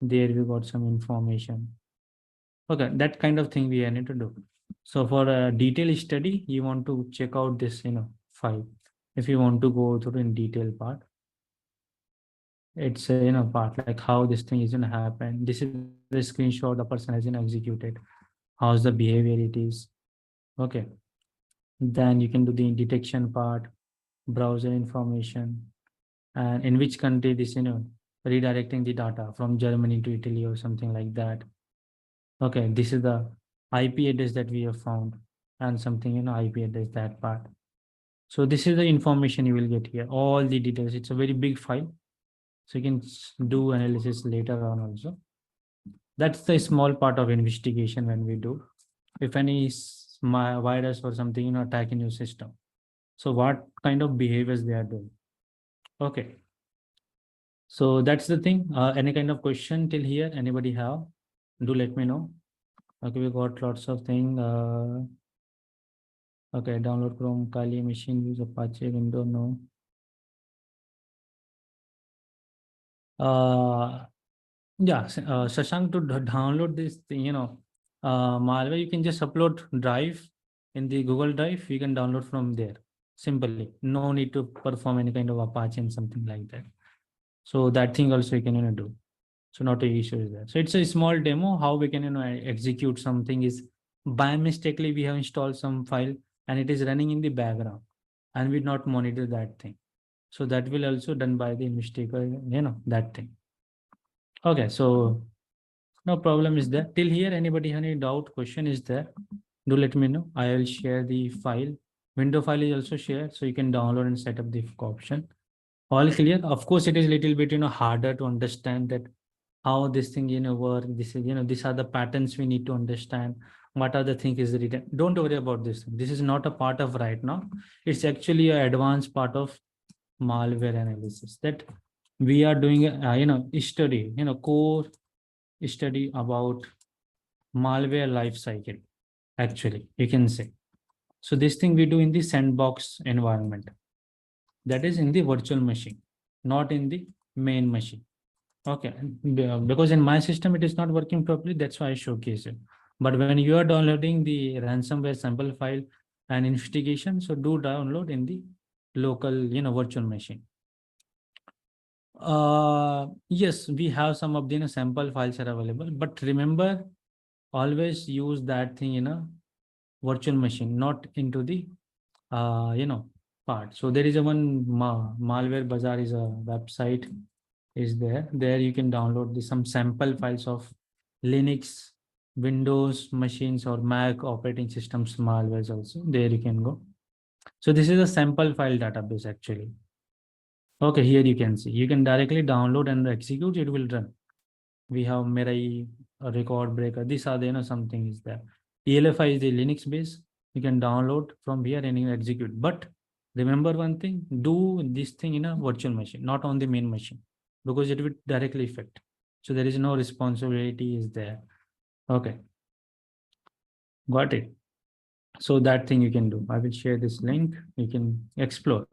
There we got some information. Okay, that kind of thing we need to do. So for a detailed study, you want to check out this file. If you want to go through in detail part, it's a part like how this thing is gonna happen. This is the screenshot the person has executed. How's the behavior it is. Okay, then you can do the detection part, browser information, and in which country this redirecting the data from Germany to Italy or something like that. Okay, this is the IP address that we have found, and something IP address, that part. So this is the information you will get here, all the details. It's a very big file, so you can do analysis later on also. That's the small part of investigation when we do. If any virus or something attack in your system, so what kind of behaviors they are doing. Okay, so that's the thing. Any kind of question till here anybody have, do let me know. Okay, we got lots of things. Okay, download Chrome, Kali machine, use Apache, window, no. Yeah, Shashank, to download this thing, malware, you can just upload drive in the Google Drive. You can download from there simply. No need to perform any kind of Apache and something like that. So that thing also you can do. So not a issue is there. So it's a small demo how we can execute something is by mistakenly we have installed some file and it is running in the background and we not monitor that thing. So that will also done by the mistake, that thing. Okay, so no problem is there. Till here, anybody have any doubt, question is there? Do let me know. I will share the file. Window file is also shared, so you can download and set up the option. All clear. Of course, it is little bit harder to understand that how this thing work. This is these are the patterns we need to understand. What are the things is written. Don't worry about this. This is not a part of right now. It's actually an advanced part of malware analysis that we are doing study, core study about malware life cycle. Actually, you can say. So this thing we do in the sandbox environment. That is in the virtual machine, not in the main machine. Okay, because in my system it is not working properly. That's why I showcase it. But when you are downloading the ransomware sample file and investigation, so do download in the local, virtual machine. Yes, we have some of the sample files are available, but remember, always use that thing in a virtual machine, not into the part. So there is a one malware bazaar is a website is there. There you can download some sample files of Linux, Windows machines or Mac operating systems malwares also. There you can go. So this is a sample file database actually. Okay, here you can see. You can directly download and execute. It will run. We have Mirai, a record breaker. These are the something is there. ELFI is the Linux base. You can download from here and you execute. But remember one thing: do this thing in a virtual machine, not on the main machine, because it will directly affect. So there is no responsibility is there. Okay, got it. So that thing you can do. I will share this link. You can explore.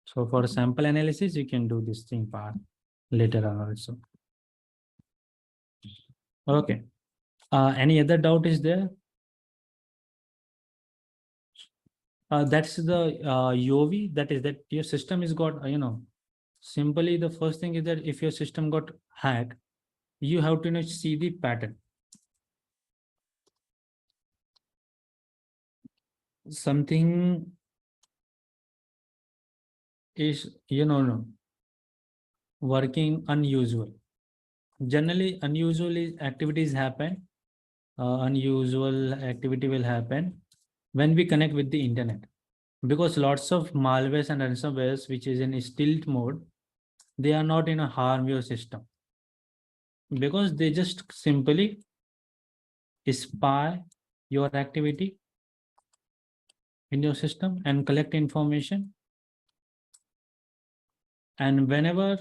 So for sample analysis, you can do this thing part later on also. Okay. Any other doubt is there? That's the UOV. That is that your system is got, simply the first thing is that if your system got hacked, you have to see the pattern. Something is, working unusual. Generally, unusual activities happen. Unusual activity will happen when we connect with the internet. Because lots of malwares and ransomwares, which is in stealth mode, they are not in a harm your system. Because they just simply spy your activity in your system and collect information. And whenever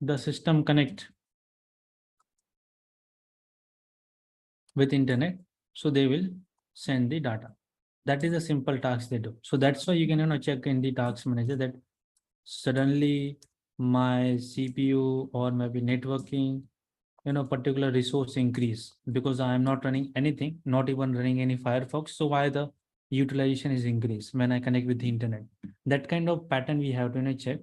the system connect with internet, so they will send the data. That is a simple task they do. So that's why you can check in the task manager that suddenly my CPU or maybe networking particular resource increase because I am not running anything, not even running any Firefox. So why the utilization is increased when I connect with the internet? That kind of pattern we have to check.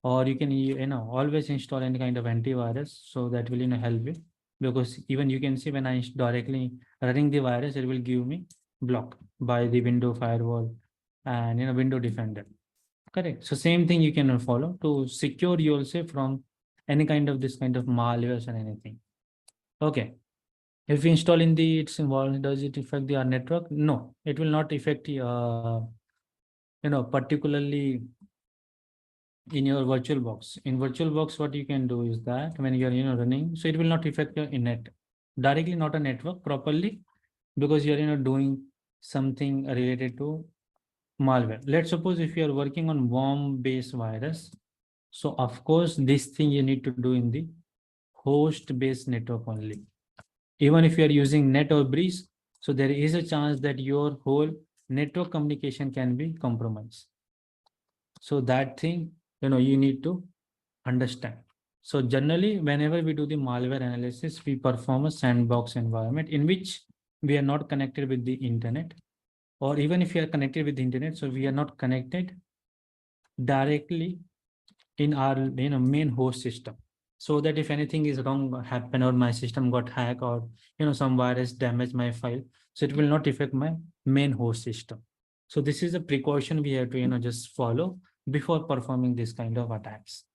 Or you can always install any kind of antivirus, so that will help you, because even you can see when I directly running the virus, it will give me block by the window firewall and window defender. Correct. So same thing you can follow to secure yourself from any kind of this kind of malwares or anything. Okay. If we install in the it's involved, does it affect the our network? No, it will not affect particularly in your virtual box. In virtual box, what you can do is that when you're running, so it will not affect your internet directly, not a network properly, because you're doing something related to malware. Let's suppose if you are working on worm based virus, so of course this thing you need to do in the host based network only. Even if you are using net or breeze, so there is a chance that your whole network communication can be compromised. So that thing you need to understand. So generally, whenever we do the malware analysis, we perform a sandbox environment in which we are not connected with the internet, or even if you are connected with the internet, so we are not connected directly in our main host system, so that if anything is wrong happen or my system got hacked or some virus damage my file, so it will not affect my main host system. So this is a precaution we have to just follow before performing this kind of attacks.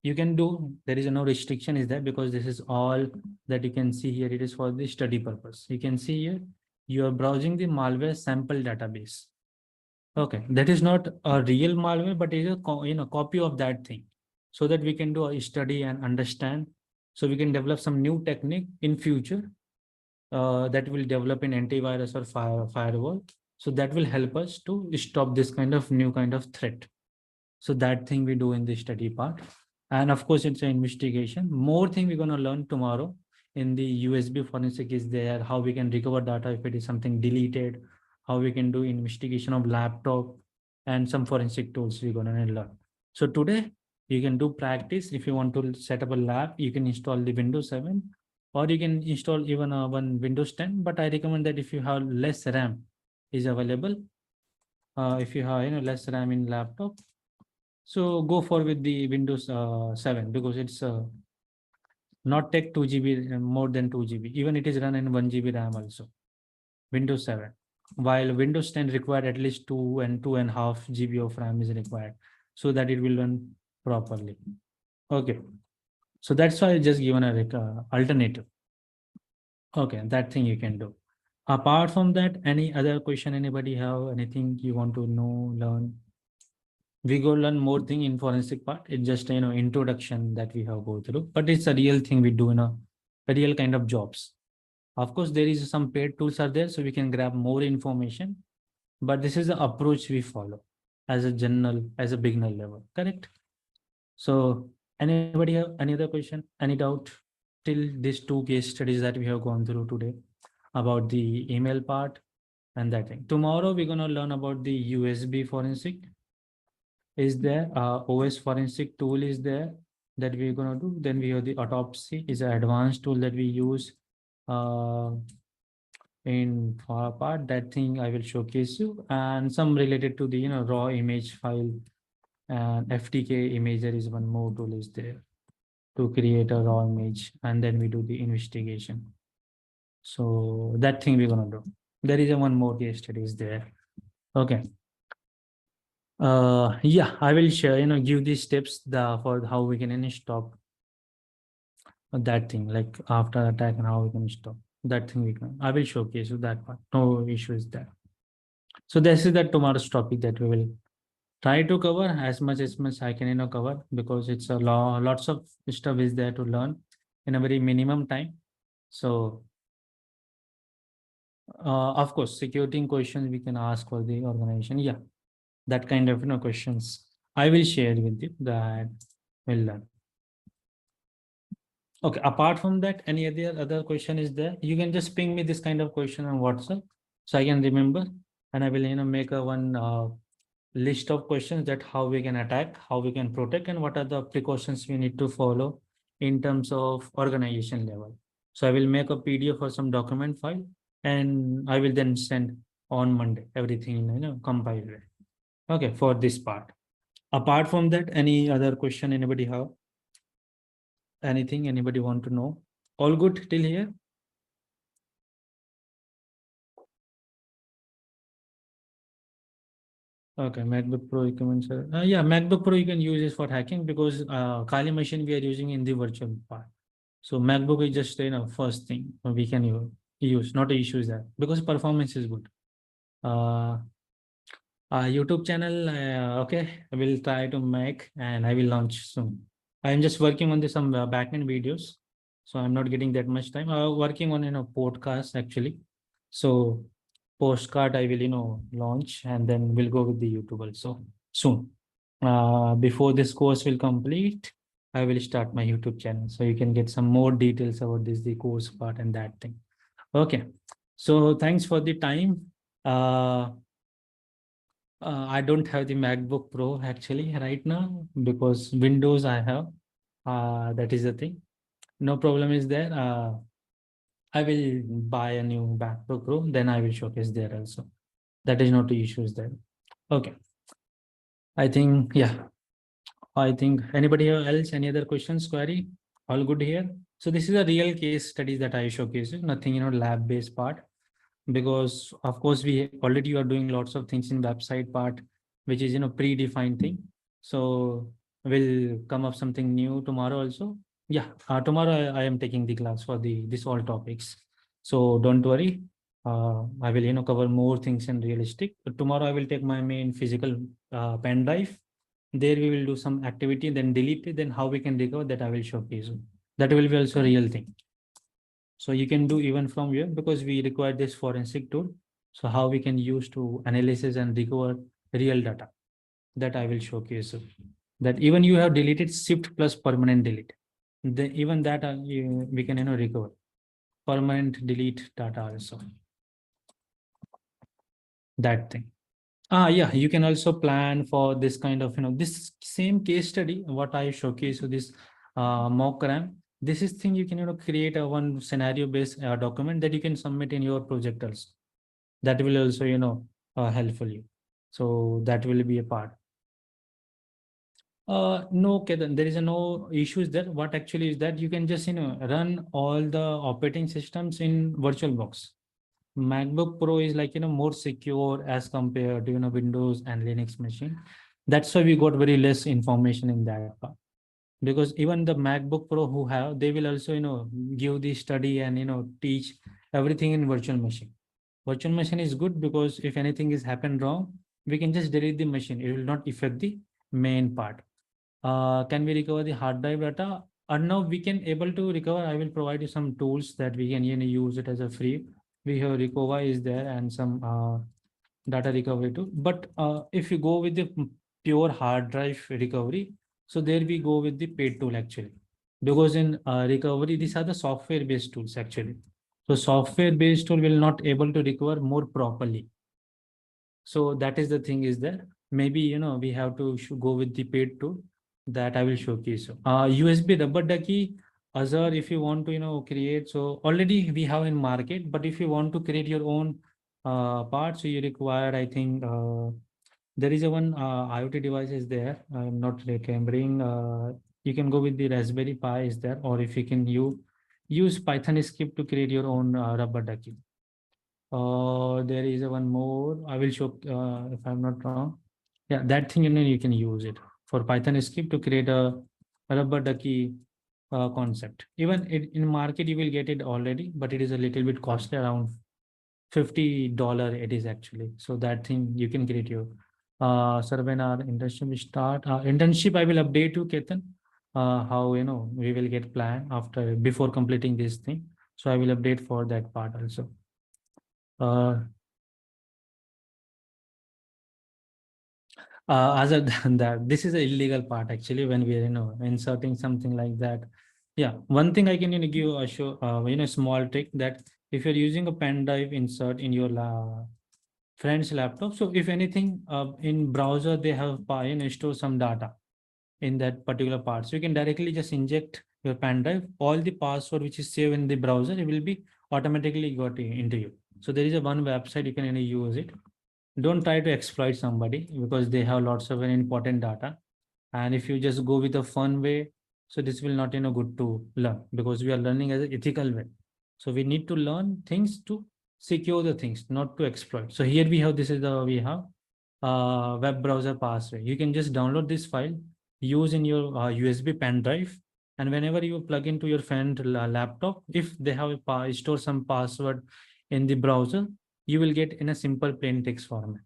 You can do, there is no restriction is there, because this is all that you can see here. It is for the study purpose. You can see here you are browsing the malware sample database. Okay, that is not a real malware, but it is a copy of that thing, so that we can do a study and understand. So we can develop some new technique in future that will develop in antivirus or firewall. So that will help us to stop this kind of new kind of threat. So that thing we do in the study part. And of course, it's an investigation. More thing we're going to learn tomorrow in the USB forensic is there, how we can recover data if it is something deleted, how we can do investigation of laptop, and some forensic tools we're going to learn. So today you can do practice. If you want to set up a lab, you can install the Windows 7 or you can install even one Windows 10. But I recommend that if you have less RAM is available, if you have less RAM in laptop, so go for with the Windows 7 because it's not take 2 GB more than 2 GB. Even it is run in 1 GB RAM also. Windows 7. While Windows 10 required at least 2.5 GB of RAM is required so that it will run properly. Okay. So that's why I just given a alternative. Okay, that thing you can do. Apart from that, any other question anybody have? Anything you want to know, learn? We go learn more thing in forensic part. It's just introduction that we have go through, but it's a real thing we do in a real kind of jobs. Of course, there is some paid tools are there, so we can grab more information. But this is the approach we follow as a general, as a beginner level. Correct. So anybody have any other question? Any doubt? Till these two case studies that we have gone through today about the email part and that thing. Tomorrow we're gonna learn about the USB forensic is there, OS forensic tool is there that we're gonna do. Then we have the autopsy is an advanced tool that we use in far part. That thing I will showcase you, and some related to the raw image file, and FTK imager is one more tool is there to create a raw image, and then we do the investigation. So that thing we're gonna do. There is a one more case study is there. Okay. Yeah, I will share, give these steps for how we can stop that thing, like after attack and how we can stop that thing. I will showcase you that part. No issues there. So this is the tomorrow's topic that we will try to cover as much I can, cover, because it's a lots of stuff is there to learn in a very minimum time. So, of course, security questions we can ask for the organization. Yeah, that kind of questions I will share with you that we'll learn. Okay, apart from that, any other question is there? You can just ping me this kind of question on WhatsApp so I can remember, and I will make a one list of questions that how we can attack, how we can protect, and what are the precautions we need to follow in terms of organization level. So I will make a PDF or some document file, and I will then send on Monday everything in compiled way. Okay, for this part. Apart from that, any other question anybody have? Anything anybody want to know? All good till here? Okay, MacBook Pro recommends. Yeah, MacBook Pro you can use this for hacking because Kali machine we are using in the virtual part. So MacBook is just first thing we can use. Not a issue is that because performance is good. YouTube channel, okay, I will try to make and I will launch soon. I am just working on some backend videos, so I'm not getting that much time. Working on podcast actually. So postcard I will launch, and then we'll go with the YouTube also soon. Before this course will complete, I will start my YouTube channel, so you can get some more details about this, the course part and that thing. Okay, so thanks for the time. I don't have the MacBook Pro actually right now because Windows I have. That is the thing. No problem is there. I will buy a new MacBook Pro, then I will showcase there also. That is not the issues there. Okay. I think, yeah. I think anybody else, any other questions, query? All good here. So this is a real case study that I showcase, nothing, lab-based part, because of course we already are doing lots of things in website part, which is, predefined thing. So we'll come up something new tomorrow also. Yeah, tomorrow I am taking the class for this all topics. So don't worry. I will, cover more things in realistic. But tomorrow I will take my main physical pen drive. There we will do some activity, then delete it, then how we can recover that I will showcase you. That will be also a real thing. So you can do even from here because we require this forensic tool. So how we can use to analysis and recover real data, that I will showcase you. That even you have deleted shift plus permanent delete. Even that we can recover permanent delete data also. That thing. Yeah, you can also plan for this kind of, this same case study, what I showcase, so this mock RAM, this is thing you can, create a one scenario based document that you can submit in your project also. That will also, helpful you. So that will be a part. No, Ketan, there is no issues there. What actually is that you can just, run all the operating systems in VirtualBox. MacBook Pro is like, more secure as compared to, Windows and Linux machine. That's why we got very less information in that part. Because even the MacBook Pro who have, they will also, give the study and, teach everything in virtual machine. Virtual machine is good because if anything is happened wrong, we can just delete the machine. It will not affect the main part. Can we recover the hard drive data? Now we can able to recover. I will provide you some tools that we can use it as a free. We have Recover is there and some data recovery too. But if you go with the pure hard drive recovery, so there we go with the paid tool actually. Because in recovery, these are the software based tools actually. So software based tool will not able to recover more properly. So that is the thing is that maybe, we have to go with the paid tool that I will showcase. USB rubber ducky, Azure, if you want to, create, so already we have in market, but if you want to create your own part, so you require, I think, there is a one IoT device is there. I'm not remembering. You can go with the Raspberry Pi is there, or if you can use Python script to create your own rubber ducky. There is a one more. I will show if I'm not wrong. Yeah, that thing you can use it for Python script to create a rubber ducky concept. Even in market you will get it already, but it is a little bit costly, around $50 it is actually. So that thing you can create your sir, when our internship will start. Internship I will update you, Ketan. How we will get plan after before completing this thing. So I will update for that part also. Other than that, this is an illegal part actually when we are inserting something like that. Yeah, one thing I can give a show small trick that if you're using a pen drive insert in your friend's laptop, so if anything in browser they have store some data in that particular part, so you can directly just inject your pen drive, all the password which is saved in the browser, it will be automatically got into you. So there is a one website you can use it. Don't try to exploit somebody because they have lots of important data, and if you just go with a fun way, so this will not good to learn, because we are learning as an ethical way. So we need to learn things to secure the things, not to exploit. So here we have, this is the, we have web browser password. You can just download this file, use in your USB pen drive, and whenever you plug into your friend laptop, if they have store some password in the browser, you will get in a simple plain text format.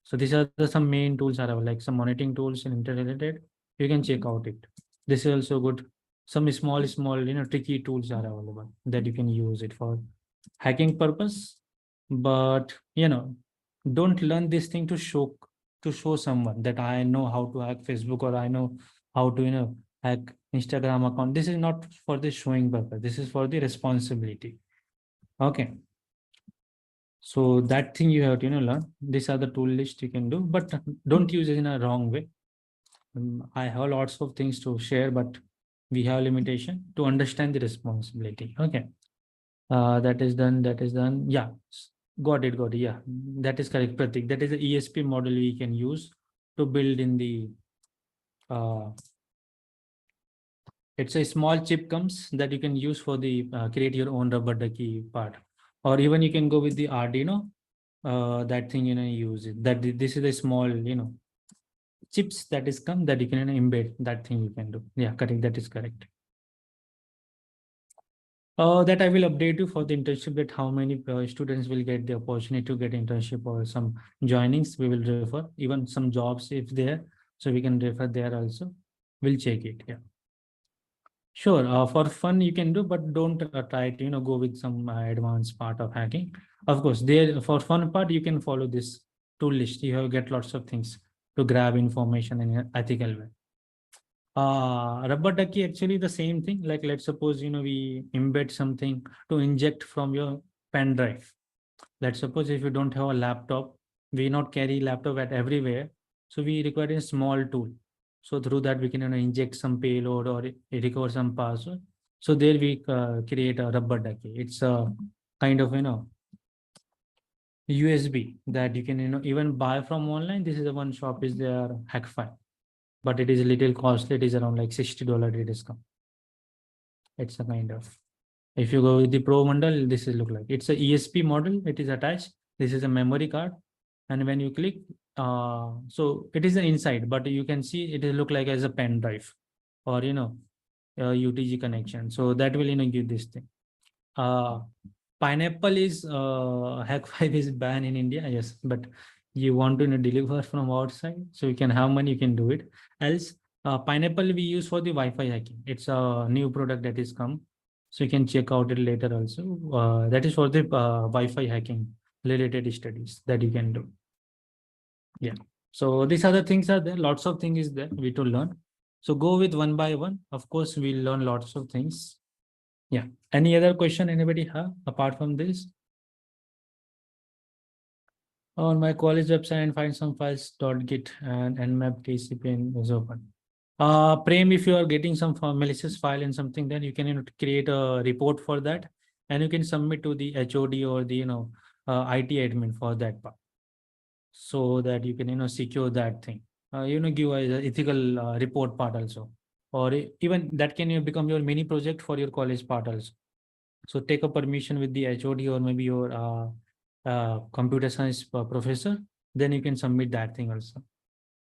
So these are some main tools are available, like some monitoring tools and interrelated. You can check out it. This is also good. Some small, tricky tools are available that you can use it for hacking purpose. But don't learn this thing to show someone that I know how to hack Facebook, or I know how to hack Instagram account. This is not for the showing purpose. This is for the responsibility. Okay. So that thing you have to learn. These are the tool list you can do, but don't use it in a wrong way. I have lots of things to share, but we have limitation to understand the responsibility. Okay. That is done. That is done. Yeah. Got it. Got it. Yeah. That is correct, Pratik. That is the ESP model we can use to build in the it's a small chip comes that you can use for the create your own rubber ducky part, or even you can go with the Arduino. That thing use it. That this is a small chips that is come that you can embed. That thing you can do. Yeah, correct. That is correct. That I will update you for the internship, that how many students will get the opportunity to get internship or some joinings. We will refer even some jobs if there, so we can refer there also. We'll check it. Yeah. Sure. For fun, you can do, but don't try to go with some advanced part of hacking. Of course, there for fun part, you can follow this tool list. You have get lots of things to grab information in an ethical way. Rubber ducky actually the same thing. Like let's suppose we embed something to inject from your pen drive. Let's suppose if you don't have a laptop, we not carry laptop at everywhere, so we require a small tool. So through that we can inject some payload or recover some password. So there we create a rubber ducky. It's a kind of USB that you can even buy from online. This is the one shop is there, Hackfy, but it is a little costly. It is around like $60 it is come. It's a kind of, if you go with the pro bundle, this is look like it's a ESP model. It is attached. This is a memory card, and when you click, so it is an inside, but you can see it will look like as a pen drive or UTG connection. So that will give this thing. Uh, Pineapple is Hack 5 is banned in India, yes, but you want to deliver from outside, so you can have money, you can do it. Else, Pineapple we use for the Wi-Fi hacking. It's a new product that is come, so you can check out it later also. That is for the Wi-Fi hacking related studies that you can do. Yeah. So these other things are there. Lots of things is there we to learn. So go with one by one. Of course, we'll learn lots of things. Yeah. Any other question anybody have apart from this? On my college website and find some files.git and nmap tcp is open. Prem, if you are getting some malicious file and something, then you can create a report for that, and you can submit to the HOD or the IT admin for that part, so that you can secure that thing. Give a ethical report part also, or even that can become your mini project for your college part also. So take a permission with the HOD or maybe your computer science professor, then you can submit that thing also.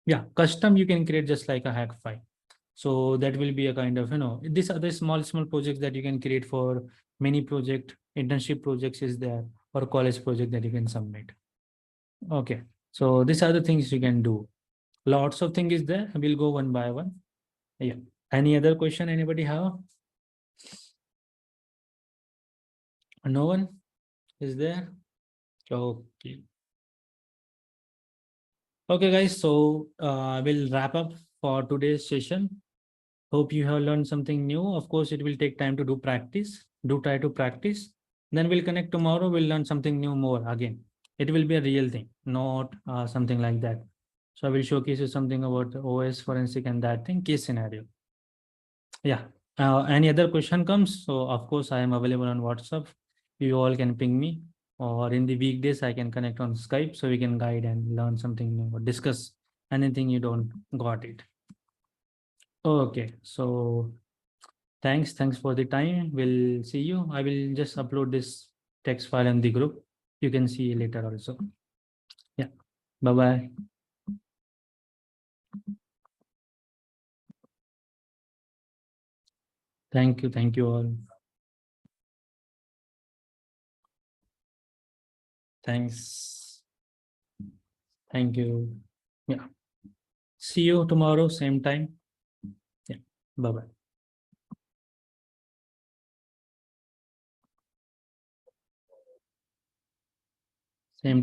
Yeah, custom you can create just like a hack file. So that will be a kind of these other small projects that you can create for many project, internship projects is there, or college project that you can submit. Okay, so these are the things you can do. Lots of things is there. We'll go one by one. Yeah. Any other question anybody have? No one is there? Okay. Okay, guys. So we'll wrap up for today's session. Hope you have learned something new. Of course, it will take time to do practice. Do try to practice. Then we'll connect tomorrow. We'll learn something new more again. It will be a real thing, not something like that. So I will showcase you something about OS forensic and that thing case scenario. Yeah. Any other question comes? So of course I am available on WhatsApp. You all can ping me, or in the weekdays I can connect on Skype so we can guide and learn something new or discuss anything you don't got it. Okay. So thanks for the time. We'll see you. I will just upload this text file in the group. You can see later also. Yeah. Bye bye. Thank you. Thank you all. Thanks. Thank you. Yeah. See you tomorrow, same time. Yeah. Bye bye. Same